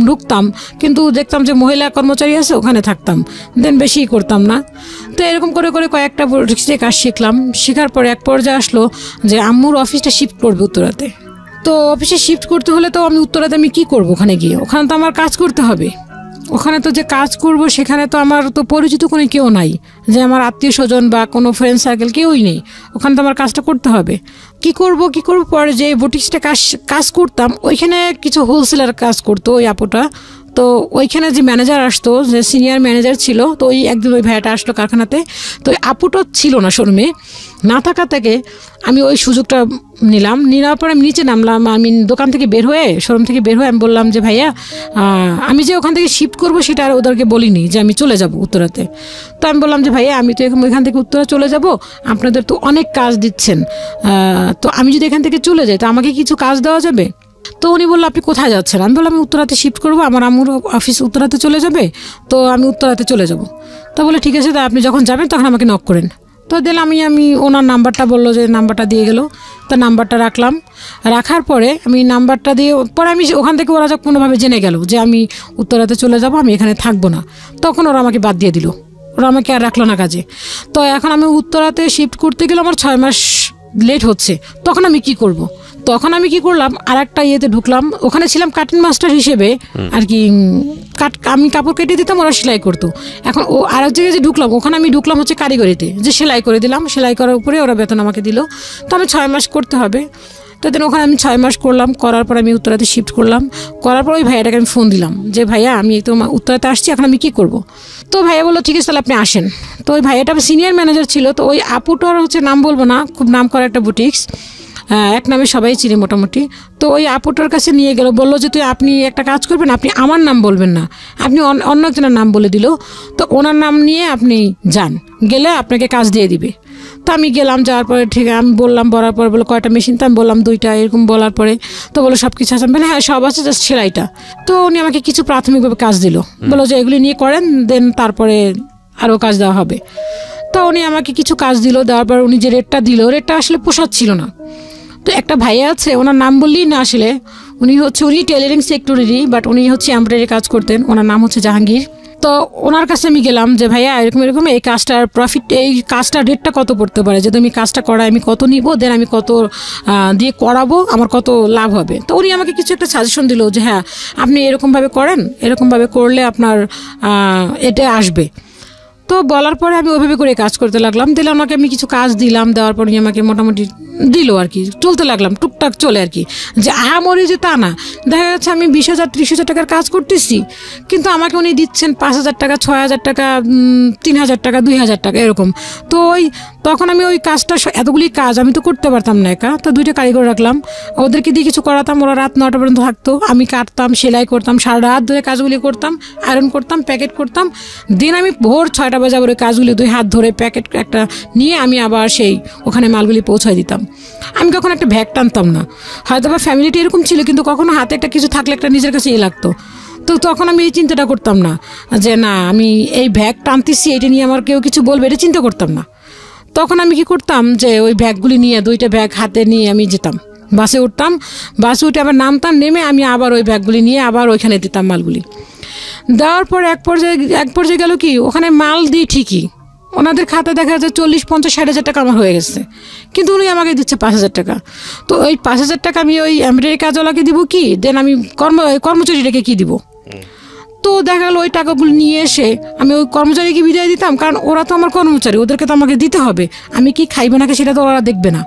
ঢুকতাম কিন্তু দেখতাম যে মহিলা কর্মচারী আছে, ওখানে থাকতাম, দেন বেশি করতাম না। তো এরকম করে করে কয়েকটা কাজ শিখলাম। শেখার পরে এক পর্যায়ে আসলো যে আম্মুর অফিসটা শিফট করবে উত্তরাতে। তো অফিসে শিফট করতে হলে তো আমি উত্তরাতে আমি কী করবো, ওখানে গিয়ে ওখানে তো আমার কাজ করতে হবে। ওখানে তো যে কাজ করব সেখানে তো আমার তো পরিচিত কোনো কেউ নাই, যে আমার আত্মীয় স্বজন বা কোনো ফ্রেন্ড সার্কেল কেউই নেই, ওখানে তো আমার কাজটা করতে হবে। কি করব পরে যে বুটিক্সটা কাজ করতাম ওইখানে কিছু হোলসেলার কাজ করতো ওই আপুটা। তো ওইখানে যে ম্যানেজার আসতো, যে সিনিয়র ম্যানেজার ছিল, তো ওই একদিন ওই ভাইয়াটা আসলো কারখানাতে। তো ওই আপুটা ছিল না শোরুমে, না থাকা থেকে আমি ওই সুযোগটা নিলাম। নেওয়ার পরে আমি নিচে নামলাম। আমি দোকান থেকে বের হয়ে, শোরুম থেকে বের হয়ে আমি বললাম যে ভাইয়া আমি যে ওখান থেকে শিফট করবো সেটা আর ওদেরকে বলিনি যে আমি চলে যাব উত্তরাতে। তো আমি বললাম যে ভাইয়া আমি তো এখান থেকে উত্তরা চলে যাব, আপনাদের তো অনেক কাজ দিচ্ছেন, তো আমি যদি এখান থেকে চলে যাই তো আমাকে কিছু কাজ দেওয়া যাবে? তো উনি বললো আপনি কোথায় যাচ্ছেন? আমি বললাম আমি উত্তরাতে শিফট করবো, আমার আম্মুর অফিস উত্তরাতে চলে যাবে, তো আমি উত্তরাতে চলে যাব। তো বলে ঠিক আছে, তা আপনি যখন যাবেন তখন আমাকে নক করেন। তো দিলাম আমি ওনার নাম্বারটা, বললো যে নাম্বারটা দিয়ে গেল। তো নাম্বারটা রাখলাম। রাখার পরে আমি নাম্বারটা দিয়ে পরে আমি ওখান থেকে ওরা যা কোনোভাবে জেনে গেল যে আমি উত্তরাতে চলে যাব, আমি এখানে থাকবো না, তখন ওরা আমাকে বাদ দিয়ে দিল, ওরা আমাকে আর রাখলো না কাজে। তো এখন আমি উত্তরাতে শিফট করতে গেলে আমার 6 মাস লেট হচ্ছে। তখন আমি কি করব? তখন আমি কি করলাম, আর একটা ইয়েতে ঢুকলাম। ওখানে ছিলাম কাটিং মাস্টার হিসেবে আর কি, আমি কাপড় কেটে দিতাম, ওরা সেলাই করতো। এখন ও আর এক জায়গায় যে ঢুকলাম, ওখানে আমি ঢুকলাম হচ্ছে কারিগরিতে, যে সেলাই করে দিলাম। সেলাই করার উপরে ওরা বেতন আমাকে দিল। তো আমি 6 মাস করতে হবে। তো দিন ওখানে আমি 6 মাস করলাম। করার পর আমি উত্তরাতে শিফট করলাম। করার পর ওই ভাইয়াটাকে আমি ফোন দিলাম যে ভাইয়া আমি তো উত্তরাতে আসছি, এখন আমি কী করব? তো ভাইয়া বললো ঠিক আছে তাহলে আপনি আসেন। তো ওই ভাইয়াটা সিনিয়র ম্যানেজার ছিল। তো ওই আপুটার হচ্ছে নাম বলবো না, খুব নাম করা একটা বুটিক্স, এক নামে সবাই চিনি মোটামুটি। তো ওই আপুটার কাছে নিয়ে গেল, বললো যে আপনি একটা কাজ করবেন, আপনি আমার নাম বলবেন না, আপনি অন্য একজনের নাম বলে দিল। তো ওনার নাম নিয়ে আপনি যান, গেলে আপনাকে কাজ দিয়ে দিবে। তো আমি গেলাম, যাওয়ার পরে ঠিক আমি বললাম, বলার পরে বলো কয়টা মেশিন? তো আমি বললাম 2টা, এরকম বলার পরে তো বলো সব কিছু আছে? বলে হ্যাঁ সব আছে, জাস্ট সেলাইটা। তো উনি আমাকে কিছু প্রাথমিকভাবে কাজ দিল, বলো যে এগুলি নিয়ে করেন, দেন তারপরে আরও কাজ দেওয়া হবে। তো উনি আমাকে কিছু কাজ দিল। দেওয়ার পর উনি যে রেটটা দিল, রেটটা আসলে পোষাচ্ছিল না। তো একটা ভাইয়া আছে, ওনার নাম বললেই না আসলে, উনি টেলারিং সেক্টরেরই, বাট উনি হচ্ছে এমব্রয়ডারি কাজ করতেন। ওনার নাম হচ্ছে জাহাঙ্গীর। তো ওনার কাছে আমি গেলাম যে ভাইয়া এরকম এই কাজটার প্রফিট, এই কাজটার রেটটা কত পড়তে পারে, যদি আমি কাজটা করাই আমি কত নিব, দেন আমি কত দিয়ে করাবো, আমার কত লাভ হবে। তো উনি আমাকে কিছু একটা সাজেশন দিল যে হ্যাঁ আপনি এরকমভাবে করেন, এরকমভাবে করলে আপনার এটা আসবে। তো বলার পরে আমি ওইভাবে করে কাজ করতে লাগলাম। দিলে ওনাকে আমি কিছু কাজ দিলাম, দেওয়ার পরে আমাকে মোটামুটি দিল আর কি, চলতে লাগলাম টুকটাক চলে আর কি, যে আহামরি যে তা না। দেখা যাচ্ছে আমি 20,000 30,000 টাকার কাজ করতেছি, কিন্তু আমাকে উনি দিচ্ছেন 5,000 টাকা, 6,000 টাকা, 3,000 টাকা, 2,000 টাকা এরকম। তো তখন আমি ওই কাজটা, এতগুলি কাজ আমি তো করতে পারতাম না একা। তো 2টা কারিগর রাখলাম, ওদেরকে দিয়ে কিছু করাতাম, ওরা রাত 9টা পর্যন্ত থাকতো, আমি কাটতাম, সেলাই করতাম, সারা রাত ধরে কাজগুলি করতাম, আয়রন করতাম, প্যাকেট করতাম। দিন আমি ভোর 6টা বাজে আবার ওই কাজগুলি 2 হাত ধরে প্যাকেট একটা নিয়ে আমি আবার সেই ওখানে মালগুলি পৌঁছায় দিতাম। আমি কখনো একটা ব্যাগ টানতাম না, হয়তো বা ফ্যামিলিটি এরকম ছিল, কিন্তু কখনো হাতে একটা কিছু থাকলে একটা নিজের কাছে লাগতো। তো তখন আমি এই চিন্তাটা করতাম না যে না আমি এই ব্যাগ টানতেছি, এটা নিয়ে আমার কেউ কিছু বলবে, এটা চিন্তা করতাম না। তখন আমি কি করতাম যে ওই ব্যাগগুলি নিয়ে, 2টা ব্যাগ হাতে নিয়ে আমি যেতাম, বাসে উঠতাম, বাসে উঠে আবার নামতাম, নেমে আমি আবার ওই ব্যাগগুলি নিয়ে আবার ওইখানে দিতাম মালগুলি। দেওয়ার পর এক পর্যায়ে গেল কি, ওখানে মাল দিই ঠিকই, ওনাদের খাতা দেখা যাচ্ছে 40, 50, 60,000 টাকা আমার হয়ে গেছে, কিন্তু উনি আমাকে দিচ্ছে 5,000 টাকা। তো ওই 5,000 টাকা আমি ওই এমব্রয়ডারি কাজওয়ালাকে দিব কি, দেন আমি কর্মচারীটাকে কি দিব? তো দেখা গেল ওই টাকাগুলো নিয়ে এসে আমি ওই কর্মচারীকে বিদায় দিতাম, কারণ ওরা তো আমার কর্মচারী, ওদেরকে তো আমাকে দিতে হবে। আমি কি খাইবে নাকি সেটা তো ওরা দেখবে না,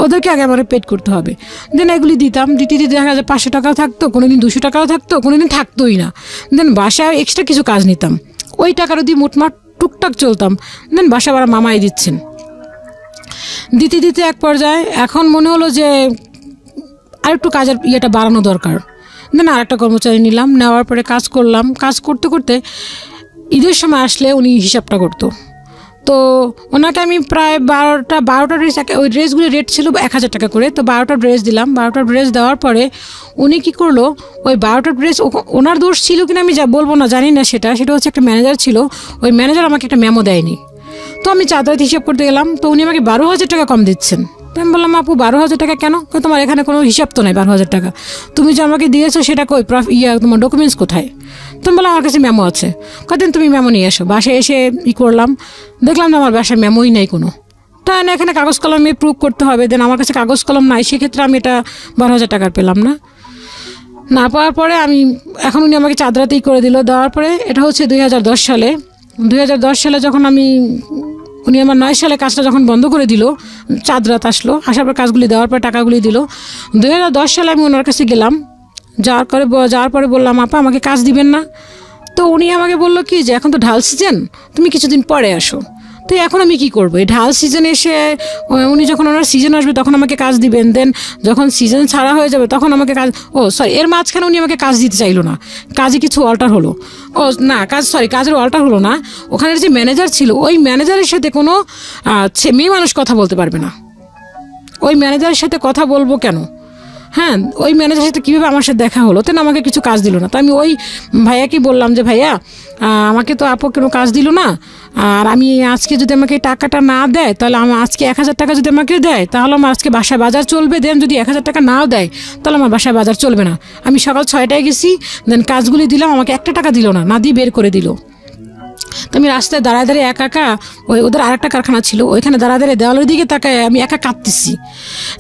ওদেরকে আগে আমার পেড করতে হবে। দেন এগুলি দিতাম, দিতে দেখা যায় 500 টাকাও থাকতো, কোনোদিন 200 টাকাও থাকতো, কোনোদিন থাকতোই না। দেন বাসায় এক্সট্রা কিছু কাজ নিতাম, ওই টাকাটা দিয়ে মোটমাট টুকটাক চলতাম। দেন বাসা বাড়া মামাই দিচ্ছেন, দিতে এক পর্যায়ে এখন মনে হলো যে আরেকটু কাজের ইয়েটা বাড়ানো দরকার। দেন আর একটা কর্মচারী নিলাম, নেওয়ার পরে কাজ করলাম। কাজ করতে করতে ঈদের সময় আসলে উনি হিসাবটা করতো। তো ওনাকে আমি প্রায় 12টা ড্রেস, ওই ড্রেসগুলির রেট ছিল 1,000 টাকা করে। তো 12টা ড্রেস দিলাম। 12টা ড্রেস দেওয়ার পরে উনি কী করলো, ওই 12টা ড্রেস ওনার দোষ ছিল কিনা আমি বলবো না, জানি না, সেটা হচ্ছে একটা ম্যানেজার ছিল, ওই ম্যানেজার আমাকে একটা মেমো দেয়নি। তো আমি চাঁদাতে হিসাব করতে গেলাম, তো উনি আমাকে 12,000 টাকা কম দিচ্ছেন। তো আমি বললাম আপু 12,000 টাকা কেন? তোমার এখানে কোনো হিসাব তো নাই 12,000 টাকা, তুমি যে আমাকে দিয়েছো সেটা কই, তোমার ডকুমেন্টস কোথায়? তুমি বললাম আমার কাছে মেমো আছে। কদিন তুমি মেমো নিয়ে এসো। বাসায় এসে করলাম, দেখলাম না আমার বাসায় মেমোই নেই কোনো। তা না, এখানে কাগজ কলমে প্রুভ করতে হবে। দেন আমার কাছে কাগজ কলম নাই, সেক্ষেত্রে আমি এটা 12,000 টাকার পেলাম না পাওয়ার পরে আমি এখন উনি আমাকে চাঁদরাতেই করে দিল। দেওয়ার পরে এটা হচ্ছে 2010 সালে। 2010 সালে যখন উনি আমার 9 সালে কাজটা যখন বন্ধ করে দিল, চাঁদরাত আসলো, আসার পর কাজগুলি দেওয়ার পর টাকাগুলি দিল। 2010 সালে আমি ওনার কাছে গেলাম যাওয়ার পরে বললাম আপা আমাকে কাজ দিবেন না? তো উনি আমাকে বললো কি যে এখন তো ঢাল সিজন, তুমি কিছুদিন পরে আসো। তো এখন আমি কি করবো? এই ঢাল সিজন এসে উনি যখন ওনার সিজন আসবে তখন আমাকে কাজ দিবেন, দেন যখন সিজন ছাড়া হয়ে যাবে তখন আমাকে কাজ, এর মাঝখানে উনি আমাকে কাজ দিতে চাইলো না, কাজে কিছু অল্টার হলো। কাজের অল্টার হলো না, ওখানের যে ম্যানেজার ছিল ওই ম্যানেজারের সাথে কোনো মেয়ে মানুষ কথা বলতে পারবে না। ওই ম্যানেজারের সাথে কথা বলবো কেন? হ্যাঁ, ওই ম্যানেজারের সাথে কীভাবে আমার সাথে দেখা হলো? তেন আমাকে কিছু কাজ দিল না। তো আমি ওই ভাইয়াকে বললাম যে ভাইয়া আমাকে তো আপু কোনো কাজ দিল না, আর আমি আজকে যদি আমাকে টাকাটা না দেয় তাহলে আমার আজকে 1000 টাকা যদি আমাকে দেয় তাহলে আমার আজকে বাসায় বাজার চলবে, দেন যদি 1000 টাকা নাও দেয় তাহলে আমার বাসায় বাজার চলবে না। আমি সকাল 6টায় গেছি, দেন কাজগুলি দিলাম, আমাকে 1 টাকা দিল না, না দিয়ে বের করে দিল। তো আমি রাস্তায় দাঁড়ায় একা ওদের আরেকটা কারখানা ছিল, ওইখানে দাঁড়ায় দেওয়ালের দিকে তাকায় আমি একা কাঁদতেছি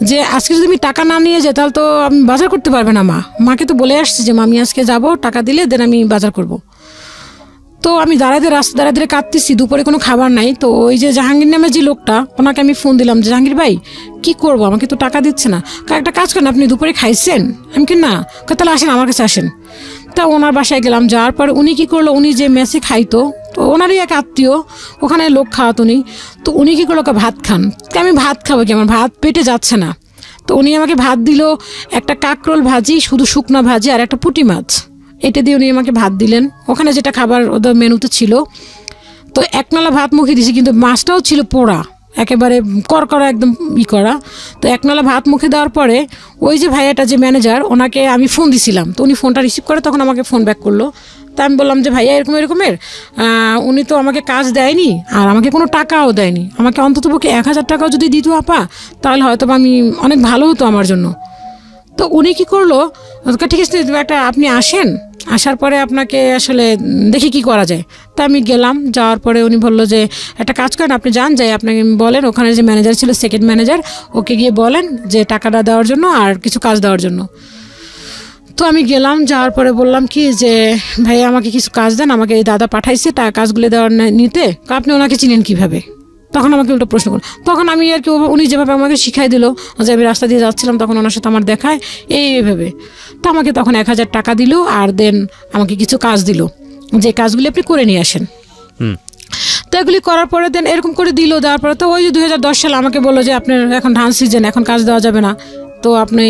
যে আজকে যদি আমি টাকা না নিয়ে যাই তাহলে তো আমি বাজার করতে পারবে না। মাকে তো বলে আসছি যে মা আমি আজকে যাব, টাকা দিলে দেন আমি বাজার করব। তো আমি রাস্তা দাঁড়ায় কাঁদতেছি, দুপুরে কোনো খাবার নাই। তো ওই যে জাহাঙ্গীর নামে যে লোকটা, ওনাকে আমি ফোন দিলাম যে জাহাঙ্গীর ভাই কি করবো, আমাকে তো টাকা দিচ্ছে না, একটা কাজ করেন আপনি দুপুরে খাইছেন? আমি কি না, তাহলে আসেন আমার কাছে আসেন। তা ওনার বাসায় গেলাম, যাওয়ার পরে উনি কি করলো, উনি যে মেসে খাইতো, তো ওনারই এক আত্মীয়, ওখানে লোক খাওয়াতো উনি। তো উনি কি করলো, ভাত খান। আমি ভাত খাবো কি, আমার ভাত পেটে যাচ্ছে না। তো উনি আমাকে ভাত দিল, একটা কাঁকরোল ভাজি, শুধু শুকনো ভাজি, আর একটা পুঁটি মাছ, এটা দিয়ে উনি আমাকে ভাত দিলেন। ওখানে যেটা খাবার ওদের মেনুতে ছিল, তো 1 নালা ভাত মুখে দিয়েছি, কিন্তু মাছটাও ছিল পোড়া, একেবারে করকরা একদম করা। তো 1 নালা ভাত মুখে দেওয়ার পরে ওই যে ভাইয়াটা যে ম্যানেজার, ওনাকে আমি ফোন দিছিলাম, তো উনি ফোনটা রিসিভ করে তখন আমাকে ফোন ব্যাক করলো। তা আমি বললাম যে ভাইয়া এরকমের উনি তো আমাকে কাজ দেয়নি আর আমাকে কোনো টাকাও দেয়নি, আমাকে অন্ততপক্ষে 1000 টাকাও যদি দিত আপা তাহলে হয়তো আমি অনেক ভালো হতো আমার জন্য। তো উনি কি করলো, ঠিক আছে আপনি আসেন, আসার পরে আপনাকে আসলে দেখি কি করা যায়। তা আমি গেলাম, যাওয়ার পরে উনি বললো যে একটা কাজ করেন, আপনি যান, যাই আপনাকে বলেন, ওখানে যে ম্যানেজার ছিল সেকেন্ড ম্যানেজার, ওকে গিয়ে বলেন যে টাকাটা দেওয়ার জন্য আর কিছু কাজ দেওয়ার জন্য। তো আমি গেলাম, যাওয়ার পরে বললাম কি যে ভাই আমাকে কিছু কাজ দেন, আমাকে এই দাদা পাঠাইছে কাজগুলো দেওয়ার নিতে, আপনি ওনাকে চিনেন কীভাবে? তখন আমাকে উল্টো প্রশ্ন করল। তখন আমি আর কি উনি যেভাবে আমাকে শিখাই দিল, যে আমি রাস্তা দিয়ে যাচ্ছিলাম তখন ওনার সাথে আমার দেখায় এইভাবে। তো আমাকে তখন 1000 টাকা দিল, আর দেন আমাকে কিছু কাজ দিল, যে কাজগুলি আপনি করে নিয়ে আসেন। তো এগুলি করার পরে দেন এরকম করে দিল। দেওয়ার পরে তো ওই যে 2010 সালে আমাকে বললো যে আপনার এখন ধান সিজন, এখন কাজ দেওয়া যাবে না, তো আপনি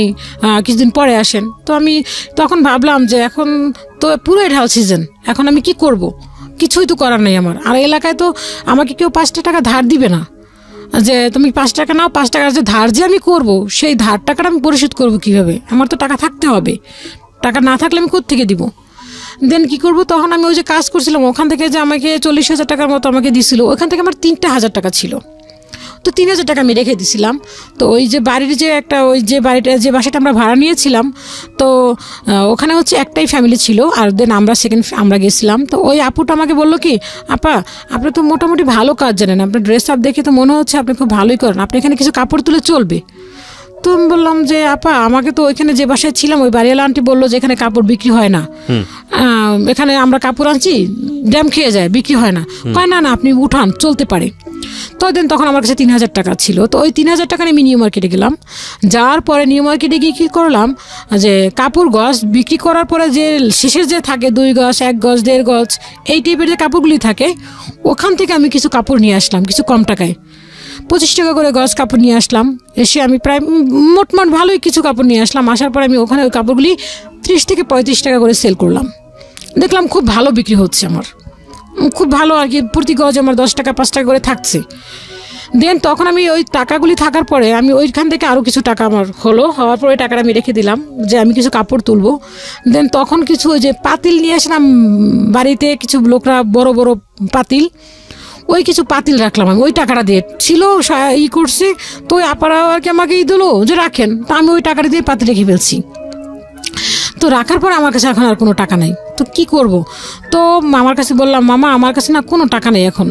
কিছুদিন পরে আসেন। তো আমি তখন ভাবলাম যে এখন তো পুরোই ঢাল সিজন, এখন আমি কি করব? কিছুই তো করার নেই আমার। আর এলাকায় তো আমাকে কেউ 5 টাকা ধার দিবে না, যে তুমি 5 টাকা নাও, 5 টাকার যে ধার যে আমি করব, সেই ধার টাকাটা আমি পরিশোধ করবো কীভাবে? আমার তো টাকা থাকতে হবে, টাকা না থাকলে আমি কোত্থেকে দিব? দেন কি করব? তখন আমি ওই যে কাজ করছিলাম ওখান থেকে যে আমাকে 40,000 টাকার মতো আমাকে দিছিল, ওখান থেকে আমার 3,000 টাকা ছিল। তো 3,000 টাকা আমি রেখে দিছিলাম। তো ওই যে বাড়ির যে একটা ওই যে বাড়িটা যে বাসাটা আমরা ভাড়া নিয়েছিলাম, তো ওখানে হচ্ছে একটাই ফ্যামিলি ছিল, আর দেন আমরা গেছিলাম। তো ওই আপুটা আমাকে বললো কি, আপা আপনি তো মোটামুটি ভালো কাজ জানেন, আপনার ড্রেস আপ দেখে তো মনে হচ্ছে আপনি খুব ভালোই করেন, আপনি এখানে কিছু কাপড় তুলে চলবে? তো আমি বললাম যে আপা আমাকে তো ওইখানে যে বাসায় ছিলাম ওই বাড়িওয়ালা আন্টি বললো যে এখানে কাপড় বিক্রি হয় না, এখানে আমরা কাপড় আনছি ড্যাম খেয়ে যায়, বিক্রি হয় না। কয় না না আপনি উঠান, চলতে পারে। তো দেন তখন আমার কাছে 3,000 টাকা ছিল। তো ওই 3,000 টাকা নিয়ে আমি নিউ মার্কেটে গেলাম। যাওয়ার পরে নিউ মার্কেটে গিয়ে কী করলাম, যে কাপড় গজ বিক্রি করার পরে যে শেষের যে থাকে 2 গজ 1 গজ 1.5 গজ এই টাইপের যে কাপড়গুলি থাকে, ওখান থেকে আমি কিছু কাপড় নিয়ে আসলাম কিছু কম টাকায়, 25 টাকা করে গজ কাপড় নিয়ে আসলাম। এসে আমি প্রায় মোটমাট ভালোই কিছু কাপড় নিয়ে আসলাম। আসার পরে আমি ওখানে ওই কাপড়গুলি 30 থেকে 35 টাকা করে সেল করলাম। দেখলাম খুব ভালো বিক্রি হচ্ছে, আমার খুব ভালো আর কি, প্রতি গজ আমার 10 টাকা 5 টাকা করে থাকছে। দেন তখন আমি ওই টাকাগুলি থাকার পরে আমি ওইখান থেকে আরও কিছু টাকা আমার হওয়ার পরে ওই টাকাটা আমি রেখে দিলাম যে আমি কিছু কাপড় তুলবো। দেন তখন কিছু ওই যে পাতিল নিয়ে আসলাম বাড়িতে, কিছু লোকরা বড় বড় পাতিল, ওই কিছু পাতিল রাখলাম আমি ওই টাকাটা দিয়ে, ছিল করছে। তো ওই আপারাও আর কি আমাকে দিল যে রাখেন, তো আমি ওই টাকাটা দিয়ে পাতিল রেখে ফেলছি। তো রাখার পর আমার কাছে এখন আর কোনো টাকা নেই, তো কি করব? তো মামার কাছে বললাম, মামা আমার কাছে না কোনো টাকা নেই এখন।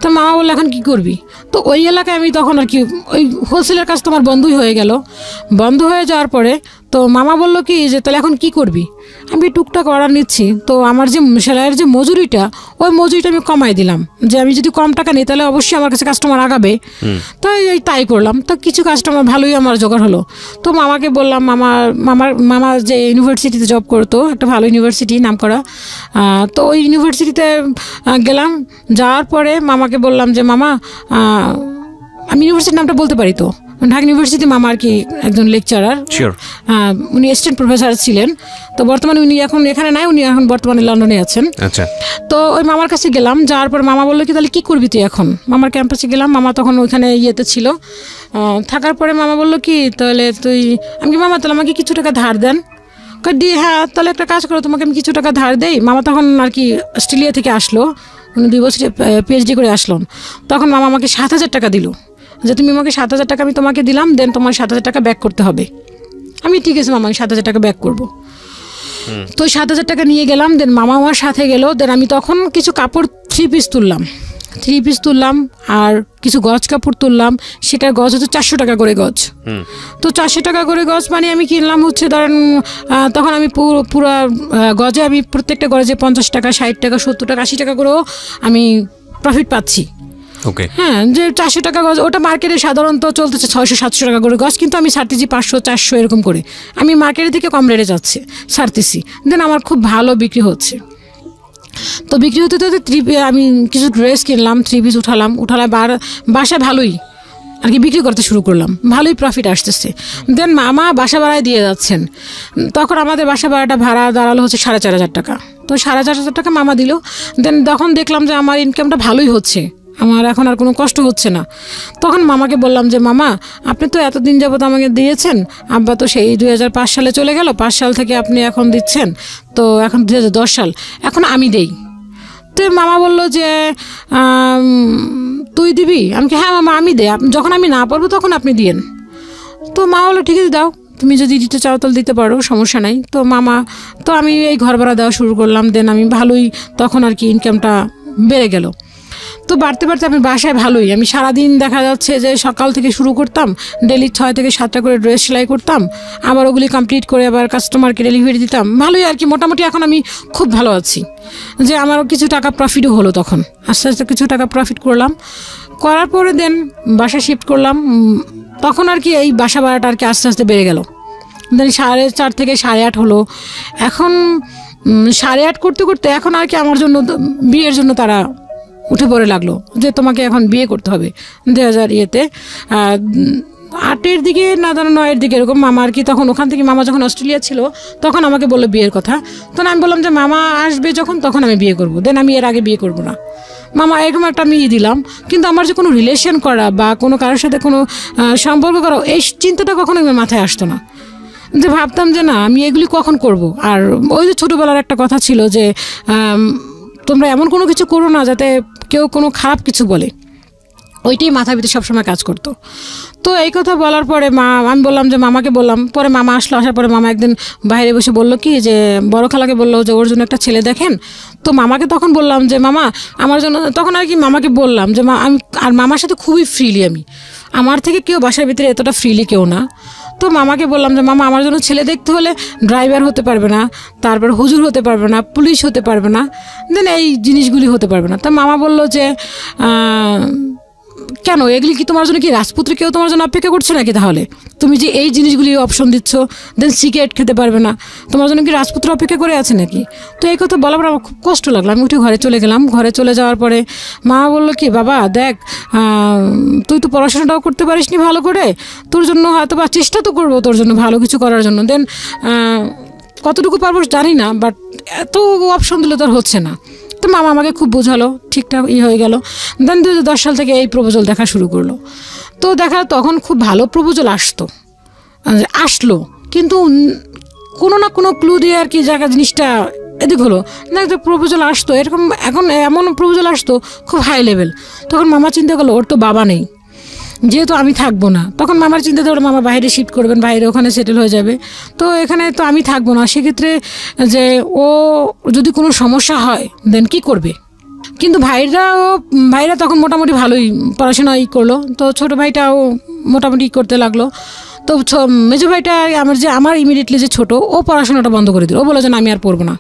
তো মামা বললো এখন কী করবি? তো ওই এলাকায় আমি তখন আর কি ওই হোলসেলের কাজ তো আমার বন্ধই হয়ে গেল। বন্ধ হয়ে যাওয়ার পরে তো মামা বললো কি যে তাহলে এখন কি করবি? আমি টুকটাক অর্ডার নিচ্ছি, তো আমার যে সেলাইয়ের যে মজুরিটা, ওই মজুরিটা আমি কমাই দিলাম, যে আমি যদি কম টাকা নিই তাহলে অবশ্যই আমার কাছে কাস্টমার আগাবে। তো তাই করলাম, তো কিছু কাস্টমার ভালোই আমার জোগাড় হলো। তো মামাকে বললাম, মামা যে ইউনিভার্সিটিতে জব করতো, একটা ভালো ইউনিভার্সিটি নাম করা, তো ওই ইউনিভার্সিটিতে গেলাম। যাওয়ার পরে মামাকে বললাম যে মামা, আমি ইউনিভার্সিটির নামটা বলতে পারি তো? ঢাকা ইউনিভার্সিটি মামা আর কি একজন লেকচারার, উনি অ্যাসিস্ট্যান্ট প্রফেসর ছিলেন। তো বর্তমানে উনি এখন এখানে নাই, উনি এখন বর্তমানে লন্ডনে আছেন। আচ্ছা। তো ওই মামার কাছে গেলাম, যাওয়ার পর মামা বললো কি তাহলে কি করবি তুই এখন? মামার ক্যাম্পাসে গেলাম, মামা তখন ওইখানে ইয়েতে ছিল। থাকার পরে মামা বললো কি তাহলে তুই, আমি কি মামা তাহলে আমাকে কিছু টাকা ধার দেন? হ্যাঁ তাহলে একটা কাজ করো, তোমাকে আমি কিছু টাকা ধার দেই। মামা তখন আর কি অস্ট্রেলিয়া থেকে আসলো, উনি 2 বছরে PhD করে আসলেন। তখন মামা আমাকে 7,000 টাকা দিল, যে তুমি আমাকে 7,000 টাকা আমি তোমাকে দিলাম, দেন তোমার 7,000 টাকা ব্যাক করতে হবে। আমি ঠিক আছে মামা, আমি 7,000 টাকা ব্যাক করবো। তো 7,000 টাকা নিয়ে গেলাম, দেন মামা আমার সাথে গেল। দেন আমি তখন কিছু কাপড় 3 পিস তুললাম আর কিছু গজ কাপড় তুললাম। সেটার গজ হচ্ছে 400 টাকা করে গজ। তো 400 টাকা করে গজ মানে আমি কিনলাম হচ্ছে ধরেন, তখন আমি পুরো গজে আমি প্রত্যেকটা গজে 50 টাকা, 60 টাকা, 70 টাকা, 80 টাকা করেও আমি প্রফিট পাচ্ছি। হ্যাঁ, যে 400 টাকা গজ, ওটা মার্কেটে সাধারণত চলতেছে 600-700 টাকা করে গজ, কিন্তু আমি ছাড়তেছি 500-400 এরকম করে। আমি মার্কেটের থেকে কম রেটে যাচ্ছে ছাড়তেছি, দেন আমার খুব ভালো বিক্রি হচ্ছে। তো বিক্রি হতে তো আমি কিছু ড্রেস কিনলাম, 3 পিস উঠালাম বাসায় ভালোই আর কি বিক্রি করতে শুরু করলাম, ভালোই প্রফিট আসতেছে। দেন মামা বাসা ভাড়ায় দিয়ে যাচ্ছেন। তখন আমাদের বাসা ভাড়াটা ভাড়া দাঁড়ালো হচ্ছে 4,500 টাকা। তো 4,500 টাকা মামা দিল। দেন তখন দেখলাম যে আমার ইনকামটা ভালোই হচ্ছে, আমার এখন আর কোনো কষ্ট হচ্ছে না। তখন মামাকে বললাম যে মামা, আপনি তো এতদিন যাবত আমাকে দিয়েছেন, আব্বা তো সেই 2005 সালে চলে গেল, 5 সাল থেকে আপনি এখন দিচ্ছেন, তো এখন 2010 সাল, এখন আমি দেই। তো মামা বলল যে তুই দিবি? আমি কি হ্যাঁ মামা আমি দে, যখন আমি না পারবো তখন আপনি দিয়েন। তো মা বললো ঠিক আছে দাও, তুমি যদি দিতে চাও তাহলে দিতে পারো, সমস্যা নাই। তো মামা, তো আমি এই ঘর ভাড়া দেওয়া শুরু করলাম। দেন আমি ভালোই তখন আর কি ইনকামটা বেড়ে গেল। তো বাড়তে আমি বাসায় ভালোই, আমি সারাদিন দেখা যাচ্ছে যে সকাল থেকে শুরু করতাম, ডেলি 6 থেকে 7টা করে ড্রেস সেলাই করতাম, আবার ওগুলি কমপ্লিট করে আবার কাস্টমারকে ডেলিভারি দিতাম, ভালোই আর কি। মোটামুটি এখন আমি খুব ভালো আছি, যে আমারও কিছু টাকা প্রফিটও হলো। তখন আস্তে আস্তে কিছু টাকা প্রফিট করলাম, করার পরে দেন বাসা শিফট করলাম। তখন আর কি এই বাসা ভাড়াটা আর কি আস্তে আস্তে বেড়ে গেল। দেন 4.5 থেকে 8.5 হলো। এখন 8.5 করতে করতে এখন আর কি আমার জন্য বিয়ের জন্য তারা উঠে পড়ে লাগলো, যে তোমাকে এখন বিয়ে করতে হবে 2008-এর দিকে না 9-এর দিকে এরকম। মামা আর কি তখন ওখান থেকে, মামা যখন অস্ট্রেলিয়া ছিল তখন আমাকে বললো বিয়ের কথা। তখন আমি বললাম যে মামা আসবে যখন তখন আমি বিয়ে করবো, দেন আমি এর আগে বিয়ে করবো না। মামা এরকম একটা আমি দিলাম, কিন্তু আমার যে কোনো রিলেশন করা বা কোনো কারোর সাথে কোনো সম্পর্ক করা, এই চিন্তাটা কখনো আমার মাথায় আসতো না। যে ভাবতাম যে না আমি এগুলি কখন করব। আর ওই যে ছোটোবেলার একটা কথা ছিল যে তোমরা এমন কোনো কিছু করো না যাতে কেউ কোনো খারাপ কিছু বলে, ওইটাই মাথার ভিতরে সবসময় কাজ করতো। তো এই কথা বলার পরে আমি বললাম যে মামাকে বললাম, পরে মামা আসলো। আসার পরে মামা একদিন বাইরে বসে বললো কি যে বড় খালাকে বললো যে ওর জন্য একটা ছেলে দেখেন। তো মামাকে তখন বললাম যে মামা আমার জন্য, তখন আর কি মামাকে বললাম যে আমি, আর মামার সাথে খুবই ফ্রিলি, আমার থেকে কেউ বাসার ভিতরে এতটা ফ্রিলি কেউ না। তো মামাকে বললাম যে মামা আমার জন্য ছেলে দেখতে হলে ড্রাইভার হতে পারবে না, তারপর হুজুর হতে পারবে না, পুলিশ হতে পারবে না, দেন এই জিনিসগুলি হতে পারবে না। তো মামা বলল যে কেন এগুলি কি তোমার জন্য কি রাজপুত্র কেউ তোমার জন্য অপেক্ষা করছে নাকি? তাহলে তুমি যে এই জিনিসগুলি অপশন দিচ্ছ, দেন সিগারেট খেতে পারবে না, তোমার জন্য কি রাজপুত্র অপেক্ষা করে আছে নাকি? তো এই কথা বলার পর আমার খুব কষ্ট লাগলো। আমি উঠে ঘরে চলে গেলাম। ঘরে চলে যাওয়ার পরে মা বললো কি বাবা দেখ, তুই তো পড়াশোনাটাও করতে পারিস নি ভালো করে, তোর জন্য হয়তো বা চেষ্টা তো করবো তোর জন্য ভালো কিছু করার জন্য, দেন কতটুকু পারবো জানি না, বাট এত অপশন দিলে তোর হচ্ছে না। তো মামা আমাকে খুব বোঝালো, ঠিকঠাক হয়ে গেল। দেন 2010 সাল থেকে এই প্রপোজাল দেখা শুরু করলো। তো দেখা তখন খুব ভালো প্রপোজাল আসলো, কিন্তু কোনো না কোনো ক্লু দিয়ে আর কি জায়গা জিনিসটা এদিক হলো না, একটা প্রপোজাল আসতো এরকম, এখন এমন প্রপোজাল আসতো খুব হাই লেভেল। তখন মামা চিন্তা করলো ওর তো বাবা নেই, যেহেতু আমি থাকবো না, তখন মামার চিন্তা ধরো মামা বাইরে শিফট করবেন, বাইরে ওখানে সেটেল হয়ে যাবে, তো এখানে তো আমি থাকবো না। সেক্ষেত্রে যে ও যদি কোনো সমস্যা হয় দেন কি করবে? কিন্তু ভাইরা তখন মোটামুটি ভালোই পড়াশোনাই করলো, তো ছোটো ভাইটাও মোটামুটি করতে লাগলো। তো মেজো ভাইটা আমার ইমিডিয়েটলি যে ছোট, ও পড়াশোনাটা বন্ধ করে দিল। ও বলে যে না আমি আর পড়বো না,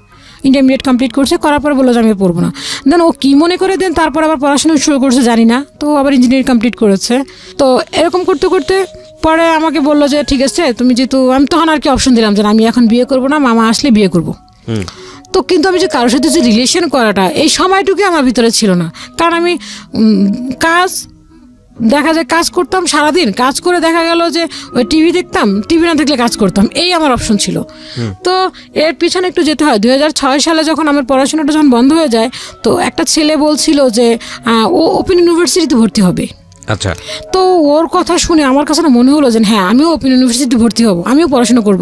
ইন্টারমিডিয়েট কমপ্লিট করছে, করার পরে বললো যে আমি পড়বো না। দেন ও কী মনে করে দেন তারপর আবার পড়াশোনা শুরু করছে জানি না, তো আবার ইঞ্জিনিয়ারিং কমপ্লিট করেছে। তো এরকম করতে করতে পরে আমাকে বললো যে ঠিক আছে তুমি যেহেতু, আমি তখন আর কি অপশন দিলাম যে আমি এখন বিয়ে করবো না, মামা আসলে বিয়ে করবো। তো কিন্তু আমি যে কারোর সাথে যে রিলেশন করাটা এই সময়টুকু আমার ভিতরে ছিল না, কারণ আমি দেখা যায় কাজ করতাম সারাদিন, কাজ করে দেখা গেল যে ওই টিভি দেখতাম, টিভি না দেখলে কাজ করতাম, এই আমার অপশন ছিল। তো এর পিছনে একটু যেতে হয়। 2006 সালে যখন আমার পড়াশোনাটা যখন বন্ধ হয়ে যায়, তো একটা ছেলে বলছিল যে ও ওপেন ইউনিভার্সিটিতে ভর্তি হবে। আচ্ছা, তো ওর কথা শুনে আমার কাছে না মনে হলো যে হ্যাঁ আমিও ওপেন ইউনিভার্সিটিতে ভর্তি হব, আমিও পড়াশোনা করব।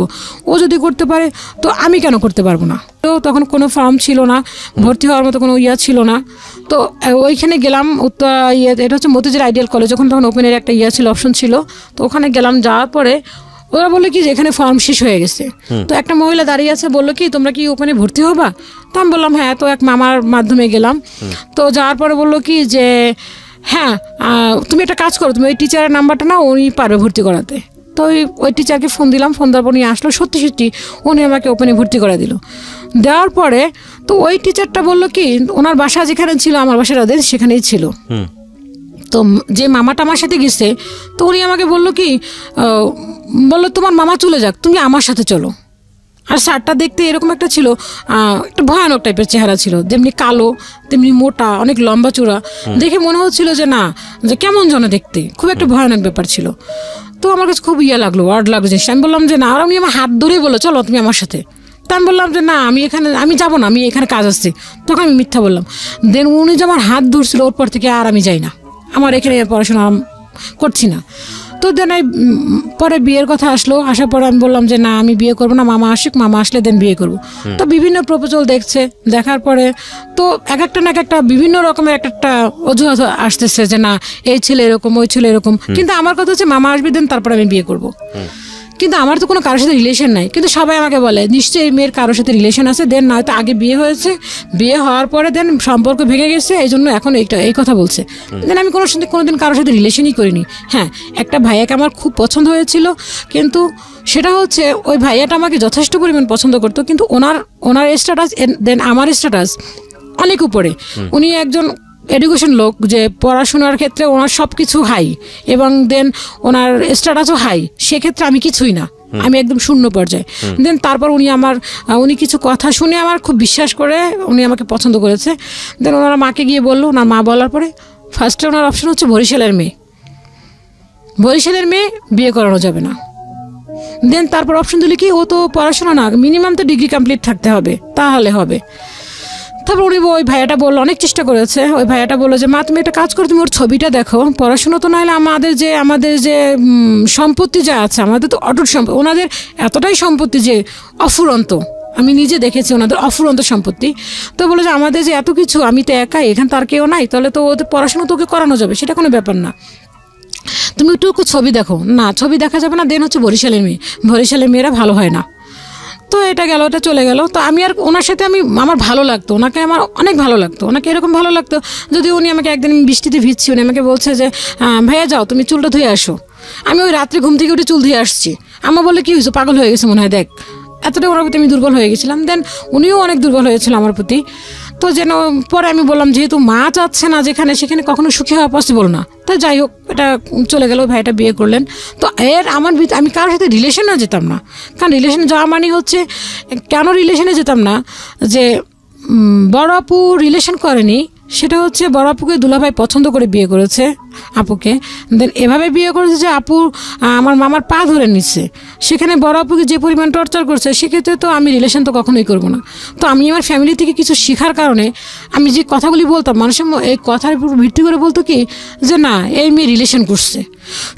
ও যদি করতে পারে তো আমি কেন করতে পারবো না? তো তখন কোনো ফর্ম ছিল না, ভর্তি হওয়ার মতো কোনো ছিল না। তো ওইখানে গেলাম, এটা হচ্ছে মতিঝিল আইডিয়াল কলেজ, তখন ওপেনের একটা ছিল, অপশন ছিল। তো ওখানে গেলাম, যাওয়ার পরে ওরা বললো কি যে এখানে ফর্ম শেষ হয়ে গেছে। তো একটা মহিলা দাঁড়িয়ে আছে, বললো কি তোমরা কি ওখানে ভর্তি হবা? তো আমি বললাম হ্যাঁ। তো এক মামার মাধ্যমে গেলাম। তো যাওয়ার পরে বললো কি যে হ্যাঁ তুমি একটা কাজ করো, তুমি ওই টিচারের নাম্বারটা নাও, উনি পারবে ভর্তি করাতে। তো ওই টিচারকে ফোন দিলাম, ফোন দেওয়ার পর উনি আসলো, সত্যি সত্যি উনি আমাকে ওপেনে ভর্তি করে দিল। দেওয়ার পরে তো ওই টিচারটা বললো কি ওনার বাসা যেখানে ছিল আমার বাসার ওদের সেখানেই ছিল। তো যে মামাটা আমার সাথে গেছে, তো উনি আমাকে বললো কি বললো তোমার মামা চলে যাক, তুমি আমার সাথে চলো। আর স্যারটা দেখতে এরকম একটা ছিল, একটা ভয়ানক টাইপের চেহারা ছিল, যেমনি কালো তেমনি মোটা, অনেক লম্বা চূড়া, দেখে মনে হচ্ছিল যে না যে কেমন যেন দেখতে, খুব একটা ভয়ানক ব্যাপার ছিল। তো আমার কাছে খুব লাগলো, ওয়ার্ড লাগলো জিনিসটা। আমি বললাম যে না, আর উনি আমার হাত ধরেই বললো চলো তুমি আমার সাথে। তা আমি বললাম যে না আমি যাবো না, আমি এখানে কাজ আসছি। তখন আমি মিথ্যা বললাম। দেন উনি যে আমার হাত ধরছিল, ওর পর থেকে আর আমি যাই না, আমার এখানে পড়াশোনা করছি না। তো দেন পরে বিয়ের কথা আসলো, আসার পরে আমি বললাম যে না আমি বিয়ে করবো না, মামা আসুক, মামা আসলে দেন বিয়ে করবো। তো বিভিন্ন প্রপোজাল দেখছে, দেখার পরে তো এক একটা বিভিন্ন রকমের একটা অজুহাত আসতেছে যে না এই ছেলে এরকম, ওই ছেলে এরকম। কিন্তু আমার কথা হচ্ছে মামা আসবে দেন তারপরে আমি বিয়ে করবো। কিন্তু আমার তো কোনো কারোর সাথে রিলেশন নাই, কিন্তু সবাই আমাকে বলে নিশ্চয়ই এই মেয়ের কারোর সাথে রিলেশন আছে, দেন নয়তো আগে বিয়ে হয়েছে, বিয়ে হওয়ার পরে দেন সম্পর্ক ভেঙে গেছে, এই জন্য এখন এই কথা বলছে। দেন আমি কোনোদিন কারোর সাথে রিলেশনই করিনি। হ্যাঁ, একটা ভাইয়াকে আমার খুব পছন্দ হয়েছিল, কিন্তু সেটা হচ্ছে ওই ভাইয়াটা আমাকে যথেষ্ট পরিমাণ পছন্দ করতো, কিন্তু ওনার স্ট্যাটাস দেন আমার স্ট্যাটাস অনেক উপরে। উনি একজন এডুকেশন লোক, যে পড়াশোনার ক্ষেত্রে ওনার সব কিছু হাই, এবং দেন ওনার স্ট্যাটাসও হাই, সেক্ষেত্রে আমি কিছুই না, আমি একদম শূন্য পর্যায়ে। দেন তারপর উনি কিছু কথা শুনে আমার খুব বিশ্বাস করে উনি আমাকে পছন্দ করেছে। দেন ওনার মাকে গিয়ে বললো, ওনার মা বলার পরে ফার্স্টে ওনার অপশন হচ্ছে বরিশালের মেয়ে বিয়ে করানো যাবে না। দেন তারপর অপশন দিলে কি ও তো পড়াশোনা না, মিনিমাম তো ডিগ্রি কমপ্লিট থাকতে হবে, তাহলে হবে। তারপর ওই ভাইয়াটা বললো, অনেক চেষ্টা করেছে, ওই ভাইয়াটা বললো যে মা তুমি একটা কাজ করো, তুমি ওর ছবিটা দেখো, পড়াশোনা তো নাহলে আমাদের যে সম্পত্তি যা আছে, আমাদের তো অটুট সম্পত্তি, ওনাদের এতটাই সম্পত্তি যে অফুরন্ত, আমি নিজে দেখেছি ওনাদের অফুরন্ত সম্পত্তি। তো বলে যে আমাদের যে এত কিছু, আমি তো একাই, এখানে তার কেউ নাই, তাহলে তো ওদের পড়াশোনা তোকে করানো যাবে, সেটা কোনো ব্যাপার না, তুমি একটু ছবি দেখো। না, ছবি দেখা যাবে না, দেন হচ্ছে বরিশালের মেয়েরা ভালো হয় না। তো এটা গেল, এটা চলে গেল। তো আমি আর ওনার সাথে আমার ভালো লাগতো, ওনাকে আমার অনেক ভালো লাগতো, ওনাকে এরকম ভালো লাগতো যদি উনি আমাকে একদিন বৃষ্টিতে ভিজছি, উনি আমাকে বলছে যে ভাইয়া যাও তুমি চুলটা ধুয়ে আসো। আমি ওই রাত্রে ঘুম থেকে উঠে চুল ধুয়ে আসছি। আমার বলে কি হয়েছে, পাগল হয়ে গেছে মনে হয়, দেখ এতটাই ওনার প্রতি আমি দুর্বল হয়ে গেছিলাম। দেন উনিও অনেক দুর্বল হয়েছিল আমার প্রতি। তো যেন পরে আমি বললাম যেহেতু মা চাচ্ছে না যেখানে, সেখানে কখনো সুখী হওয়া পসিবল না। তো যাই হোক, এটা চলে গেল, ভাইটা বিয়ে করলেন। তো আমি কারোর সাথে রিলেশনে যেতাম না, কারণ রিলেশনে যাওয়া মানে হচ্ছে, কেন রিলেশনে যেতাম না, যে বড় আপু রিলেশন করেনি, সেটা হচ্ছে বড় আপুকে দুলাভাই পছন্দ করে বিয়ে করেছে আপুকে। দেন এভাবে বিয়ে করেছে যে আপু আমার মামার পা ধরে নিচ্ছে, সেখানে বড় আপুকে যে পরিমাণ টর্চার করছে, সেক্ষেত্রে তো আমি রিলেশন তো কখনোই করবো না। তো আমি আমার ফ্যামিলি থেকে কিছু শেখার কারণে আমি যে কথাগুলি বলতাম, মানুষের এই কথার উপর ভিত্তি করে বলতো কি যে না এই মেয়ে রিলেশন করছে,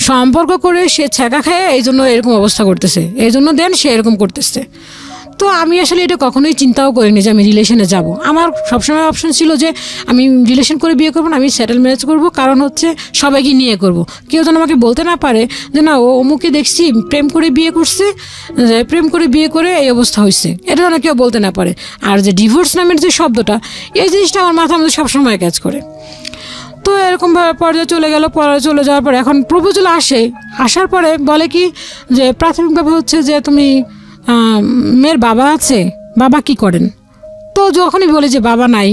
সম্পর্ক করে সে ছ্যাঁকা খায়, এই জন্য এরকম অবস্থা করতেছে, এই জন্য দেন সে এরকম করতেছে। তো আমি আসলে এটা কখনোই চিন্তাও করিনি যে আমি রিলেশনে যাব। আমার সবসময় অপশন ছিল যে আমি রিলেশন করে বিয়ে করবো না, আমি সেটেল ম্যারেজ করবো, কারণ হচ্ছে সবাইকে নিয়ে করব। কেউ যেন আমাকে বলতে না পারে যে না ও অমুকে দেখছি প্রেম করে বিয়ে করছে, প্রেম করে বিয়ে করে এই অবস্থা হয়েছে, এটা যেন কেউ বলতে না পারে। আর যে ডিভোর্স নামের যে শব্দটা, এই জিনিসটা আমার মাথার মধ্যে সবসময় কাজ করে। তো এরকমভাবে পর্যায়ে চলে গেল, পরে চলে যাওয়ার পরে এখন প্রপোজাল আসার পরে বলে কি যে প্রাথমিকভাবে হচ্ছে যে তুমি মেয়ের বাবা আছে, বাবা কি করেন? তো যখনই বলে যে বাবা নাই,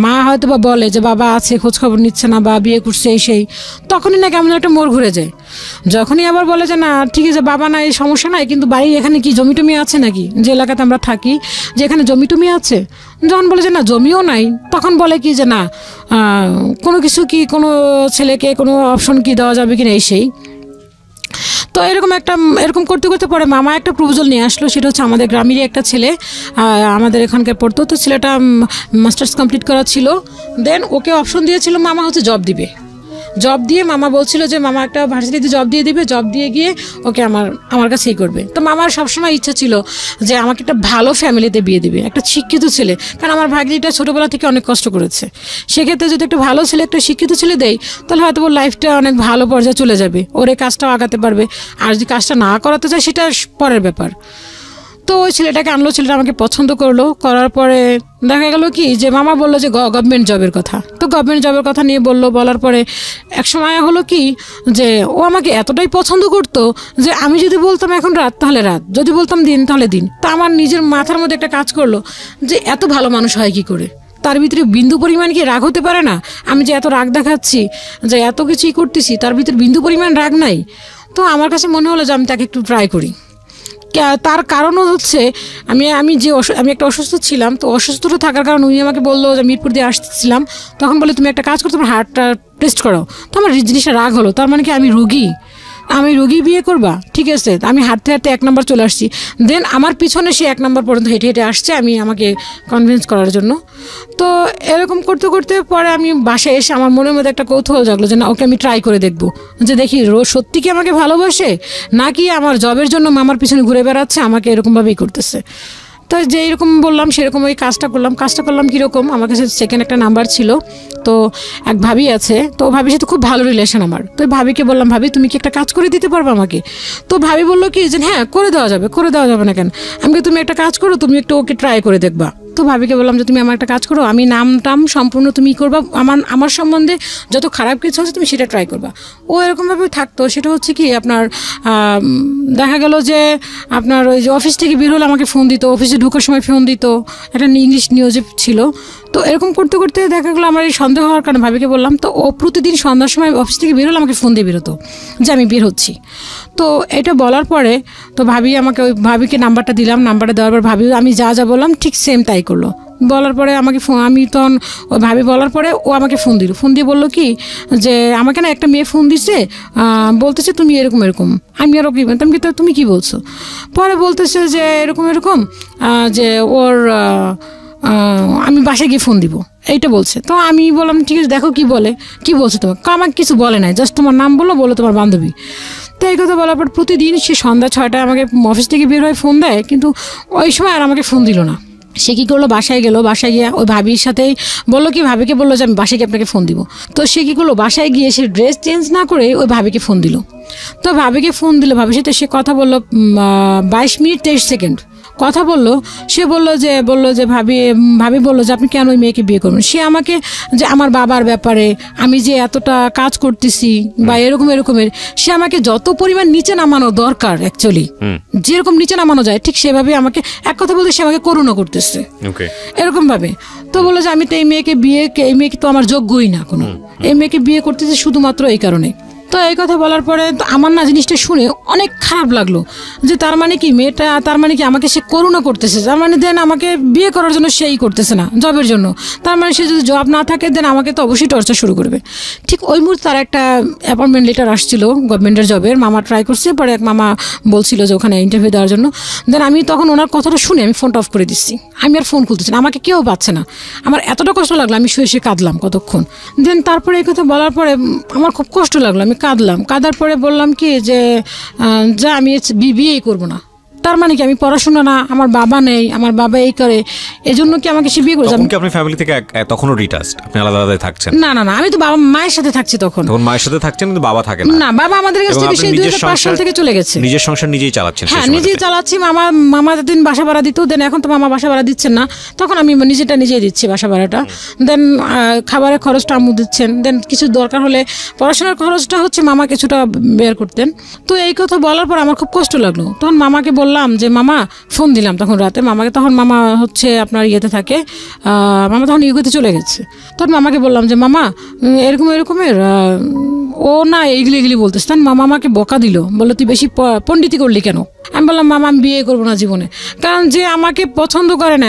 মা হয়তো বা বলে যে বাবা আছে, খোঁজখবর নিচ্ছে না বা বিয়ে করছে এই সেই, তখনই না কেমন একটা মোড় ঘুরে যায়। যখনই আবার বলে যে না ঠিক আছে বাবা নাই, সমস্যা নাই, কিন্তু বাড়ি এখানে কি জমি টমি আছে নাকি, যে এলাকাতে আমরা থাকি যে এখানে জমি টমি আছে, যখন বলে যে না জমিও নাই, তখন বলে কি যে না কোনো কিছু কি কোনো ছেলেকে কোনো অপশন কি দেওয়া যাবে কিনা এই সেই। তো এরকম করতে করতে পরে মামা একটা প্রপোজাল নিয়ে আসলো, সেটা হচ্ছে আমাদের গ্রামেরই একটা ছেলে আমাদের এখানকার পড়তো, তো ছেলেটা মাস্টার্স কমপ্লিট করা ছিল। দেন ওকে অপশন দিয়েছিল মামা হচ্ছে জব দিবে, জব দিয়ে মামা বলছিল যে মামা একটা ভার্সিটিতে জব দিয়ে দিবে, জব দিয়ে গিয়ে ওকে আমার কাছেই করবে। তো মামার সবসময় ইচ্ছা ছিল যে আমাকে একটা ভালো ফ্যামিলিতে বিয়ে দিবে, একটা শিক্ষিত ছেলে, কারণ আমার ভাগ্নিটা ছোটোবেলা থেকে অনেক কষ্ট করেছে, সেক্ষেত্রে যদি একটা ভালো ছেলে একটা শিক্ষিত ছেলে দেয় তাহলে হয়তো ওর লাইফটা অনেক ভালো পর্যায়ে চলে যাবে, ওর এই কাজটাও আগাতে পারবে, আর যদি কাজটা না করাতে চায় সেটা পরের ব্যাপার। তো ওই ছেলেটাকে আনলো, ছেলেটা আমাকে পছন্দ করলো, করার পরে দেখা গেল কি যে মামা বললো যে গভর্নমেন্ট জবের কথা, তো গভর্নমেন্ট জবের কথা নিয়ে বলার পরে এক সময় হলো কি যে ও আমাকে এতটাই পছন্দ করতো যে আমি যদি বলতাম এখন রাত তাহলে রাত, যদি বলতাম দিন তাহলে দিন। তা আমার নিজের মাথার মধ্যে একটা কাজ করলো যে এত ভালো মানুষ হয় কি করে, তার ভিতরে বিন্দু পরিমাণ কি রাগ হতে পারে না? আমি যে এত রাগ দেখাচ্ছি, যে এত কিছুই করতেছি, তার ভিতরে বিন্দু পরিমাণ রাগ নাই। তো আমার কাছে মনে হলো যে আমি তাকে একটু ট্রাই করি। তার কারণও হচ্ছে আমি একটা অসুস্থ ছিলাম, তো অসুস্থতা থাকার কারণে উনি আমাকে বললো যে মিরপুর দিয়ে আসতেছিলাম, তখন বলে তুমি একটা কাজ করো, তোমার হার্টটা টেস্ট করো। তো আমার জিনিসটা রাগ হলো, তার মানে কি আমি রোগী বিয়ে করবা? ঠিক আছে, আমি হাঁটতে হাঁটতে 1 নম্বর চলে আসছি। দেন আমার পিছনে সে 1 নম্বর পর্যন্ত হেঁটে হেঁটে আসছে আমাকে কনভিন্স করার জন্য। তো এরকম করতে করতে পরে আমি বাসায় এসে আমার মনের মধ্যে একটা কৌতূহল জাগলো যে না ওকে আমি ট্রাই করে দেখবো, যে দেখি সত্যি কি আমাকে ভালোবাসে নাকি আমার জবের জন্য মামার পিছনে ঘুরে বেড়াচ্ছে, আমাকে এরকমভাবেই করতেছে। তো যে এরকম বললাম সেরকম ওই কাজটা করলাম কীরকম, আমার কাছে সেকেন্ড একটা নাম্বার ছিল, তো এক ভাবি আছে, তো ভাবির সাথে খুব ভালো রিলেশন আমার। তো ভাবিকে বললাম ভাবি তুমি কি একটা কাজ করে দিতে পারবে আমাকে? তো ভাবি বললো কি যে হ্যাঁ করে দেওয়া যাবে না কেন, আমাকে তুমি একটা কাজ করো, তুমি একটু ওকে ট্রাই করে দেখবা। তো ভাবিকে বললাম যে তুমি আমার একটা কাজ করো, আমি নাম সম্পূর্ণ তুমি করবা, আমার সম্বন্ধে যত খারাপ কিছু আছে তুমি সেটা ট্রাই করবা। ও এরকমভাবে থাকতো, সেটা হচ্ছে কি আপনার দেখা গেল যে আপনার ওই যে অফিস থেকে বের হলে আমাকে ফোন দিত, অফিসে ঢোকার সময় ফোন দিত, একটা ইংলিশ নিউজে ছিল। তো এরকম করতে করতে দেখা গেলো আমার এই সন্দেহ হওয়ার কারণে ভাবিকে বললাম, তো ও প্রতিদিন সন্ধ্যার সময় অফিস থেকে বের হলে আমাকে ফোন দিয়ে বেরোতো যে আমি বের হচ্ছি। তো এটা বলার পরে তো ভাবিকে নাম্বারটা দিলাম, নাম্বারটা দেওয়ার পর ভাবি আমি যা বললাম ঠিক সেম তাই করলো। বলার পরে আমাকে আমি তখন ওই ভাবি বলার পরে ও আমাকে ফোন দিয়ে বললো কি যে আমাকে না একটা মেয়ে ফোন দিচ্ছে, বলতেছে তুমি এরকম আমি আরও কি তুমি কি বলছো? পরে বলতেছে যে এরকম যে ওর আমি বাসায় গিয়ে ফোন দিব এইটা বলছে। তো আমি বললাম ঠিক আছে দেখো কি বলছে তোমাকে। আমাকে কিছু বলে নাই, জাস্ট তোমার নাম বলো তোমার বান্ধবী। তো এই কথা বলার পর প্রতিদিন সে সন্ধ্যা 6টায় আমাকে অফিস থেকে বের হয়ে ফোন দেয়, কিন্তু ওই সময় আর আমাকে ফোন দিল না। সে কী করলো, বাসায় গিয়ে ওই ভাবির সাথেই ভাবিকে বললো যে আমি বাসায় গিয়ে আপনাকে ফোন দিব। তো সে কী করলো, বাসায় গিয়ে সে ড্রেস চেঞ্জ না করে ওই ভাবিকে ফোন দিল। তো ভাবিকে ফোন দিল, ভাবির সাথে সে কথা বললো 22 মিনিট 23 সেকেন্ড কথা বললো। সে বললো যে ভাবি বললো যে আপনি কেন ওই মেয়েকে বিয়ে করবেন? সে আমাকে যে আমার বাবার ব্যাপারে আমি যে এতটা কাজ করতেছি বা এরকমের সে আমাকে যত পরিমাণ নিচে নামানো দরকার অ্যাকচুয়ালি যেরকম নিচে নামানো যায় ঠিক সেভাবে আমাকে এক কথা বলতে সে আমাকে করুণা করতেছে এরকম ভাবে। তো বললো যে আমি তো এই মেয়েকে তো আমার যোগ্যই না কোনো, এই মেয়েকে বিয়ে করতেছি শুধুমাত্র এই কারণে। তো এই কথা বলার পরে আমার না জিনিসটা শুনে অনেক খারাপ লাগলো যে তার মানে কি মেয়েটা আমাকে সে করুণা করতেছে, তার মানে দেন আমাকে বিয়ে করার জন্য সেই করতেছে না জবের জন্য, তার মানে সে যদি জব না থাকে দেন আমাকে তো অবশ্যই টর্চার শুরু করবে। ঠিক ওই মুহূর্তে তার একটা অ্যাপয়েন্টমেন্ট লেটার আসছিল গভর্নমেন্টের জবের, মামা ট্রাই করছে, পরে এক মামা বলছিল যে ওখানে ইন্টারভিউ দেওয়ার জন্য। দেন আমি তখন ওনার কথাটা শুনে আমি ফোনটা অফ করে দিচ্ছি, আমি আর ফোন খুলতেছি না, আমাকে কেউ পাচ্ছে না। আমার এতটা কষ্ট লাগলো, আমি শুয়ে কাঁদলাম কতক্ষণ। দেন তারপরে এই কথা বলার পরে আমার খুব কষ্ট লাগলো, আমি কাঁদার পরে বললাম কি যে আমি বিয়েই করবো না। তার মানে কি আমি পড়াশোনা না, আমার বাবা নেই, আমার বাবা এই করে, এজন্য কি আমাকে সে বিয়ে করে যাবে? তখন কি আপনি ফ্যামিলি থেকে তখনও ডিটাচড, আপনি আলাদা আলাদা থাকছেন? না না না, আমি তো বাবা মায়ের সাথে থাকছি তখন। তখন মায়ের সাথে থাকছেন কিন্তু বাবা থাকে না? না, বাবা আমাদের কাছ থেকে সেই 2005 সাল থেকে চলে গেছে। নিজের সংসার নিজেই চালাচ্ছেন? হ্যাঁ, নিজেই চালাচ্ছি। মামা দিন বাসা ভাড়া দিত, দেন এখন তো মামা বাসা ভাড়া দিচ্ছেন না, তখন আমি নিজেই দিচ্ছি বাসা ভাড়াটা। দেন খাবারের খরচটা আম্মু দিচ্ছেন, দেন কিছু দরকার হলে পড়াশোনার খরচটা হচ্ছে মামা কিছুটা বের করতেন। তো এই কথা বলার পর আমার খুব কষ্ট লাগলো। তখন মামাকে বললাম যে মামা, ফোন দিলাম তখন রাতে মামাকে, তখন মামা হচ্ছে আপনার ইয়েতে থাকে, মামা তখন ইউকেতে চলে গেছে। তখন মামাকে বললাম যে মামা এরকমের ও না এইগুলি বলতেছে। তখন মামা আমাকে বকা দিল, বললো তুই বেশি পণ্ডিতি করলি কেন? আমি বললাম মামা আমি বিয়ে করবো না জীবনে, কারণ যে আমাকে পছন্দ করে না,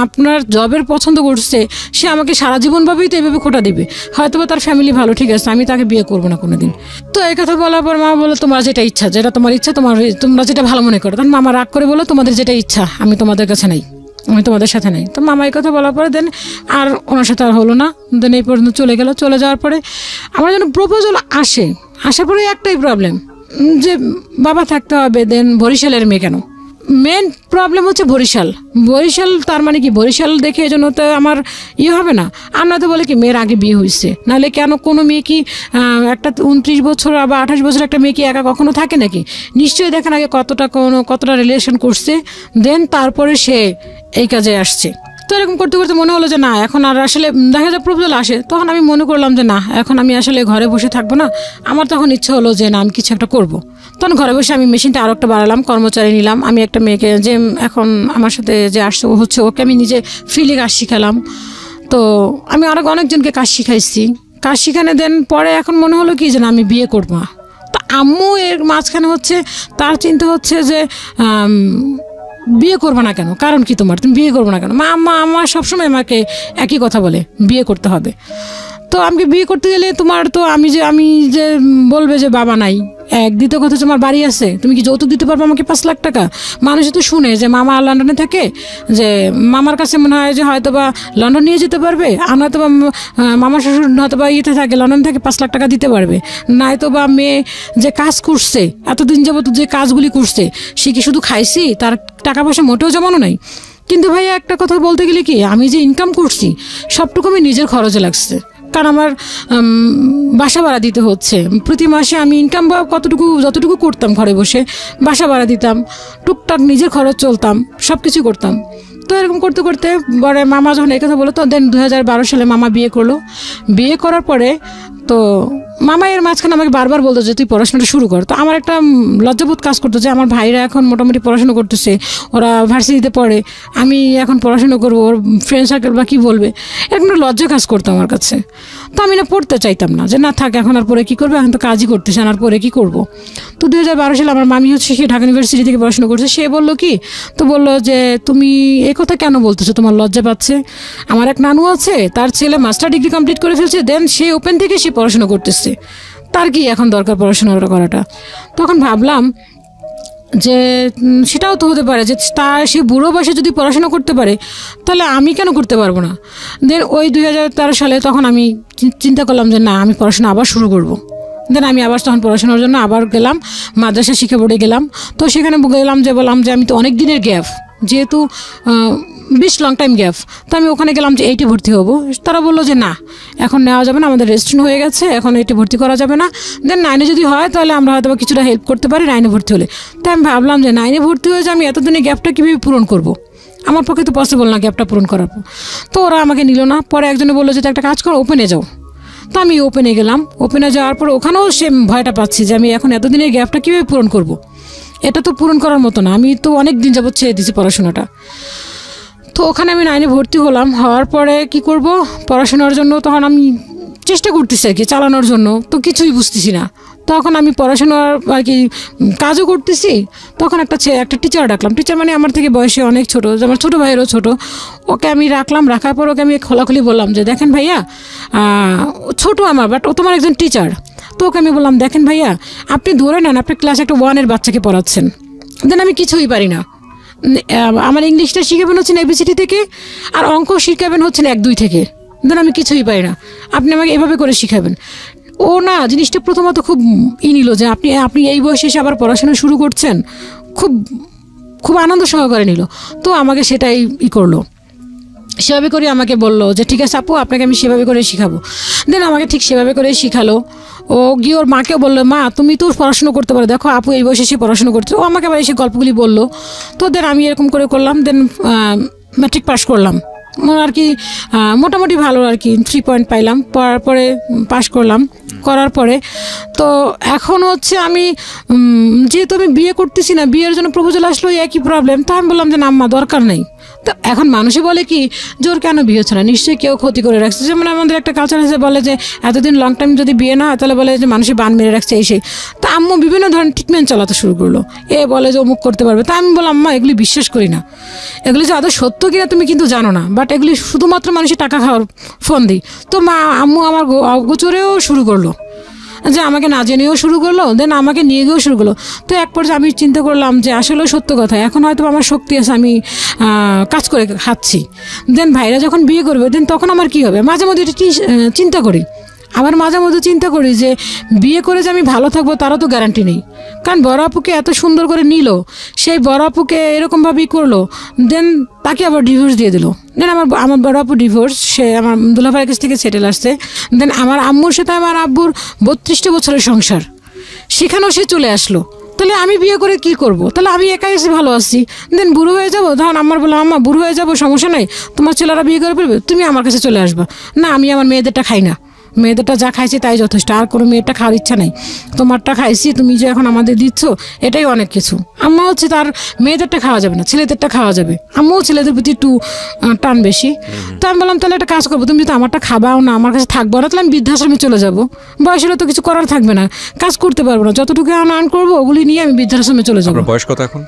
আপনার জবের পছন্দ করছে, সে আমাকে সারা জীবনভাবেই তো এইভাবে খোটা দিবে, হয়তো তার ফ্যামিলি ভালো, ঠিক আছে, আমি তাকে বিয়ে করবো না কোনোদিন। তো এই কথা বলার পর মামা বললো তোমার যেটা ইচ্ছা, যেটা তোমার ইচ্ছা, তোমরা যেটা ভালো মনে করো। তখন মামা রাগ করে বলো তোমাদের যেটা ইচ্ছা, আমি তোমাদের কাছে নাই, আমি তোমাদের সাথে নাই। তো মামা এই কথা বলার পরে দেন আর ওনার সাথে আর হলো না। দেন এই পর্যন্ত চলে গেল। চলে যাওয়ার পরে আমার যেন প্রপোজাল আসার পরে একটাই প্রবলেম, যে বাবা থাকতে হবে। দেন বরিশালের মেয়ে কেন? মেন প্রবলেম হচ্ছে বরিশাল, তার মানে কি বরিশাল দেখে এই জন্য তো আমার হবে না। আমরা তো বলে কি মেয়ের আগে বিয়ে হয়েছে, নাহলে কেন কোনো মেয়ে কি একটা 29 বছর বা 28 বছর একটা মেয়ে কি একা কখনো থাকে নাকি? নিশ্চয়ই দেখেন আগে কতটা রিলেশন করছে, দেন তারপরে সে এই কাজে আসছে। তো এরকম করতে করতে মনে হলো যে না, এখন আর আসলে দেখা যায় প্রপোজাল আসে, তখন আমি মনে করলাম যে না, এখন আমি আসলে ঘরে বসে থাকবো না। আমার তখন ইচ্ছে হলো যে না, আমি কিছু একটা করব। তখন ঘরে বসে আমি মেশিনটা আরও একটা বাড়ালাম, কর্মচারী নিলাম। আমি একটা মেয়েকে, যে এখন আমার সাথে যে আসছে ও হচ্ছে, ওকে আমি নিজে ফ্রিলি কাজ শিখালাম। তো আমি অনেকজনকে কাজ শিখাইছি। কাজ শিখানে দেন পরে এখন মনে হলো কি যে না, আমি বিয়ে করবো না। তো আম্মু এর মাঝখানে হচ্ছে তার চিন্তা হচ্ছে যে বিয়ে করবো না কেন, কারণ কি তোমার, তুমি বিয়ে করবো না কেন? আমার সবসময় আমাকে একই কথা বলে, বিয়ে করতে হবে। তো আমাকে বিয়ে করতে গেলে তোমার তো আমি যে বলবে যে বাবা নাই, দ্বিতীয় কথা তোমার বাড়ি আছে, তুমি কি যৌতুক দিতে পারবো আমাকে 5 লাখ টাকা? মানুষ তো শুনে যে মামা লন্ডনে থাকে, যে মামার কাছে মনে হয় যে হয়তো বা লন্ডন নিয়ে যেতে পারবে, আর নয়তো বা মামার শ্বশুর হয়তো বা ইয়েতে থাকে, লন্ডন থেকে 5 লাখ টাকা দিতে পারবে। নয়তো বা মেয়ে যে কাজ করছে এতদিন যাবত, যে কাজগুলি করছে, সে কি শুধু খাইছি, তার টাকা পয়সা মোটেও জমানো নাই। কিন্তু ভাইয়া একটা কথা বলতে গেলে কি, আমি যে ইনকাম করছি সবটুকু আমি নিজের খরচে লাগছে, কারণ আমার বাসা ভাড়া দিতে হচ্ছে। প্রতি মাসে আমি ইনকাম যতটুকু করতাম ঘরে বসে, বাসা ভাড়া দিতাম, টুকটাক নিজের খরচ চলতাম, সব কিছু করতাম। তো এরকম করতে করতে পরে মামা যখন এই কথা বলো, তো দেন 2012 সালে মামা বিয়ে করলো। বিয়ে করার পরে তো মামা এর মাঝখানে আমাকে বারবার বলতো যে তুই পড়াশোনাটা শুরু কর। তো আমার একটা লজ্জাবোধ কাজ করতো যে আমার ভাইরা এখন মোটামুটি পড়াশোনা করতেছে, ওরা ভার্সিটিতে পড়ে, আমি এখন পড়াশোনা করবো, ওর ফ্রেন্ড সার্কেল বা কী বলবে, এরকম একটা লজ্জা কাজ করতো আমার কাছে। তো আমি না পড়তে চাইতাম না, যে না থাক, এখন আর পরে কী করবে, এখন তো কাজই করতেছে, আর পরে কী করবো। তো 2012 সালে আমার মামি হচ্ছে, সে ঢাকা ইউনিভার্সিটি থেকে পড়াশোনা করছে। সে বললো কি, তো বললো যে তুমি এই কথা কেন বলতেছো, তোমার লজ্জা পাচ্ছে? আমার এক নানু আছে, তার ছেলে মাস্টার ডিগ্রি কমপ্লিট করে ফেলছে, দেন সে ওপেন থেকে সে পড়াশোনা করতেছে, তার কি এখন দরকার পড়াশোনা করাটা? তখন ভাবলাম যে সেটাও তো হতে পারে যে সে বুড়ো বয়সে যদি পড়াশোনা করতে পারে, তাহলে আমি কেন করতে পারবো না? দেন ওই 2013 সালে তখন আমি চিন্তা করলাম যে না, আমি পড়াশোনা আবার শুরু করবো। দেন আমি আবার তখন পড়াশোনার জন্য আবার গেলাম, মাদ্রাসা শিক্ষা বোর্ডে গেলাম। তো সেখানে গেলাম, যে বললাম যে আমি তো অনেক দিনের গ্যাপ, যেহেতু 20 লং টাইম গ্যাপ, তো আমি ওখানে গেলাম যে 8-এ ভর্তি হবো। তারা বললো যে না, এখন নেওয়া যাবে না, আমাদের রেজিস্ট্রেশন হয়ে গেছে, এখন 8-এ ভর্তি করা যাবে না। দেন 9-এ যদি হয় তাহলে আমরা হয়তো কিছুটা হেল্প করতে পারি 9-এ ভর্তি হলে। তাই আমি ভাবলাম যে 9-এ ভর্তি হয়ে যে আমি এতদিনের গ্যাপটা কীভাবে পূরণ করবো, আমার পক্ষে তো পসিবল না গ্যাপটা পূরণ করার পর। তো ওরা আমাকে নিল না। পরে একজনে বললো যে একটা কাজ করো, ওপেনে যাও। তো আমি ওপেনে গেলাম। ওপেনে যাওয়ার পর ওখানেও সে ভয়টা পাচ্ছি যে আমি এখন এতদিনের গ্যাপটা কীভাবে পূরণ করব। এটা তো পূরণ করার মতো না, আমি তো অনেক দিন যাবত ছেড়ে দিয়েছি পড়াশোনাটা। তো ওখানে আমি 9-এ ভর্তি হলাম। হওয়ার পরে কি করব, পড়াশোনার জন্য তখন আমি চেষ্টা করতেছি আর কি চালানোর জন্য, তো কিছুই বুঝতেছি না। তখন আমি পড়াশোনার আর কি কাজও করতেছি। তখন একটা টিচার ডাকলাম। টিচার মানে আমার থেকে বয়সে অনেক ছোটো, আমার ছোটো ভাইয়েরও ছোটো। ওকে আমি রাখলাম। রাখার পর ওকে আমি খোলাখুলি বললাম যে দেখেন ভাইয়া, ছোটো আমার, বাট ও তোমার একজন টিচার। তো ওকে আমি বললাম দেখেন ভাইয়া, আপনি ধরে নেন আপনি ক্লাস 1 বাচ্চাকে পড়াচ্ছেন, দেন আমি কিছুই পারি না। আমার ইংলিশটা শিখাবেন হচ্ছেন ABCD থেকে, আর অঙ্ক শিখাবেন হচ্ছেন 1-2 থেকে, দেন আমি কিছুই পারি না, আপনি আমাকে এভাবে করে শিখাবেন। ও না জিনিসটা প্রথমত খুব নিল যে আপনি এই বয়সে এসে আবার পড়াশোনা শুরু করছেন, খুব খুব আনন্দ সহকারে নিল। তো আমাকে সেটাই করলো, সেভাবে করে আমাকে বললো যে ঠিক আছে আপু, আপনাকে আমি সেভাবে করে শিখাবো। দেন আমাকে ঠিক সেভাবে করে শিখালো। ও গিয়ে ওর মাকেও বললো, মা তুমি তো পড়াশুনো করতে পারো, দেখো আপু এই বয়সে সে পড়াশুনো করতে। ও আমাকে আবার এসে গল্পগুলি বললো। তো দেন আমি এরকম করে করলাম। দেন ম্যাট্রিক পাস করলাম আর কি, মোটামুটি ভালো আর কি 3 পয়েন্ট পাইলাম। পড়ার পরে পাস করলাম। করার পরে তো এখন হচ্ছে আমি যেহেতু আমি বিয়ে করতেছি না, বিয়ের জন্য প্রপোজাল আসলো একই প্রবলেম। তো আমি বললাম যে না আম্মা দরকার নেই। তো এখন মানুষে বলে কি জোর কেন বিয়ে হচ্ছে না, নিশ্চয়ই কেউ ক্ষতি করে রাখছে। যেমন আমাদের একটা কালচার আছে, বলে যে এতদিন লং টাইম যদি বিয়ে না হয় তাহলে বলে যে মানুষের বান মেরে রাখছে এই সেই। তা আম্মু বিভিন্ন ধরনের ট্রিটমেন্ট চালাতে শুরু করলো, এ বলে যে অমুক করতে পারবে। তা আমি বললাম আম্মা এগুলি বিশ্বাস করি না, এগুলি যে আদৌ সত্য কিনা তুমি কিন্তু জানো না, বাট এগুলি শুধুমাত্র মানুষের টাকা খাওয়ার ফোন দিই। তো আম্মু আমার অগোচরেও শুরু করলো, যে আমাকে না জেনেও শুরু করলো, দেন আমাকে নিয়ে গিয়েও শুরু করলো। তো এক পর্যায়ে আমি চিন্তা করলাম যে আসলে সত্য কথা, এখন হয়তো আমার শক্তি আছে, আমি কাজ করে খাচ্ছি। দেন ভাইরা যখন বিয়ে করবে দেন তখন আমার কি হবে, মাঝে মধ্যে এটা চিন্তা করি। আবার মাঝে মধ্যে চিন্তা করি যে বিয়ে করে যে আমি ভালো থাকবো তারও তো গ্যারান্টি নেই। কারণ বড় আপুকে এত সুন্দর করে নিল, সেই বড় আপুকে এরকমভাবেই করলো, দেন তাকে আবার ডিভোর্স দিয়ে দিল। দেন আমার বড় আপু ডিভোর্স, সে আমার দুলাভাইয়ের কাছ থেকে সেটেল আসছে। দেন আমার আম্মুর সাথে আমার আব্বুর 32টা বছরের সংসার, সেখানেও সে চলে আসলো। তাহলে আমি বিয়ে করে কি করব? তাহলে আমি একাই এসে ভালো আছি। দেন বুড়ো হয়ে যাবো, তখন আমার বললাম আম্মা বুড়ো হয়ে যাবো, সমস্যা নাই, তোমার ছেলেরা বিয়ে করে ফেলবে, তুমি আমার কাছে চলে আসবা। না আমি আমার মেয়েদেরটা খাই না, মেয়েদেরটা যা খাইছি তাই যথেষ্ট, আর কোনো মেয়েরটা খাওয়ার ইচ্ছা নাই, তোমারটা খাইছি, তুমি যে এখন আমাদের দিচ্ছ এটাই অনেক কিছু। আম্মা হচ্ছে তার মেয়েদেরটা খাওয়া যাবে না, ছেলেদেরটা খাওয়া যাবে। আম্মাও ছেলেদের প্রতি একটু টান বেশি। তো আমি বললাম তাহলে একটা কাজ করবো, তুমি যদি আমারটা খাবাও না, আমার কাছে থাকবো না, তাহলে আমি বৃদ্ধাশ্রমে চলে যাবো। বয়স হলে তো কিছু করার থাকবে না, কাজ করতে পারবো না, যতটুকু আর্ন করবো ওগুলি নিয়ে আমি বৃদ্ধাশ্রমে চলে যাবো। বয়স কত এখন?